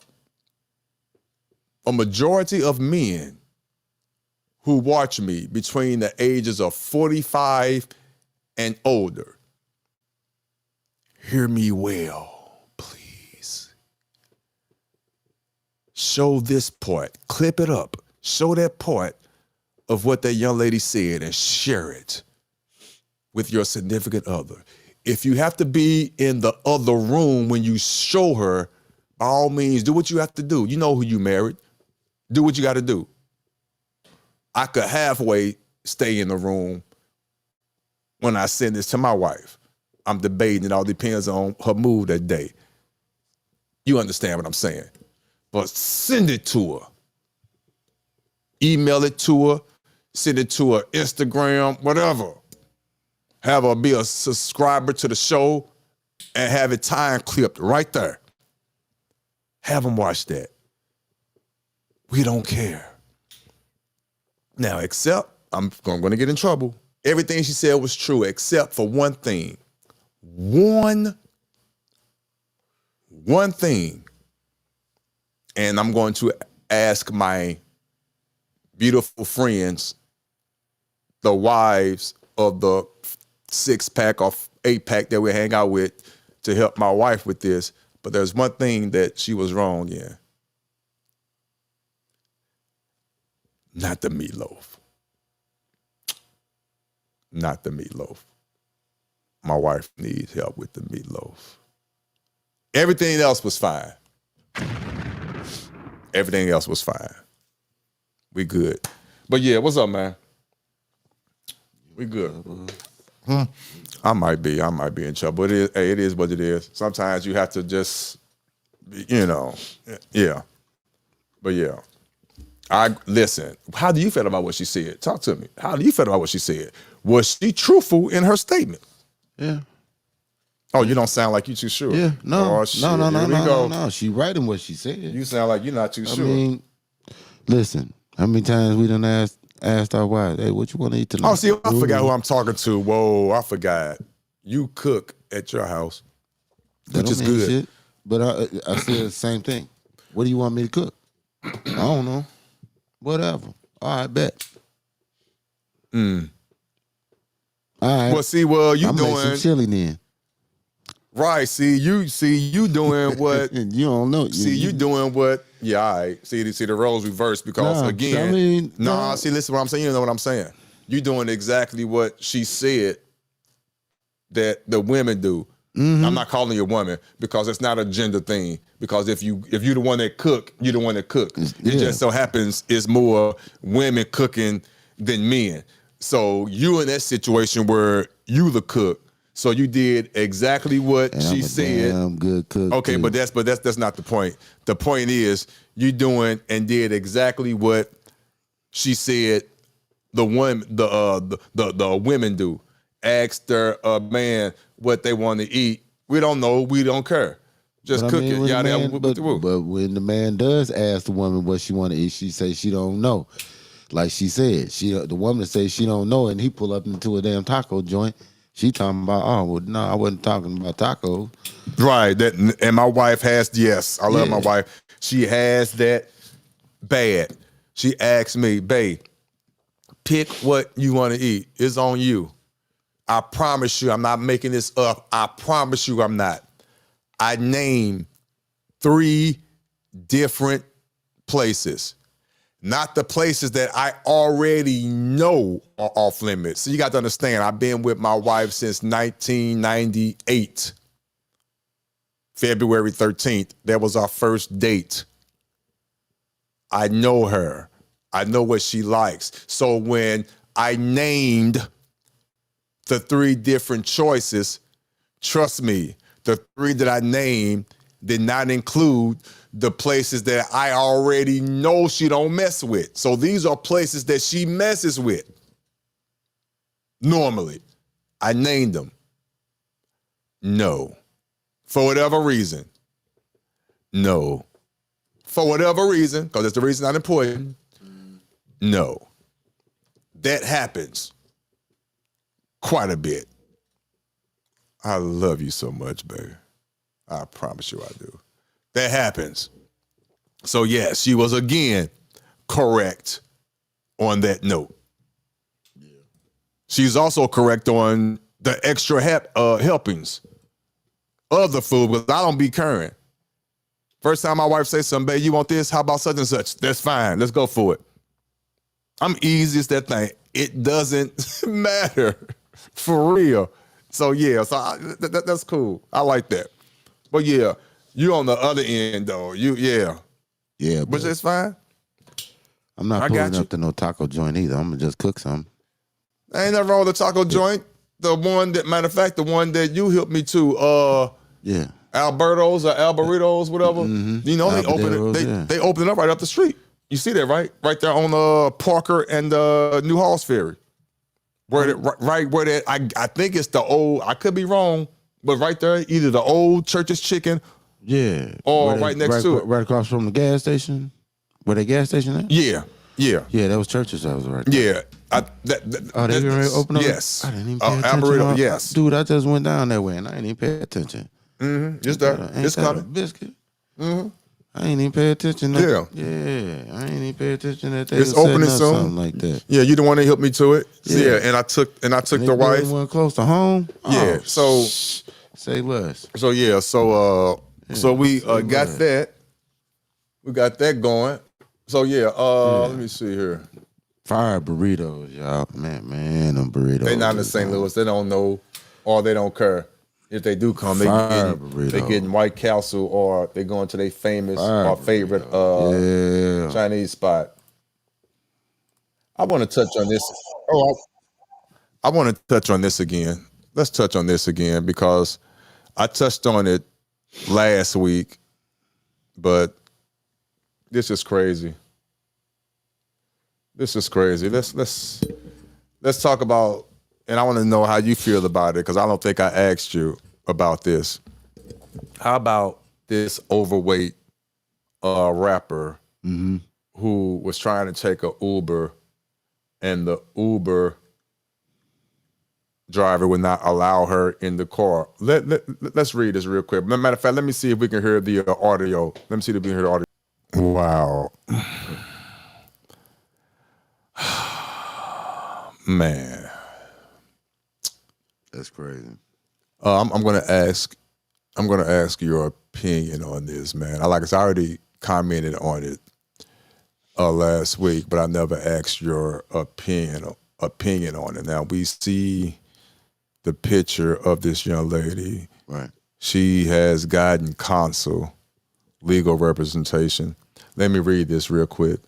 a majority of men who watch me between the ages of 45 and older. Hear me well, please. Show this part, clip it up, show that part of what that young lady said and share it with your significant other. If you have to be in the other room when you show her, by all means, do what you have to do. You know who you married. Do what you got to do. I could halfway stay in the room when I send this to my wife. I'm debating. It all depends on her mood that day. You understand what I'm saying? But send it to her. Email it to her. Send it to her Instagram, whatever. Have her be a subscriber to the show and have it time clipped right there. Have them watch that. We don't care. Now, except, I'm going to get in trouble. Everything she said was true except for one thing. One thing. And I'm going to ask my beautiful friends, the wives of the 6-pack or 8-pack that we hang out with, to help my wife with this. But there's one thing that she was wrong in. Not the meatloaf. Not the meatloaf. my wife needs help with the meatloaf. Everything else was fine. Everything else was fine. We good. But yeah, what's up, man? We good. I might be in trouble. It is what it is. Sometimes you have to just, yeah. But yeah. Listen, how do you feel about what she said? Talk to me. How do you feel about what she said? Was she truthful in her statement? Yeah. Oh, you don't sound like you too sure. Yeah. No. Oh, shit. No. She right in what she said. You sound like you're not too sure. I mean, listen, how many times we done asked our wives, hey, what you want to eat tonight? Oh, see, I forgot who I'm talking to. Whoa, I forgot. You cook at your house, which is good. Shit, but I said the same thing. What do you want me to cook? I don't know. Whatever. All right, bet. All right. Well, see, you doing some chili then. Right. See, you doing what you don't know. You doing what? Yeah, all right. See the roles reversed because again, see, listen, what I'm saying. You know what I'm saying? You doing exactly what she said that the women do. Mm-hmm. I'm not calling you a woman because it's not a gender thing. Because if you're the one that cook, you're the one that cook. It just so happens it's more women cooking than men. So you in that situation where you the cook. So you did exactly what she said. I'm good cook. Okay, too. but that's not the point. The point is you doing and did exactly what she said. The women do. Asked their man what they want to eat. We don't know. We don't care. Just cook it. But when the man does ask the woman what she want to eat, she says she don't know. Like she said, the woman says she don't know, and he pull up into a damn taco joint. She talking about, oh, well, no, I wasn't talking about tacos. Right. And my wife has, yes, I love my wife. She has that bad. She asked me, babe, pick what you want to eat. It's on you. I promise you, I'm not making this up. I promise you I'm not. I named 3 different places. Not the places that I already know are off limits. So you got to understand, I've been with my wife since 1998. February 13th, that was our first date. I know her. I know what she likes. So when I named the 3 different choices, trust me, the 3 that I named did not include the places that I already know she don't mess with. So these are places that she messes with. Normally, I named them. No. For whatever reason. No. For whatever reason, because it's the reason not important. No. That happens quite a bit. I love you so much, baby. I promise you I do. That happens. So yes, she was again correct on that note. Yeah. She's also correct on the extra helpings of the food, because I don't be current. First time my wife says something, babe, you want this? How about such and such? That's fine. Let's go for it. I'm easy as that thing. It doesn't matter. For real. So yeah, that's cool. I like that. But yeah, you on the other end though. Yeah, but it's fine. I'm not pulling up to no taco joint either. I'm gonna just cook some. Ain't nothing wrong with the taco joint. The one that, matter of fact, the one that you helped me to. Alberto's or Alberitos, whatever. Mm-hmm. You know, they open it. They open it up right up the street. You see that, right? Right there on Parker and New Halls Ferry. Where I think it's the old. I could be wrong, but right there, either the old Church's Chicken, or right next to it, right across from the gas station. Where the gas station at? Yeah. That was Church's. I was right there. Yeah. They getting ready to open up? Yes. I didn't even pay attention. Alberito, yes. Dude, I just went down that way and I didn't even pay attention. Mm-hmm. It's there. It's coming. Biscuit. Mm-hmm. I ain't even pay attention. Yeah. I ain't even pay attention that they it's opening soon. Something like that. Yeah, you the one that helped me to it. Yeah, and I took the wife. One close to home. Yeah. So say less. So yeah. So we got that. We got that going. So yeah. Let me see here. Fire burritos, y'all. Man, them burritos. They not in St. Louis. They don't know. or they don't care. If they do come, they getting White Castle, or they going to their famous or favorite Chinese spot. I want to touch on this. I want to touch on this again. Let's touch on this again because I touched on it last week, but this is crazy. This is crazy. Let's talk about, and I want to know how you feel about it because I don't think I asked you about this. How about this overweight rapper who was trying to take an Uber, and the Uber driver would not allow her in the car. Let's read this real quick. Matter of fact, let me see if we can hear the audio. Let me see if we can hear the audio. Wow. Man. That's crazy. I'm gonna ask your opinion on this, man. I already commented on it last week, but I never asked your opinion on it. Now we see the picture of this young lady. Right. She has gotten counsel, legal representation. Let me read this real quick.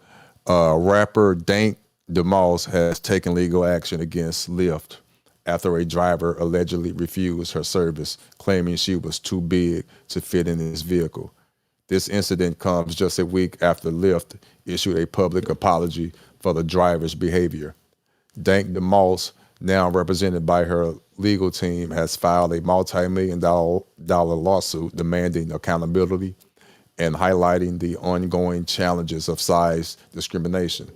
Rapper Dank DeMoss has taken legal action against Lyft after a driver allegedly refused her service, claiming she was too big to fit in his vehicle. This incident comes just a week after Lyft issued a public apology for the driver's behavior. Dank DeMoss, now represented by her legal team, has filed a multi-million-dollar lawsuit demanding accountability and highlighting the ongoing challenges of size discrimination.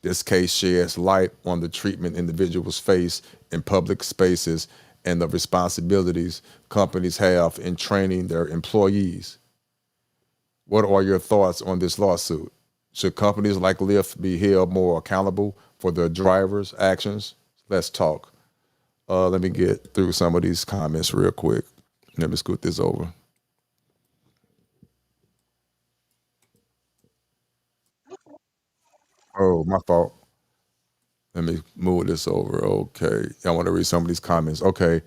This case sheds light on the treatment individuals face in public spaces and the responsibilities companies have in training their employees. What are your thoughts on this lawsuit? Should companies like Lyft be held more accountable for their drivers' actions? Let's talk. Let me get through some of these comments real quick. Let me scoot this over. Oh, my fault. Let me move this over. Okay. I want to read some of these comments. Okay.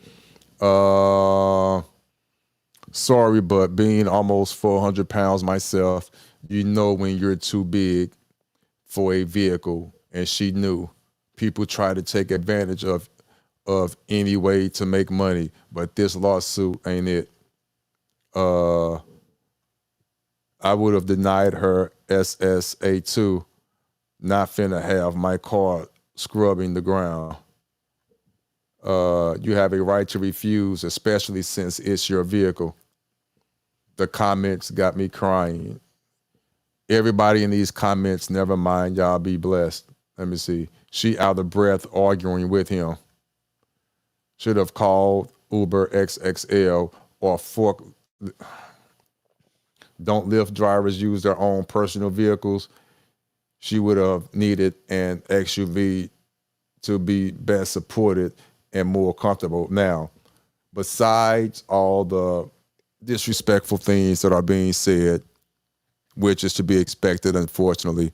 Sorry, but being almost 400 pounds myself, you know when you're too big for a vehicle, and she knew. People try to take advantage of any way to make money, but this lawsuit ain't it. I would have denied her SSA2, not finna have my car scrubbing the ground. You have a right to refuse, especially since it's your vehicle. The comments got me crying. Everybody in these comments, never mind, y'all be blessed. Let me see. She out of breath arguing with him. Should have called Uber XXL or fork. Don't Lyft drivers use their own personal vehicles? She would have needed an SUV to be best supported and more comfortable. Now, besides all the disrespectful things that are being said, which is to be expected, unfortunately,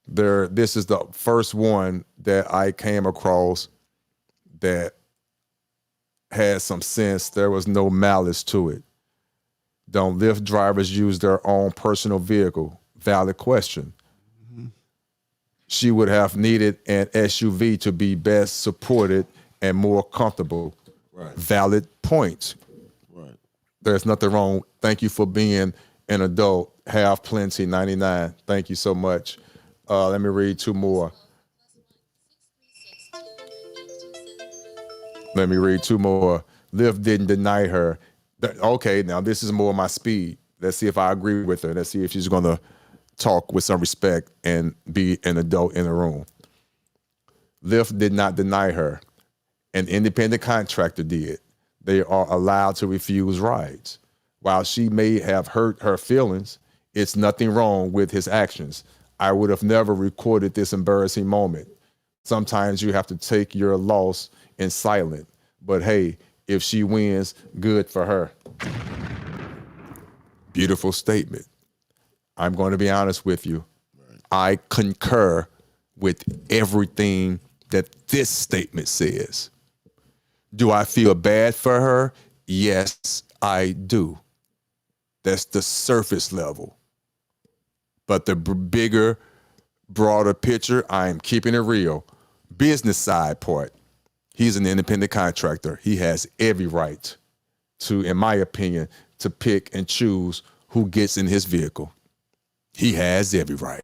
this is the first one that I came across that had some sense. There was no malice to it. Don't Lyft drivers use their own personal vehicle? Valid question. She would have needed an SUV to be best supported and more comfortable. Right. Valid point. Right. There's nothing wrong. Thank you for being an adult. Have plenty, 99. Thank you so much. Let me read two more. Lyft didn't deny her. Okay, now this is more my speed. Let's see if I agree with her. Let's see if she's going to talk with some respect and be an adult in the room. Lyft did not deny her. An independent contractor did. They are allowed to refuse rides. While she may have hurt her feelings, it's nothing wrong with his actions. I would have never recorded this embarrassing moment. Sometimes you have to take your loss in silence. But hey, if she wins, good for her. Beautiful statement. I'm going to be honest with you. Right. I concur with everything that this statement says. Do I feel bad for her? Yes, I do. That's the surface level. But the bigger, broader picture, I am keeping it real. Business side part, he's an independent contractor. He has every right to, in my opinion, to pick and choose who gets in his vehicle. He has every right.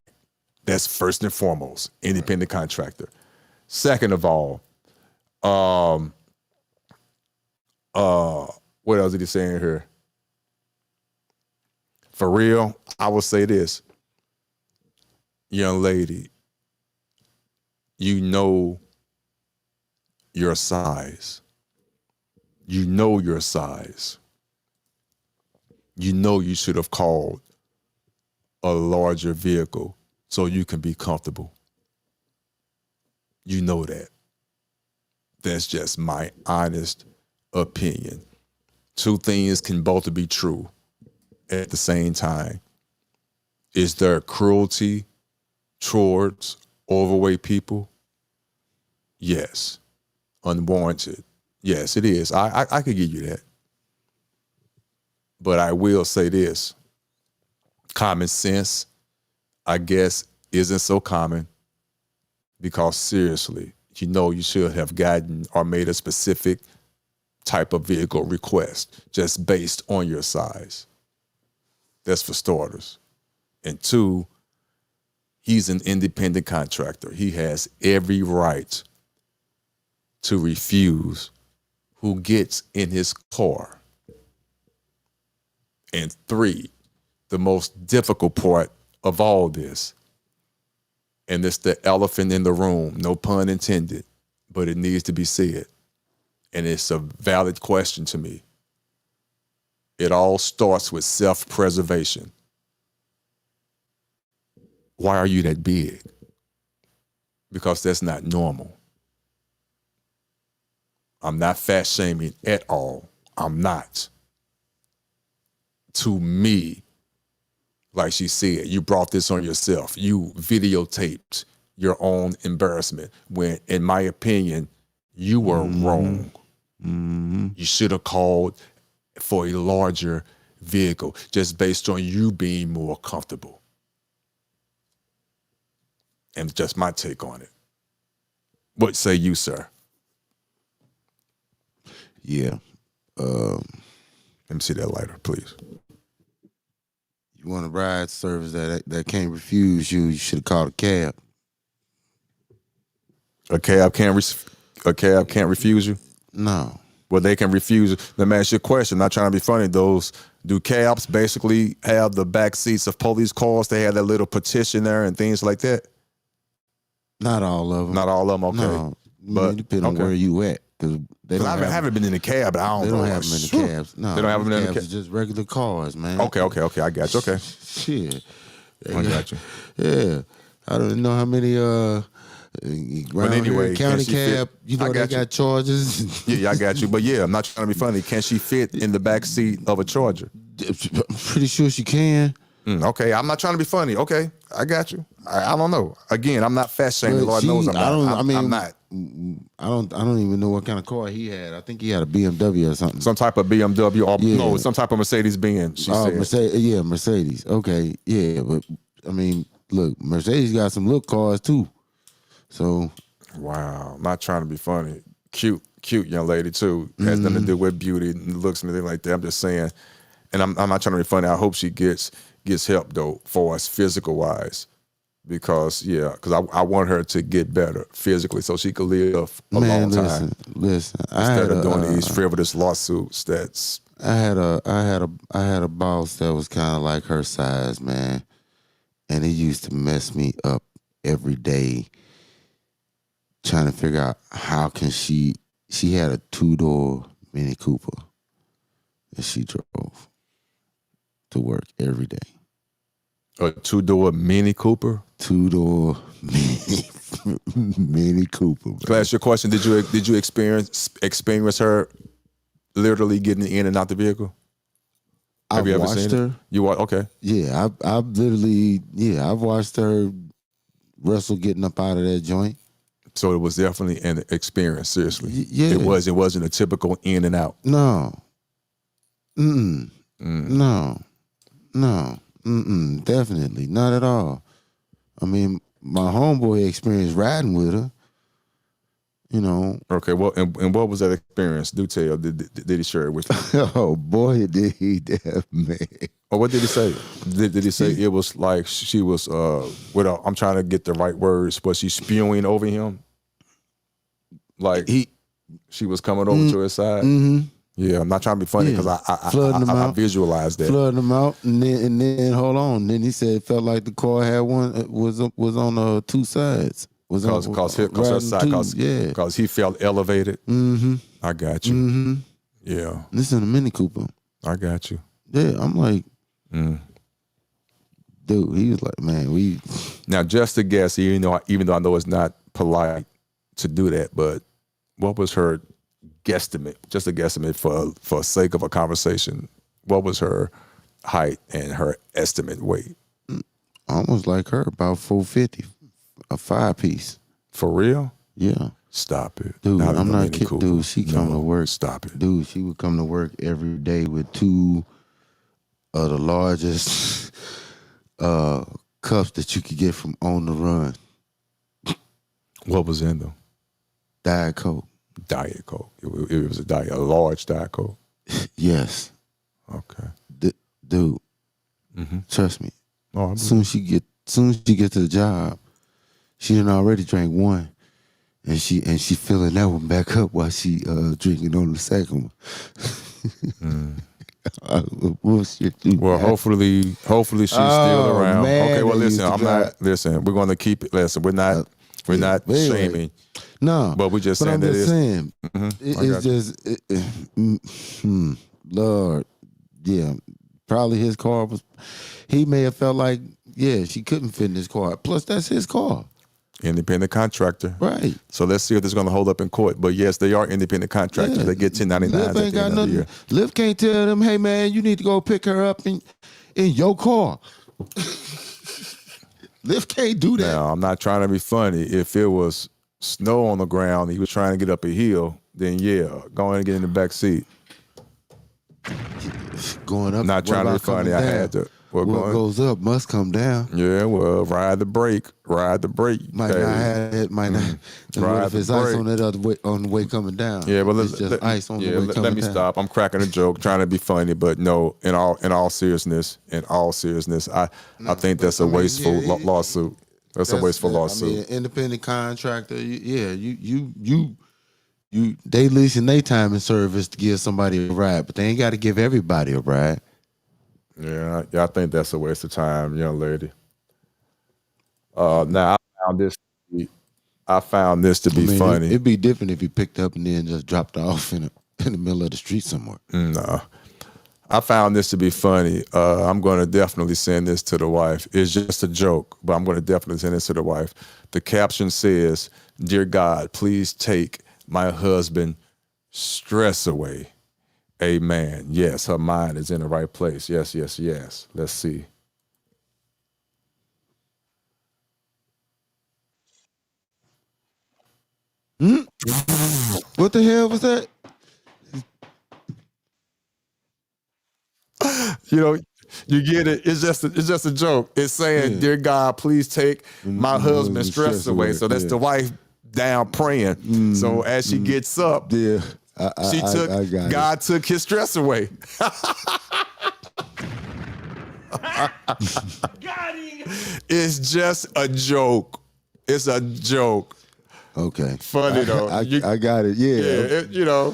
That's first and foremost, independent contractor. Second of all, what else did he say in here? For real, I will say this. Young lady, you know your size. You know your size. You know you should have called a larger vehicle so you can be comfortable. You know that. That's just my honest opinion. Two things can both be true at the same time. Is there cruelty towards overweight people? Yes. Unwarranted. Yes, it is. I could give you that. But I will say this. Common sense, I guess, isn't so common because seriously, you know you should have gotten or made a specific type of vehicle request just based on your size. That's for starters. And two, he's an independent contractor. He has every right to refuse who gets in his car. And three, the most difficult part of all this, and it's the elephant in the room, no pun intended, but it needs to be said. And it's a valid question to me. It all starts with self-preservation. Why are you that big? Because that's not normal. I'm not fat shaming at all. I'm not. To me, like she said, you brought this on yourself. You videotaped your own embarrassment when, in my opinion, you were wrong. You should have called for a larger vehicle just based on you being more comfortable. And just my take on it. What say you, sir? Yeah. Let me see that lighter, please. You want a ride service that can't refuse you, you should have called a cab. A cab can't refuse you? No. Well, they can refuse. Let me ask you a question. Not trying to be funny. Do cabs basically have the back seats of police cars? They have that little petition there and things like that? Not all of them. Not all of them, okay. No, But it depends on where you at. Because I haven't been in a cab, but I don't know. They don't have them in the cabs. No, they don't have them in the cabs. It's just regular cars, man. Okay, I got you. Okay. Shit. I got you. Yeah. I don't know how many But anyway, county cab, they got charges. Yeah, I got you. But yeah, I'm not trying to be funny. Can she fit in the back seat of a Charger? I'm pretty sure she can. Okay, I'm not trying to be funny. Okay, I got you. I don't know. Again, I'm not fat shaming. Lord knows I'm not. I'm not. I don't even know what kind of car he had. I think he had a BMW or something. Some type of BMW or no, some type of Mercedes Benz. She said. Mercedes. Okay, yeah, but I mean, look, Mercedes got some look cars too. So, wow, not trying to be funny. Cute young lady too. Has nothing to do with beauty and looks and anything like that. I'm just saying, and I'm not trying to be funny. I hope she gets help though for us physical wise, because I want her to get better physically so she could live a long time. Listen, instead of doing these frivolous lawsuits. I had a boss that was kind of like her size, man, and he used to mess me up every day, trying to figure out how can she had a 2-door Mini Cooper that she drove to work every day. A 2-door Mini Cooper? 2-door Mini Cooper. Man. Can I ask you a question? Did you experience her literally getting in and out the vehicle? Have you ever seen her? You watched? Okay. Yeah, I've watched her wrestle getting up out of that joint. So it was definitely an experience. Seriously, Yeah. It wasn't a typical in and out. No. No. Definitely not at all. I mean, my homeboy experienced riding with her. You know. Okay, well, and what was that experience? Do tell. Did he share it with you? Oh boy, did he, that man. Or what did he say? Did he say it was like she was? I'm trying to get the right words. Was she spewing over him? Like she was coming over to his side. Mm-hmm. Yeah, I'm not trying to be funny because I visualized that. Flooding them out, and then hold on. Then he said it felt like the car had was on two sides. Because he felt elevated. Mm-hmm. I got you. Mm-hmm. Yeah. This in a Mini Cooper. I got you. Yeah, I'm like, dude. He was like, man, we. Now, just a guess. Even though I know it's not polite to do that, but what was her guesstimate? Just a guesstimate for sake of a conversation. What was her height and her estimate weight? Almost like her, about 450. A 5-piece. For real? Yeah. Stop it. Dude, I'm not kidding. Dude, she come to work. Stop it. Dude, she would come to work every day with 2 of the largest cups that you could get from On the Run. What was in them? Diet Coke. Diet Coke. It was a large Diet Coke. Yes. Okay. Dude, trust me. Oh, soon as she get to the job, she done already drank one, and she filling that one back up while she drinking on the second one. Bullshit. Well, hopefully she's still around. Man, okay, well listen, we're gonna keep it. Listen, we're not shaming. No, but we're just saying I'm that just saying it's just Lord, yeah. Probably his car was. He may have felt like, yeah, she couldn't fit in his car. Plus, that's his car. Independent contractor. Right. So let's see if this is going to hold up in court. But yes, they are independent contractors. Yeah. They get 1099s at the end of the year. Lyft can't tell them, hey, man, you need to go pick her up in your car. Lyft can't do that. Now, I'm not trying to be funny. If it was snow on the ground, he was trying to get up a hill, then yeah, go ahead and get in the back seat. Going up. Not trying to be funny. I had to. What goes up must come down. Yeah, well, ride the brake. Might not have it. Might not. What if it's ice on that other way, on the way coming down? Yeah, but it's just ice on the way coming down. Let me stop. I'm cracking a joke, trying to be funny, but no. In all seriousness, I think that's a wasteful lawsuit. That's a wasteful lawsuit. I mean, independent contractor. Yeah, you. They leasing their time and service to give somebody a ride, but they ain't got to give everybody a ride. Yeah, I think that's a waste of time, young lady. Now I found this to be funny. It'd be different if you picked up and then just dropped off in the middle of the street somewhere. No, I found this to be funny. I'm going to definitely send this to the wife. It's just a joke, but I'm going to definitely send this to the wife. The caption says, "Dear God, please take my husband stress away. Amen." Yes, her mind is in the right place. Yes. Let's see. What the hell was that? You get it. It's just a joke. It's saying, "Dear God, please take my husband's stress away." So that's the wife down praying. So as she gets up, God took his stress away. It's just a joke. It's a joke. Okay. Funny though. I got it. Yeah.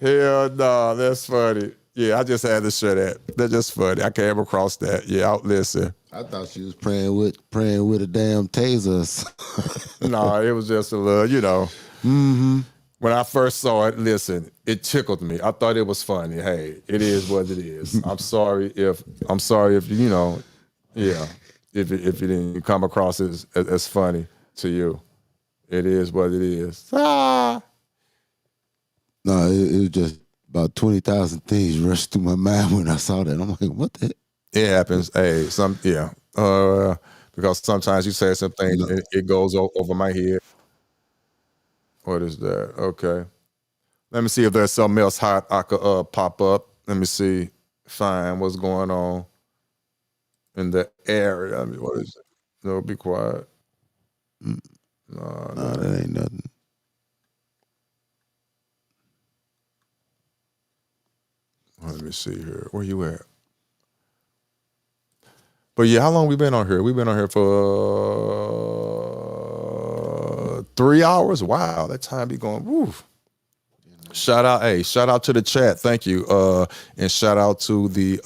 Hell no, that's funny. Yeah, I just had to share that. That's just funny. I came across that. Yeah, listen. I thought she was praying with a damn taser. No, it was just a little, When I first saw it, listen, it tickled me. I thought it was funny. Hey, it is what it is. I'm sorry if if it didn't come across as funny to you. It is what it is. No, it was just about 20,000 things rushed through my mind when I saw that. I'm like, what the heck? It happens. Hey, because sometimes you say some things, it goes over my head. What is that? Okay. Let me see if there's something else hot I could pop up. Let me see. Find what's going on in the area. I mean, what is it? No, be quiet. No, that ain't nothing. Let me see here. Where you at? But yeah, how long we been on here? We've been on here for 3 hours. Wow, that time be going. Woo. Shout out to the chat. Thank you. And shout out to the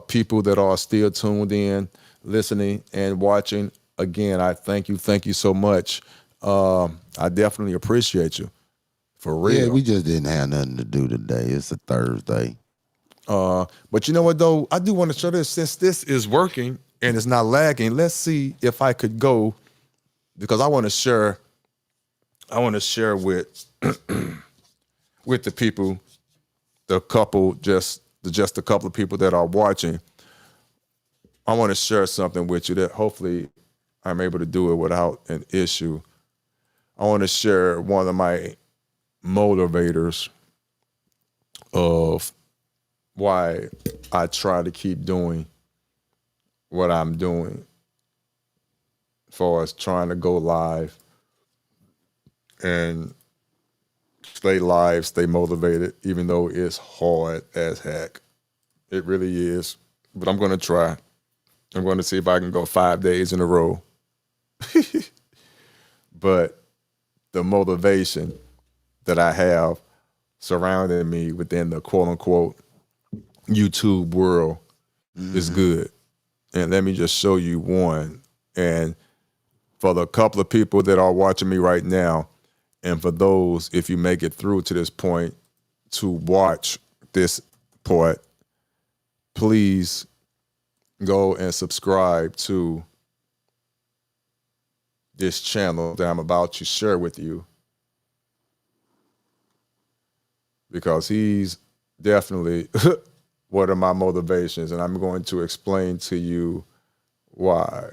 people that are still tuned in, listening and watching. Again, I thank you so much. I definitely appreciate you. For real. Yeah, we just didn't have nothing to do today. It's a Thursday. But you know what though? I do want to show this since this is working and it's not lagging. Let's see if I could go, because I want to share with with the people, the couple, just a couple of people that are watching. I want to share something with you that hopefully I'm able to do it without an issue. I want to share one of my motivators of why I try to keep doing what I'm doing, as far as trying to go live and stay live, stay motivated, even though it's hard as heck. It really is. But I'm going to try. I'm going to see if I can go 5 days in a row. But the motivation that I have surrounding me within the quote unquote YouTube world is good. And let me just show you one. And for the couple of people that are watching me right now, and for those, if you make it through to this point to watch this part, please go and subscribe to this channel that I'm about to share with you, because he's definitely one of my motivations, and I'm going to explain to you why.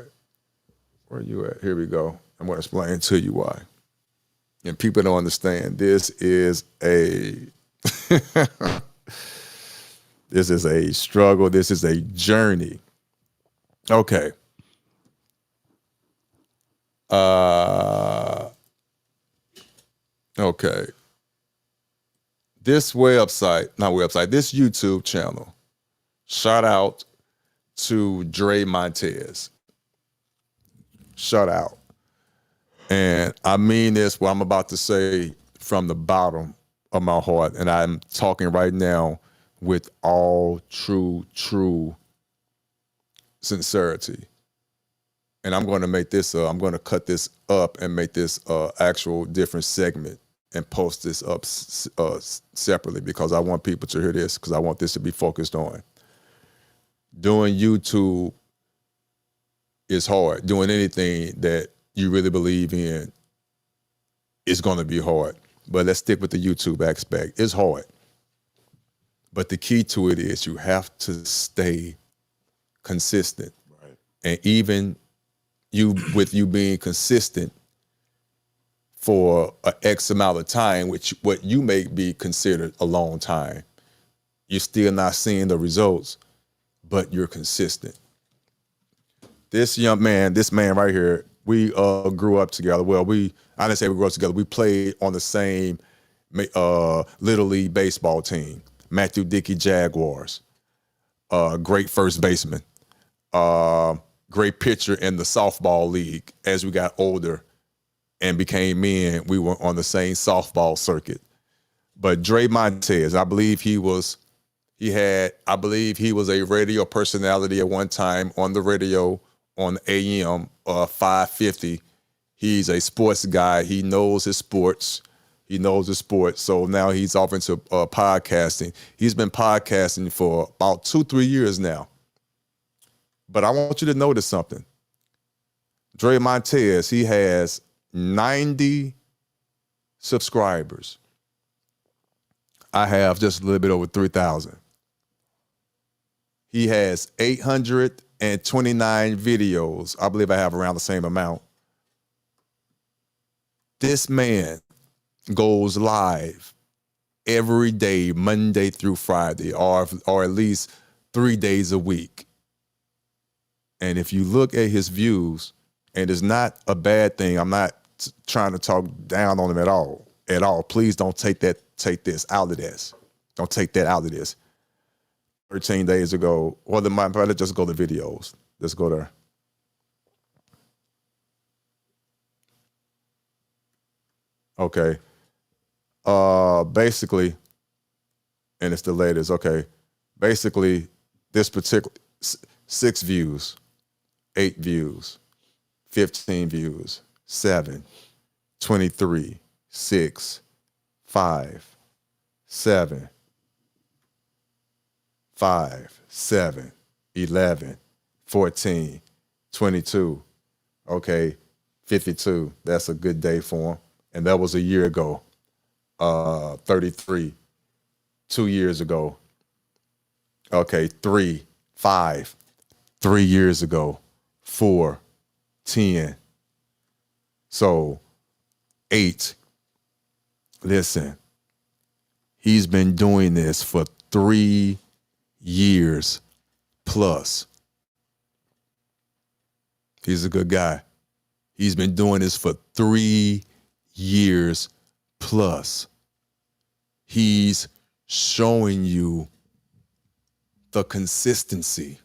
Where are you at? Here we go. I'm going to explain to you why. And people don't understand. This is a this is a struggle. This is a journey. Okay. Okay. This this YouTube channel, shout out to Dre Montez. Shout out. And I mean this, what I'm about to say, from the bottom of my heart. And I'm talking right now with all true sincerity. And I'm going to make this, I'm going to cut this up and make this actual different segment and post this up separately, because I want people to hear this, because I want this to be focused on. Doing YouTube is hard. Doing anything that you really believe in is going to be hard. But let's stick with the YouTube aspect. It's hard. But the key to it is you have to stay consistent. Right. And even with you being consistent for an X amount of time, which what you may be considered a long time, you're still not seeing the results, but you're consistent. This man right here, we grew up together. Well, I didn't say we grew up together. We played on the same Little League baseball team, Matthew Dickey Jaguars. Great first baseman. Great pitcher in the softball league. As we got older and became men, we were on the same softball circuit. But Dre Montez, I believe he was a radio personality at one time on the radio on AM 550. He's a sports guy. He knows his sports. So now he's off into podcasting. He's been podcasting for about 2-3 years now. But I want you to notice something. Dre Montez, he has 90 subscribers. I have just a little bit over 3,000. He has 829 videos. I believe I have around the same amount. this man goes live every day, Monday through Friday, or at least 3 days a week. And if you look at his views, and it's not a bad thing, I'm not trying to talk down on him at all. Please don't take this out of this. Don't take that out of this. 13 days ago, or let's just go to videos. Let's go there. Okay. Basically, and it's the latest. Okay. Basically, this particular 6 views, 8 views, 15 views, 7, 23, 6, 5, 7, 5, 7, 11, 14, 22. Okay. 52. That's a good day for him. And that was a year ago. 33, 2 years ago. Okay, 3, 5, 3 years ago. 4, 10. So 8. Listen, he's been doing this for 3 years plus. He's a good guy. He's been doing this for 3 years plus. He's showing you the consistency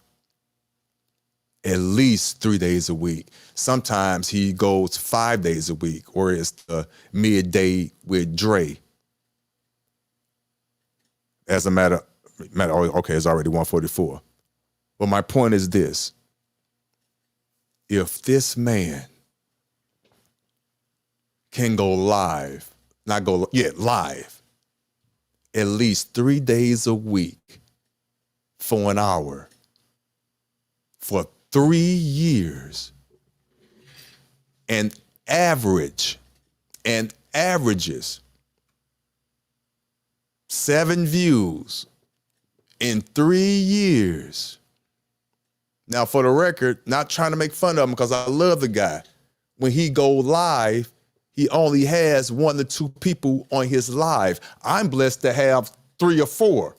at least 3 days a week. Sometimes he goes 5 days a week, or it's the midday with Dre. As a matter, okay, it's already 1:44. But my point is this. If this man can go live, live, at least 3 days a week for an hour for 3 years and averages 7 views in 3 years. Now, for the record, not trying to make fun of him because I love the guy. When he go live, he only has 1 to 2 people on his live. I'm blessed to have 3 or 4.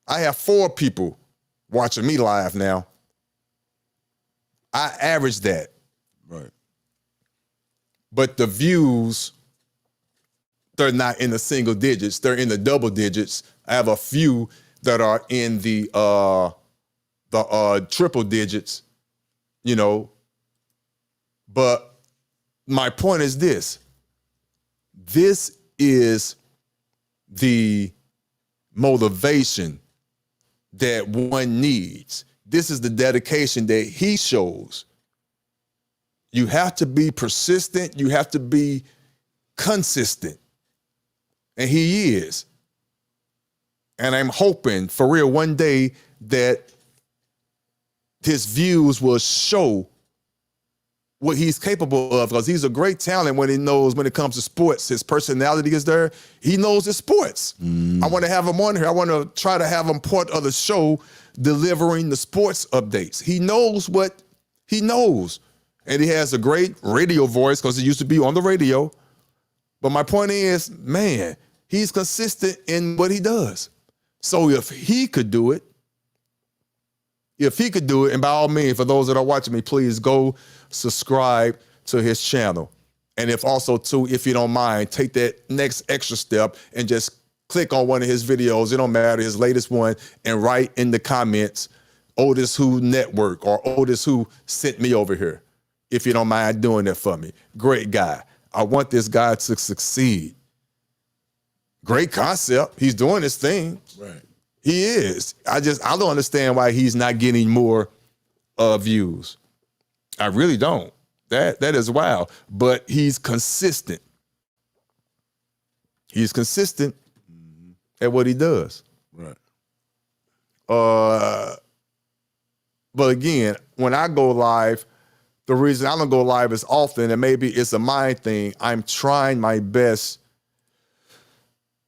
I have 4 people watching me live now. I average that. Right. But the views, they're not in the single digits. They're in the double digits. I have a few that are in the triple digits, you know. But my point is this. This is the motivation that one needs. This is the dedication that he shows. You have to be persistent. You have to be consistent. And he is. And I'm hoping for real one day that his views will show what he's capable of, because he's a great talent when it comes to sports. His personality is there. He knows his sports. I want to have him on here. I want to try to have him part of the show delivering the sports updates. He knows what he knows. And he has a great radio voice because he used to be on the radio. But my point is, man, he's consistent in what he does. So if he could do it, and by all means, for those that are watching me, please go subscribe to his channel. And if you don't mind, take that next extra step and just click on one of his videos. It don't matter, his latest one, and write in the comments, OtisWho Network or OtisWho sent me over here. If you don't mind doing that for me. Great guy. I want this guy to succeed. Great concept. He's doing his thing. Right. He is. I don't understand why he's not getting more views. I really don't. That is wild. But he's consistent. He's consistent at what he does. Right. But again, when I go live, the reason I don't go live as often, and maybe it's a mind thing, I'm trying my best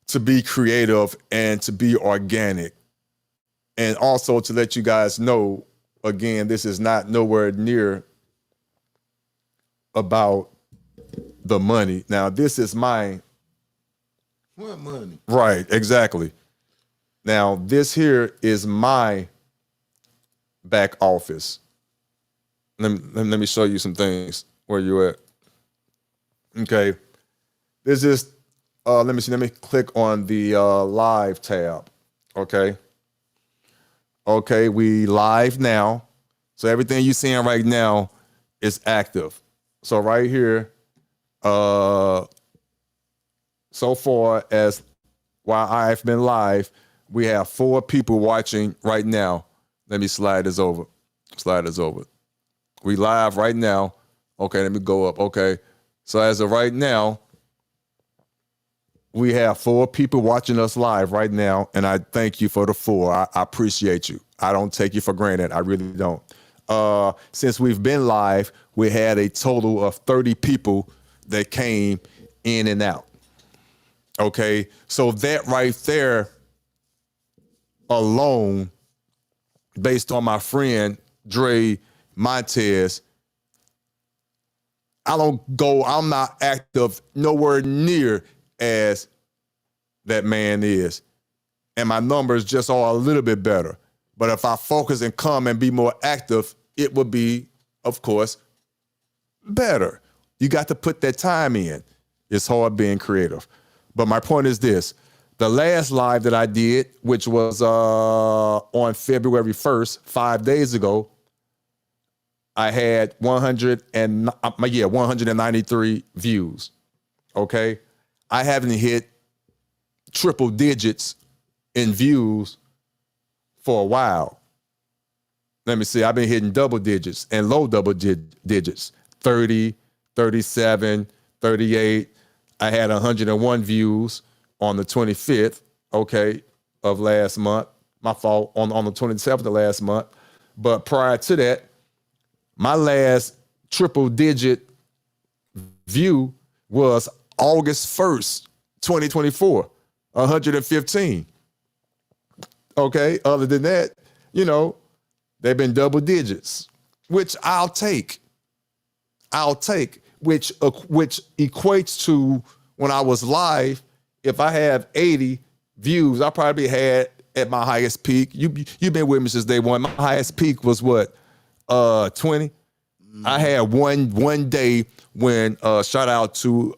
to be creative and to be organic. And also to let you guys know, again, this is not nowhere near about the money. Now, this is mine. What money? Right, exactly. Now, this here is my back office. Let me show you some things where you at. Okay. This is, let me see, let me click on the live tab. Okay. Okay, we live now. So everything you're seeing right now is active. So right here, so far as while I've been live, we have 4 people watching right now. Let me slide this over. Slide this over. We live right now. Okay, let me go up. Okay. So as of right now, we have 4 people watching us live right now, and I thank you for the 4. I appreciate you. I don't take you for granted. I really don't. Since we've been live, we had a total of 30 people that came in and out. Okay, so that right there alone, based on my friend Dre Montez, I'm not active nowhere near as that man is. And my numbers just are a little bit better. But if I focus and come and be more active, it would be, of course, better. You got to put that time in. It's hard being creative. But my point is this. The last live that I did, which was on February 1st, 5 days ago, I had 193 views. Okay? I haven't hit triple digits in views for a while. Let me see. I've been hitting double digits and low double digits. 30, 37, 38. I had 101 views on the 25th, okay, of last month. My fault, on the 27th of last month. But prior to that, my last triple digit view was August 1st, 2024, 115. Okay, other than that, you know, they've been double digits, which I'll take, which equates to when I was live, if I have 80 views, I probably had at my highest peak. You've been with me since day one. My highest peak was what, 20? I had one day when shout out to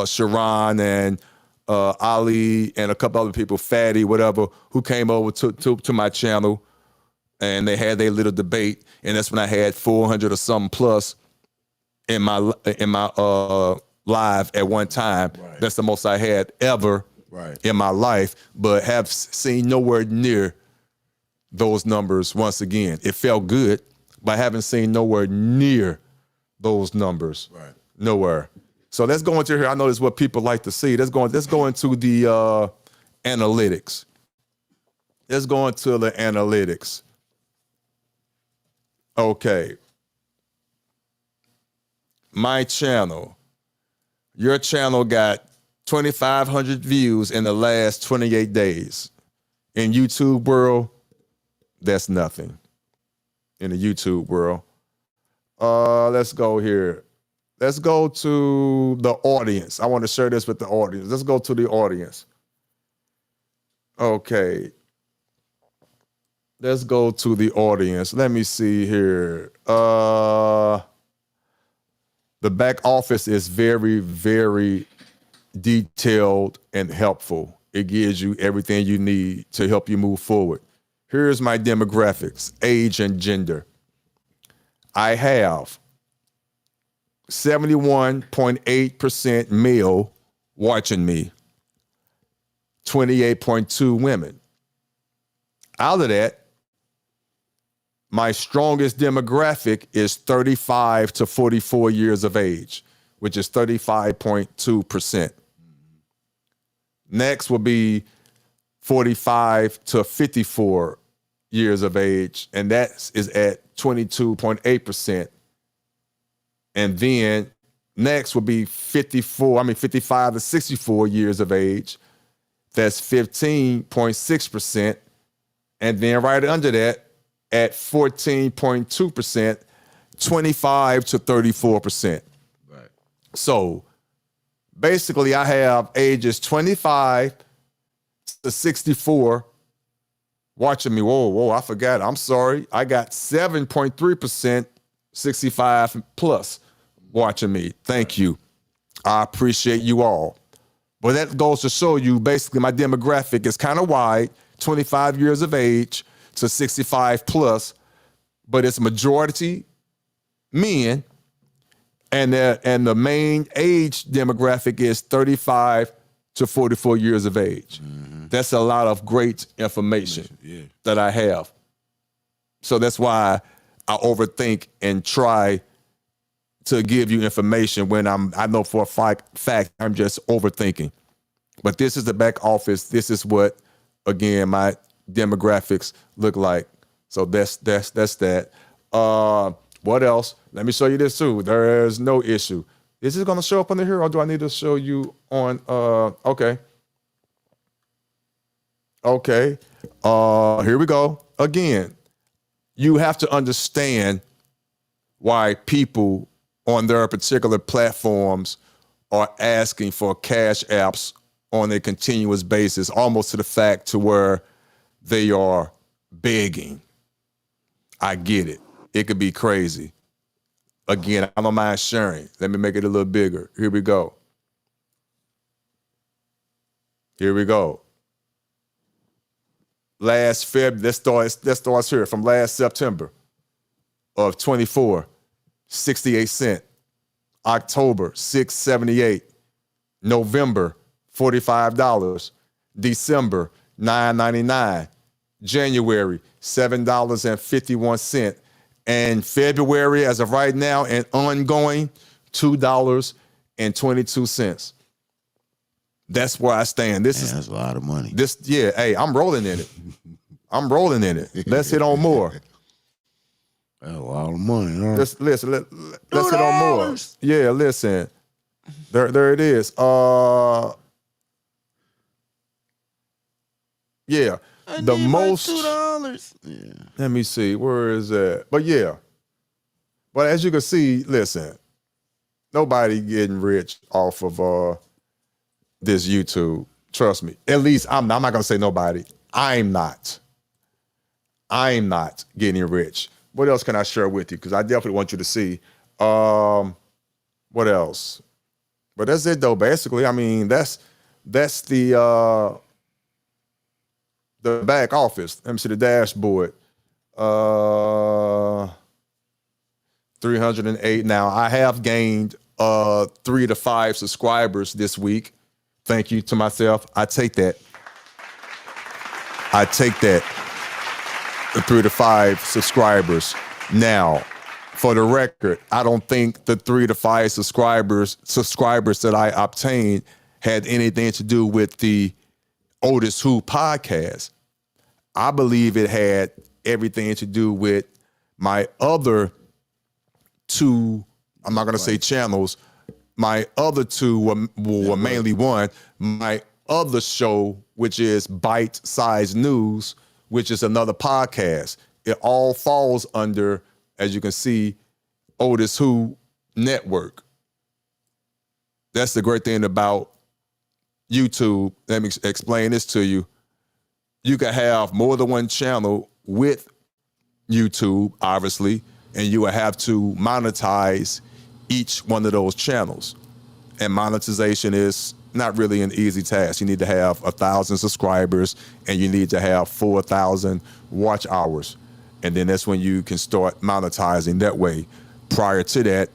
Sharon and Ali and a couple other people, Fatty, whatever, who came over to my channel, and they had their little debate, and that's when I had 400 or something plus in my live at one time. Right. That's the most I had ever in my life, but have seen nowhere near those numbers once again. It felt good, but I haven't seen nowhere near those numbers. Right. Nowhere. So let's go into here. I know this is what people like to see. Let's go into the analytics. Let's go into the analytics. Okay. My channel. Your channel got 2,500 views in the last 28 days. In YouTube world, that's nothing. In the YouTube world. Let's go here. Let's go to the audience. I want to share this with the audience. Let's go to the audience. Okay. Let's go to the audience. Let me see here. The back office is very, very detailed and helpful. It gives you everything you need to help you move forward. Here's my demographics, age and gender. I have 71.8% male watching me, 28.2 women. Out of that, my strongest demographic is 35 to 44 years of age, which is 35.2%. Next will be 45 to 54 years of age, and that is at 22.8%. And then next will be 55 to 64 years of age. That's 15.6%. And then right under that, at 14.2%, 25 to 34%. Right. So basically I have ages 25 to 64 watching me. Whoa, I forgot. I'm sorry. I got 7.3% 65 plus watching me. Thank you. I appreciate you all. But that goes to show you basically my demographic is kind of wide, 25 years of age to 65 plus, but it's majority men, and the main age demographic is 35 to 44 years of age. Mm-hmm. That's a lot of great information that I have. So that's why I overthink and try to give you information when I know for a fact I'm just overthinking. But this is the back office. This is what, again, my demographics look like. So that's that. What else? Let me show you this too. There is no issue. Is it gonna show up under here, or do I need to show you on okay. Okay. Here we go. Again, you have to understand why people on their particular platforms are asking for cash apps on a continuous basis, almost to the fact to where they are begging. I get it. It could be crazy. Again, I don't mind sharing. Let me make it a little bigger. Here we go. Here we go. Last February, that starts here from last September of 24, 68 cents. October, $6.78. November, $45. December, $9.99. January, $7.51. And February, as of right now and ongoing, $2.22. That's where I stand. That's a lot of money. Hey, I'm rolling in it. I'm rolling in it. Let's hit on more. That's a lot of money. Huh? Let's hit on more. Yeah, listen. There it is. Yeah. The most $2. Yeah. Let me see. Where is that? But yeah. But as you can see, listen, nobody getting rich off of this YouTube. Trust me. At least I'm not gonna say nobody. I'm not getting rich. What else can I share with you? Because I definitely want you to see. What else? But that's it though. Basically, I mean, that's the back office. Let me see the dashboard. 308. Now I have gained 3 to 5 subscribers this week. Thank you to myself. I take that. The 3 to 5 subscribers. Now, for the record, I don't think the 3 to 5 subscribers that I obtained had anything to do with the OtisWho podcast. I believe it had everything to do with my other 2, I'm not going to say channels, my other 2 were mainly one. My other show, which is Bite Size News, which is another podcast. It all falls under, as you can see, OtisWho Network. That's the great thing about YouTube. Let me explain this to you. You can have more than one channel with YouTube, obviously, and you will have to monetize each one of those channels. And monetization is not really an easy task. You need to have 1,000 subscribers and you need to have 4,000 watch hours. And then that's when you can start monetizing that way. Prior to that,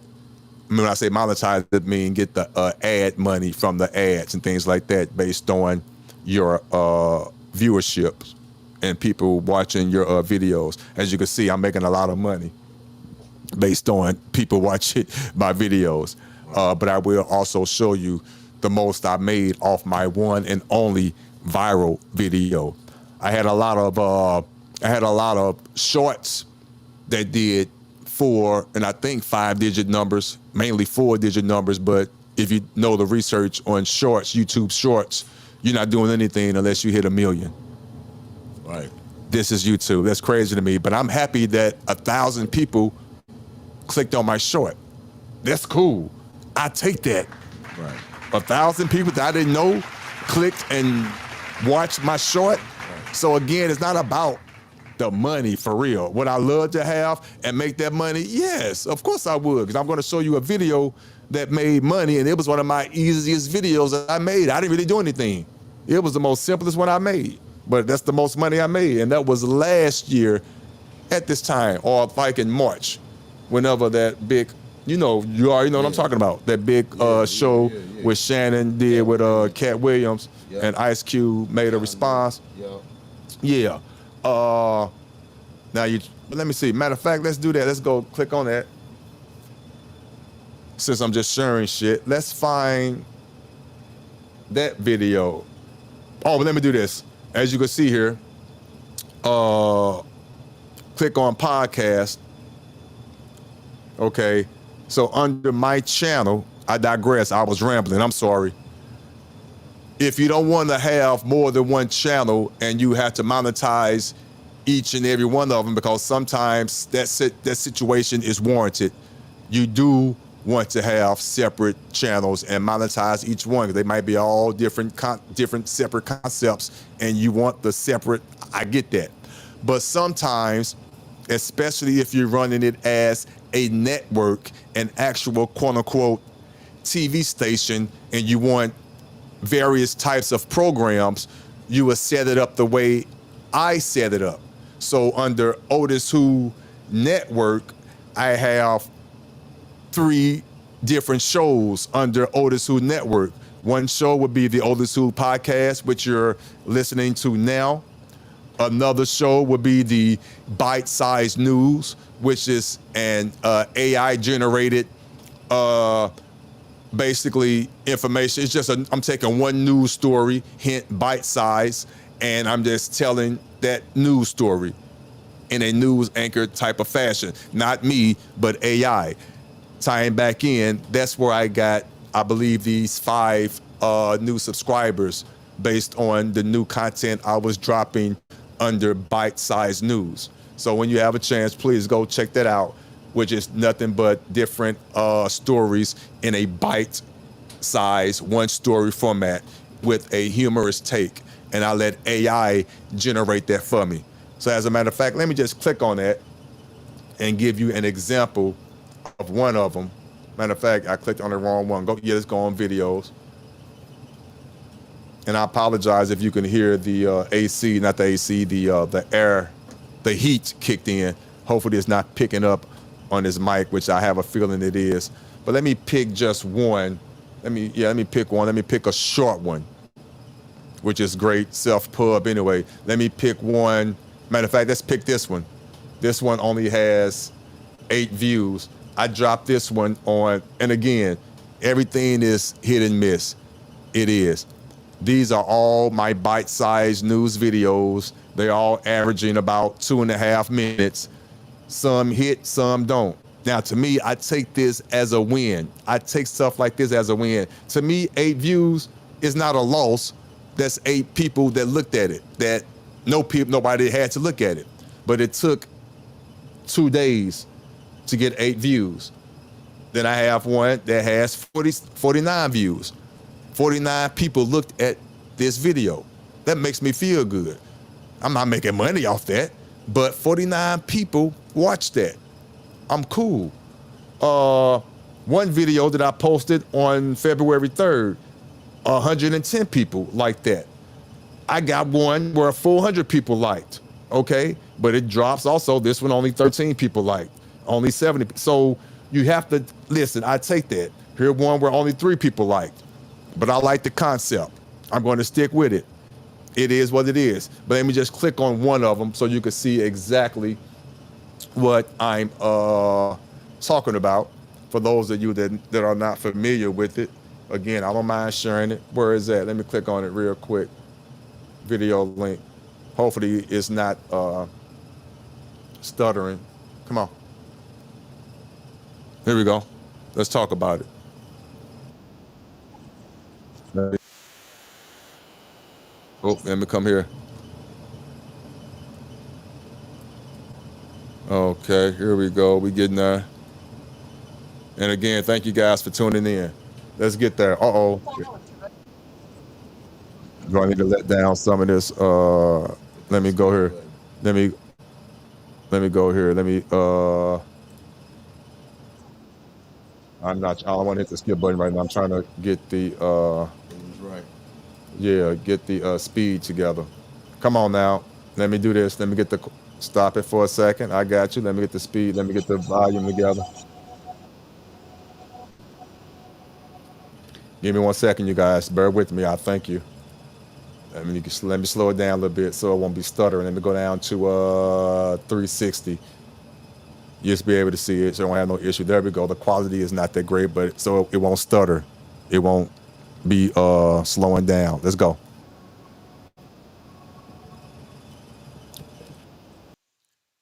when I say monetize, it means get the ad money from the ads and things like that based on your viewership and people watching your videos. As you can see, I'm making a lot of money based on people watching my videos. But I will also show you the most I made off my one and only viral video. I had a lot of shorts that did 4 and I think 5-digit numbers, mainly 4-digit numbers. But if you know the research on shorts, YouTube shorts, you're not doing anything unless you hit 1 million. Right. This is YouTube. That's crazy to me. But I'm happy that 1,000 people clicked on my short. That's cool. I take that. Right. 1,000 people that I didn't know clicked and watched my short. So again, it's not about the money for real. Would I love to have and make that money? Yes, of course I would, because I'm going to show you a video that made money, and it was one of my easiest videos that I made. I didn't really do anything. It was the most simplest one I made, but that's the most money I made, and that was last year at this time, or like in March, whenever that big, you already know what I'm talking about, that big show with Shannon did with Cat Williams and Ice Cube made a response. Yeah. Now let me see. Matter of fact, let's do that. Let's go click on that. Since I'm just sharing shit, let's find that video. Oh, but let me do this. As you can see here, click on podcast. Okay. So under my channel, I digress. I was rambling. I'm sorry. If you don't want to have more than one channel and you have to monetize each and every one of them, because sometimes that situation is warranted, you do want to have separate channels and monetize each one, because they might be all different separate concepts, and you want the separate. I get that. But sometimes, especially if you're running it as a network, an actual quote unquote TV station, and you want various types of programs, you will set it up the way I set it up. So under OtisWho Network, I have 3 different shows under OtisWho Network. One show would be the OtisWho podcast, which you're listening to now. Another show would be the Bite Size News, which is an AI-generated basically information. It's just I'm taking one news story, hint bite size, and I'm just telling that news story in a news anchor type of fashion. Not me, but AI. Tying back in, that's where I got, I believe, these 5 new subscribers based on the new content I was dropping under Bite Size News. So when you have a chance, please go check that out, which is nothing but different stories in a bite size, one story format with a humorous take. And I let AI generate that for me. So as a matter of fact, let me just click on that and give you an example of one of them. Matter of fact, I clicked on the wrong one. Let's go on videos. And I apologize if you can hear the AC, not the AC, the air, the heat kicked in. Hopefully it's not picking up on this mic, which I have a feeling it is. But let me pick just one. Let me pick one. Let me pick a short one, which is great, self-pub anyway. Let me pick one. Matter of fact, let's pick this one. This one only has 8 views. I dropped this one on, and again, everything is hit and miss. It is. These are all my bite-sized news videos. They're all averaging about 2.5 minutes. Some hit, some don't. Now, to me, I take this as a win. I take stuff like this as a win. To me, 8 views is not a loss. That's 8 people that looked at it, that nobody had to look at it. But it took 2 days to get 8 views. Then I have one that has 49 views. 49 people looked at this video. That makes me feel good. I'm not making money off that, but 49 people watched that. I'm cool. One video that I posted on February 3rd, 110 people liked that. I got one where 400 people liked, okay? But it drops also. This one only 13 people liked, only 70. So you have to, listen, I take that. Here's one where only 3 people liked, but I like the concept. I'm going to stick with it. It is what it is. But let me just click on one of them so you can see exactly what I'm talking about. For those of you that are not familiar with it, again, I don't mind sharing it. Where is that? Let me click on it real quick. Video link. Hopefully it's not stuttering. Come on. Here we go. Let's talk about it. Oh, let me come here. Okay, here we go. We getting there. And again, thank you guys for tuning in. Let's get there. Uh-oh. Do I need to let down some of this? Let me go here. Let me go here. I don't want to hit the skip button right now. I'm trying to get the Right. yeah, get the speed together. Come on now. Let me do this. Let me get the stop it for a second. I got you. Let me get the speed. Let me get the volume together. Give me 1 second, you guys. Bear with me. I thank you. Let me slow it down a little bit so it won't be stuttering. Let me go down to 360. You just be able to see it, so I don't have no issue. There we go. The quality is not that great, but so it won't stutter. It won't be slowing down. Let's go.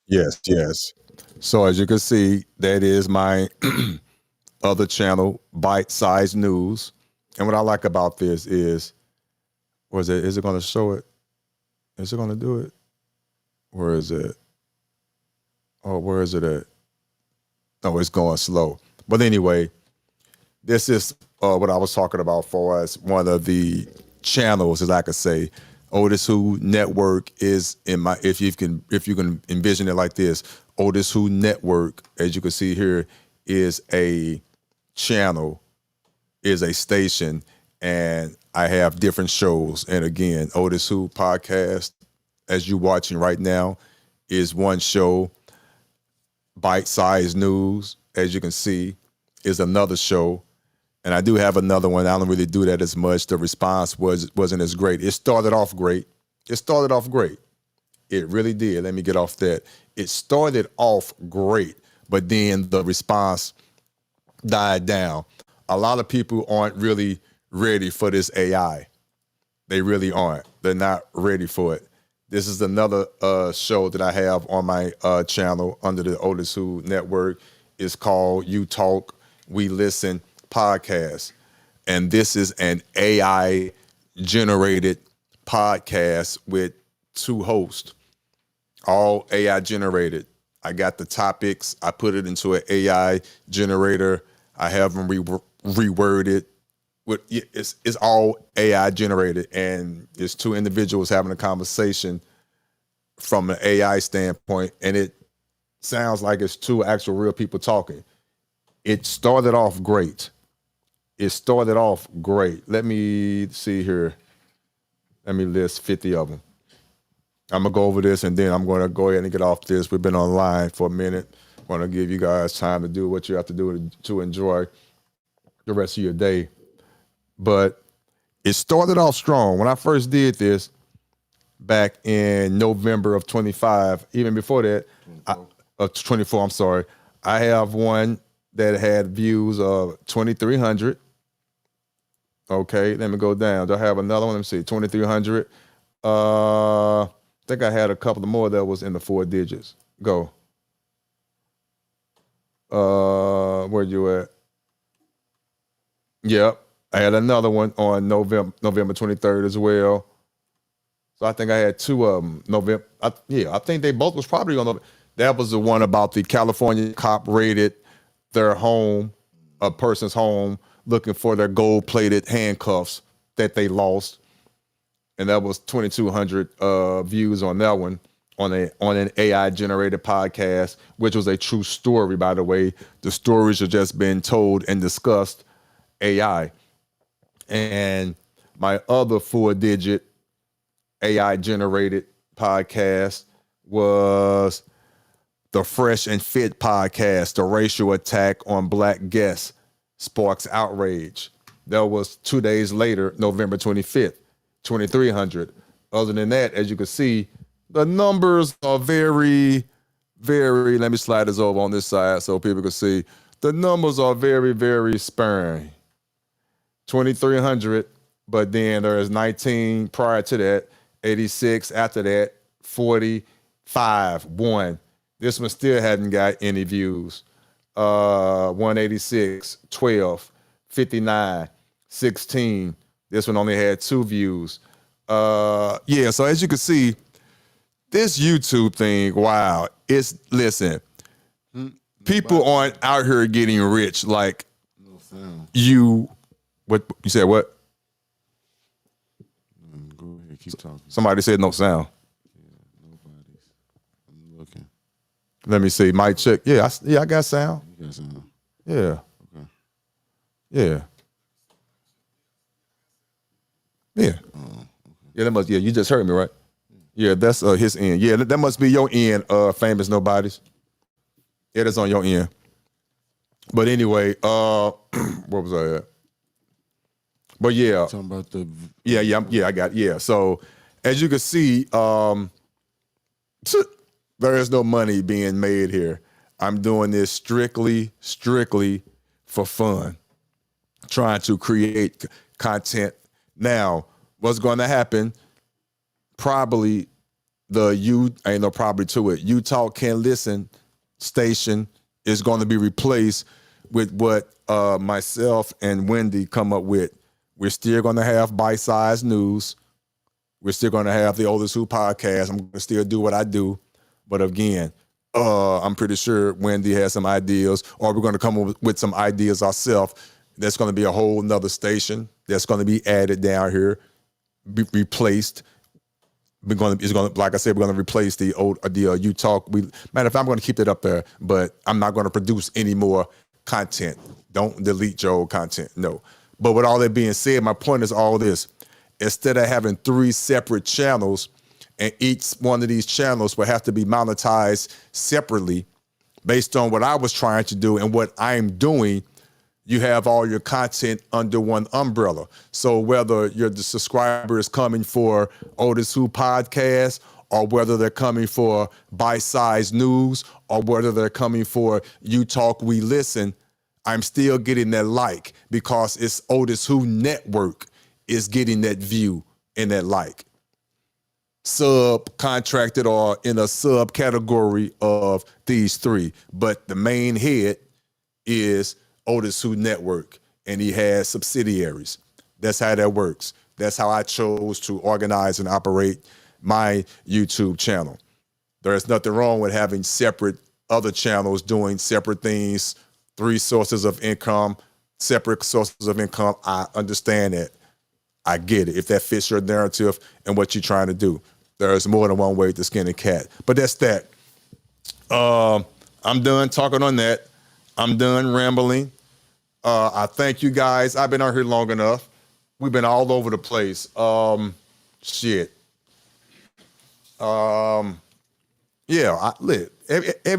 Yes, yes. So as you can see, that is my other channel, Bite Size News. And what I like about this is it going to show it? Is it going to do it? Where is it? Oh, where is it at? Oh, it's going slow. But anyway, this is what I was talking about for as one of the channels, as I could say. OtisWho Network is in my, if you can envision it like this, OtisWho Network, as you can see here, is a channel, is a station, and I have different shows. And again, OtisWho podcast, as you're watching right now, is one show. Bite Size News, as you can see, is another show. And I do have another one. I don't really do that as much. The response wasn't as great. It started off great. It really did. Let me get off that. It started off great, but then the response died down. A lot of people aren't really ready for this AI. They really aren't. They're not ready for it. This is another show that I have on my channel under the OtisWho Network. It's called You Talk, We Listen podcast. And this is an AI generated podcast with 2 hosts, all AI generated. I got the topics. I put it into an AI generator. I have them reworded. It's all AI generated, and it's 2 individuals having a conversation from an AI standpoint, and it sounds like it's 2 actual real people talking. It started off great. Let me see here. Let me list 50 of them. I'm gonna go over this, and then I'm gonna go ahead and get off this. We've been online for a minute. I'm gonna give you guys time to do what you have to do to enjoy the rest of your day. But it started off strong. When I first did this back in November of 25, even before that, of 24, I'm sorry, I have one that had views of 2,300. Okay, let me go down. Do I have another one? Let me see, 2,300. I think I had a couple more that was in the 4 digits. Go. Where you at? Yep. I had another one on November 23rd as well. So I think I had 2 of them. I think they both was probably on. That was the one about the California cop raided their home, a person's home, looking for their gold-plated handcuffs that they lost, and that was 2,200 views on that one on an AI-generated podcast, which was a true story, by the way. The stories have just been told and discussed AI. And my other 4-digit AI-generated podcast was the Fresh and Fit podcast, the racial attack on Black guests sparks outrage. That was 2 days later, November 25th, 2,300. Other than that, as you can see, the numbers are very, very, let me slide this over on this side so people can see. The numbers are very, very sparing. 2,300, but then there's 19 prior to that, 86 after that, 45, 1. This one still hadn't got any views. 186, 12, 59, 16. This one only had 2 views. Yeah, so as you can see, this YouTube thing, wow, listen, people aren't out here getting rich like you What you said? What? Go ahead, keep talking. Somebody said no sound. Nobody's. I'm looking. Let me see. Mic check. Yeah, I got sound. You got something? Yeah. Okay. Yeah. Yeah. Yeah, that must. Yeah, you just heard me, right? Yeah, that's his end. Yeah, that must be your end. Famous nobodies. Yeah, that's on your end. But anyway, where was I at? But yeah, Talking about the I got So as you can see, there is no money being made here. I'm doing this strictly for fun, trying to create content. Now, what's going to happen? Probably ain't no probably to it. You Talk Can Listen station is going to be replaced with what myself and Wendy come up with. We're still going to have bite-sized news. We're still going to have the OtisWho podcast. I'm going to still do what I do. But again, I'm pretty sure Wendy has some ideas, or we're going to come up with some ideas ourselves. That's going to be a whole nother station that's going to be added down here, be replaced. Like I said, we're going to replace the You Talk. Matter of fact, I'm going to keep it up there, but I'm not going to produce any more content. Don't delete your old content. No. But with all that being said, my point is all this. Instead of having 3 separate channels, and each one of these channels will have to be monetized separately based on what I was trying to do and what I'm doing, you have all your content under one umbrella. So whether the subscriber is coming for OtisWho podcast, or whether they're coming for bite-sized news, or whether they're coming for You Talk, We Listen, I'm still getting that like, because it's OtisWho Network is getting that view and that like. Subcontracted or in a subcategory of these 3. But the main head is OtisWho Network, and he has subsidiaries. That's how that works. That's how I chose to organize and operate my YouTube channel. There's nothing wrong with having separate other channels doing separate things, 3 sources of income, separate sources of income. I understand that. I get it. If that fits your narrative and what you're trying to do, there's more than one way to skin a cat. But that's that. I'm done talking on that. I'm done rambling. I thank you guys. I've been out here long enough. We've been all over the place. Every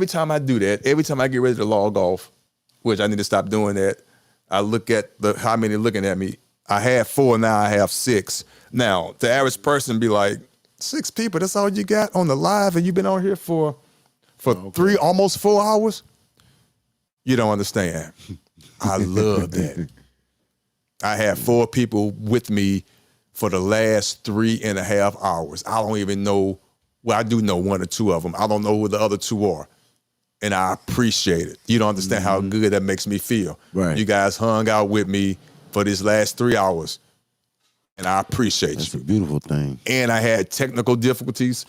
time I do that, every time I get ready to log off, which I need to stop doing that, I look at how many looking at me. I had 4, now I have 6. Now, the average person be like, 6 people, that's all you got on the live, and you've been on here for 3, almost 4 hours? You don't understand. I love that. I had 4 people with me for the last 3.5 hours. I don't even know. Well, I do know 1 or 2 of them. I don't know who the other 2 are. And I appreciate it. You don't understand how good that makes me feel. Right. You guys hung out with me for this last 3 hours. And I appreciate That's you. a beautiful thing. And I had technical difficulties,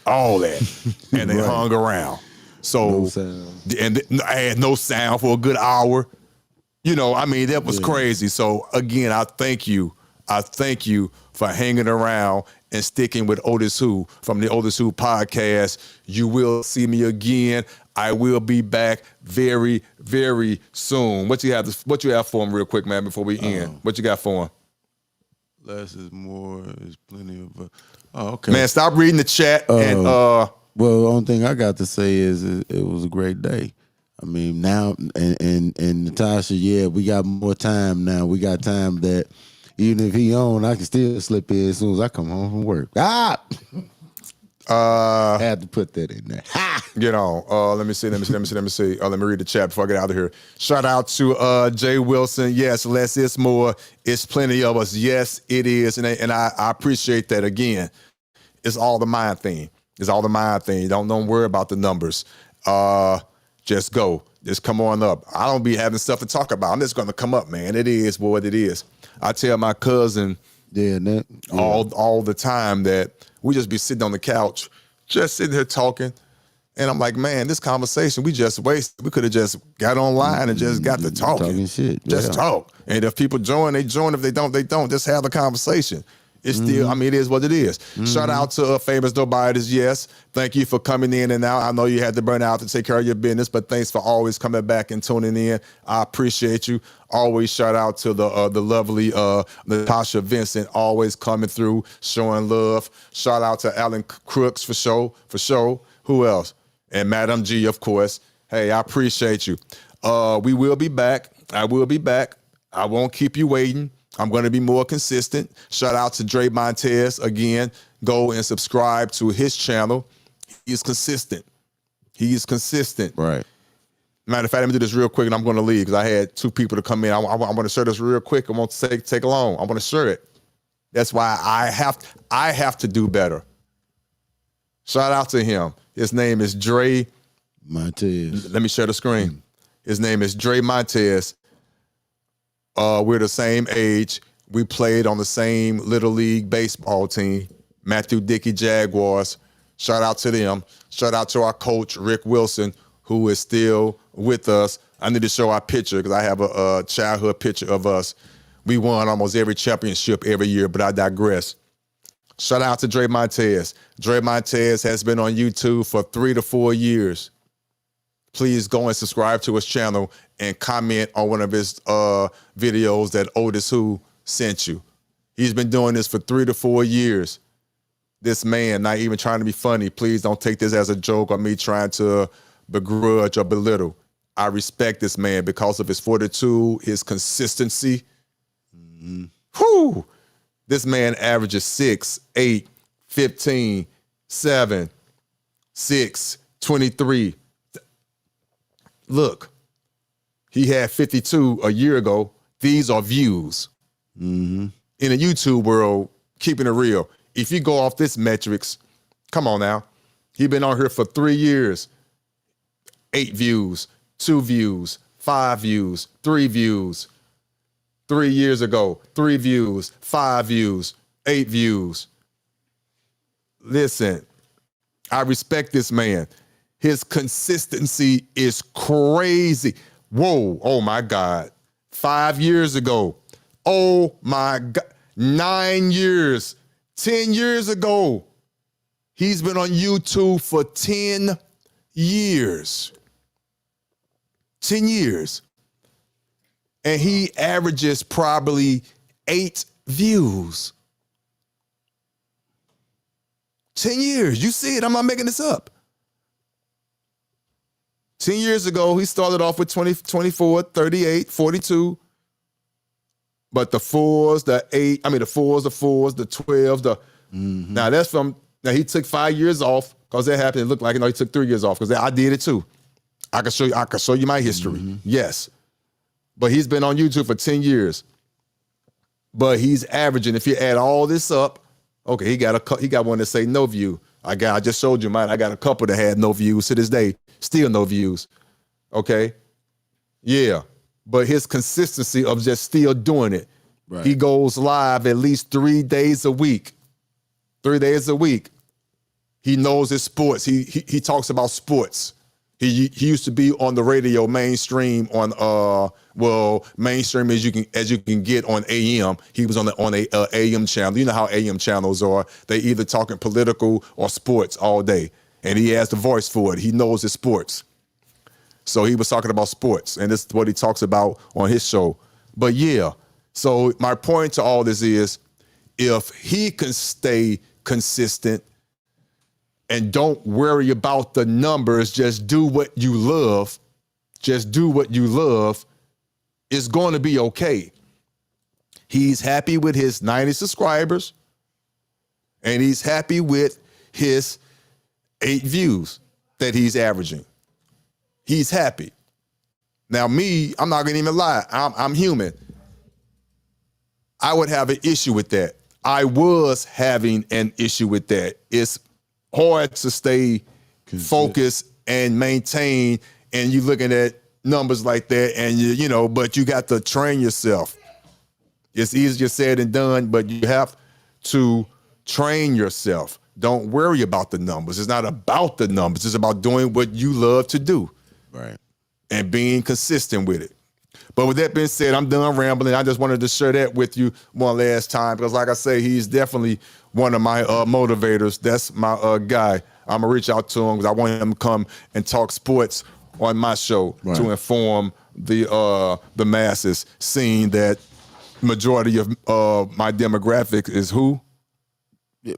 all that. And they hung around. So, No sound. And I had no sound for a good hour. You know, I mean, that was crazy. So again, I thank you. I thank you for hanging around and sticking with OtisWho from the OtisWho podcast. You will see me again. I will be back very, very soon. What you have for him real quick, man, before we end? What you got for him? Less is more is plenty of. Okay. Man, stop reading the chat. Well, the only thing I got to say is it was a great day. I mean, now and Natasha, yeah, we got more time now. We got time that even if he on, I can still slip in as soon as I come home from work. I had to put that in there. Get on. Let me see. Let me read the chat before I get out of here. Shout out to Jay Wilson. Yes, less is more. It's plenty of us. Yes, it is. And I appreciate that. Again, it's all the mind thing. It's all the mind thing. Don't worry about the numbers. Just go. Just come on up. I don't be having stuff to talk about. I'm just going to come up, man. It is what it is. I tell my cousin all the time that we just be sitting on the couch, just sitting here talking. And I'm like, man, this conversation we just wasted. We could have just got online and just got to talking. Talking shit. Just talk. And if people join, they join. If they don't, they don't. Just have the conversation. It's still, I mean, it is what it is. Shout out to Famous Nobody's. Yes. Thank you for coming in and out. I know you had to burn out to take care of your business, but thanks for always coming back and tuning in. I appreciate you. Always shout out to the lovely Natasha Vincent, always coming through, showing love. Shout out to Alan Crooks for sure. Who else? And Madam G, of course. Hey, I appreciate you. We will be back. I will be back. I won't keep you waiting. I'm going to be more consistent. Shout out to Dre Montez. Again, go and subscribe to his channel. He's consistent. He's consistent. Right. Matter of fact, let me do this real quick and I'm going to leave because I had 2 people to come in. I want to share this real quick. I won't take long. I want to share it. That's why I have to do better. Shout out to him. His name is Dre Montez. Let me share the screen. His name is Dre Montez. We're the same age. We played on the same Little League baseball team, Matthew Dickey Jaguars. Shout out to them. Shout out to our coach, Rick Wilson, who is still with us. I need to show our picture because I have a childhood picture of us. We won almost every championship every year, but I digress. Shout out to Dre Montez. Dre Montez has been on YouTube for 3 to 4 years. Please go and subscribe to his channel and comment on one of his videos that OtisWho sent you. He's been doing this for 3 to 4 years. This man, not even trying to be funny. Please don't take this as a joke or me trying to begrudge or belittle. I respect this man because of his fortitude, his consistency. Whew. This man averages 6, 8, 15, 7, 6, 23. Look, he had 52 a year ago. These are views. In the YouTube world, keeping it real, if you go off this metrics, come on now. He been on here for 3 years. 8 views, 2 views, 5 views, 3 views. 3 years ago, 3 views, 5 views, 8 views. Listen, I respect this man. His consistency is crazy. Whoa, oh my God. 5 years ago, oh my God. 9 years, 10 years ago. He's been on YouTube for 10 years. 10 years. And he averages probably 8 views. 10 years. You see it. I'm not making this up. 10 years ago, he started off with 20, 24, 38, 42. But the 4s, the 8, the 4s, the 12s, now that's from, now he took 5 years off because that happened. It looked like, he took 3 years off because I did it too. I can show you my history. Yes. But he's been on YouTube for 10 years. But he's averaging, if you add all this up, okay, he got one that say no view. I just showed you mine. I got a couple that had no views to this day. Still no views. Okay? Yeah. But his consistency of just still doing it. Right. He goes live at least 3 days a week. 3 days a week. He knows his sports. He talks about sports. He used to be on the radio mainstream on mainstream as you can get on AM. He was on a AM channel. You know how AM channels are. They either talking political or sports all day. And he has the voice for it. He knows his sports. So he was talking about sports, and this is what he talks about on his show. But yeah, so my point to all this is, if he can stay consistent and don't worry about the numbers, just do what you love, it's going to be okay. He's happy with his 90 subscribers, and he's happy with his 8 views that he's averaging. He's happy. Now me, I'm not gonna even lie, I'm human. I would have an issue with that. I was having an issue with that. It's hard to stay focused and maintain, and you looking at numbers like that, and but you got to train yourself. It's easier said than done, but you have to train yourself. don't worry about the numbers. It's not about the numbers. It's about doing what you love to do. Right. And being consistent with it. But with that being said, I'm done rambling. I just wanted to share that with you one last time because, like I say, he's definitely one of my motivators. That's my guy. I'm going to reach out to him because I want him to come and talk sports on my show to inform the masses, seeing that majority of my demographic is who?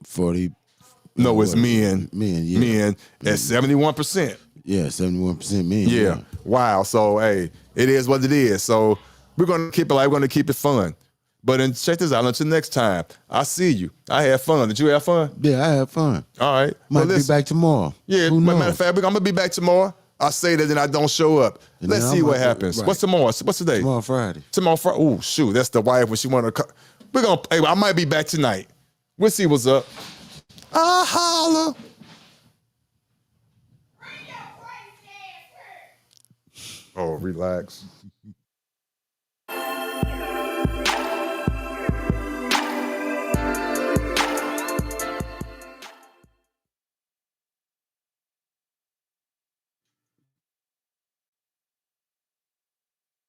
40. No, it's men. Men, yeah. Men at 71%. Yeah, 71% men. Yeah. Wow. So, hey, it is what it is. So we're going to keep it like we're going to keep it fun. But check this out. Until next time, I see you. I had fun. Did you have fun? Yeah, I had fun. All right. Might be back tomorrow. Yeah. Matter of fact, I'm going to be back tomorrow. I say that, then I don't show up. And let's see what happens. Right. What's tomorrow? What's the day? Tomorrow Friday. Tomorrow Friday. Oh, shoot. That's the wife when she want to come. We're going to, hey, I might be back tonight. We'll see what's up. I holla. Oh, relax.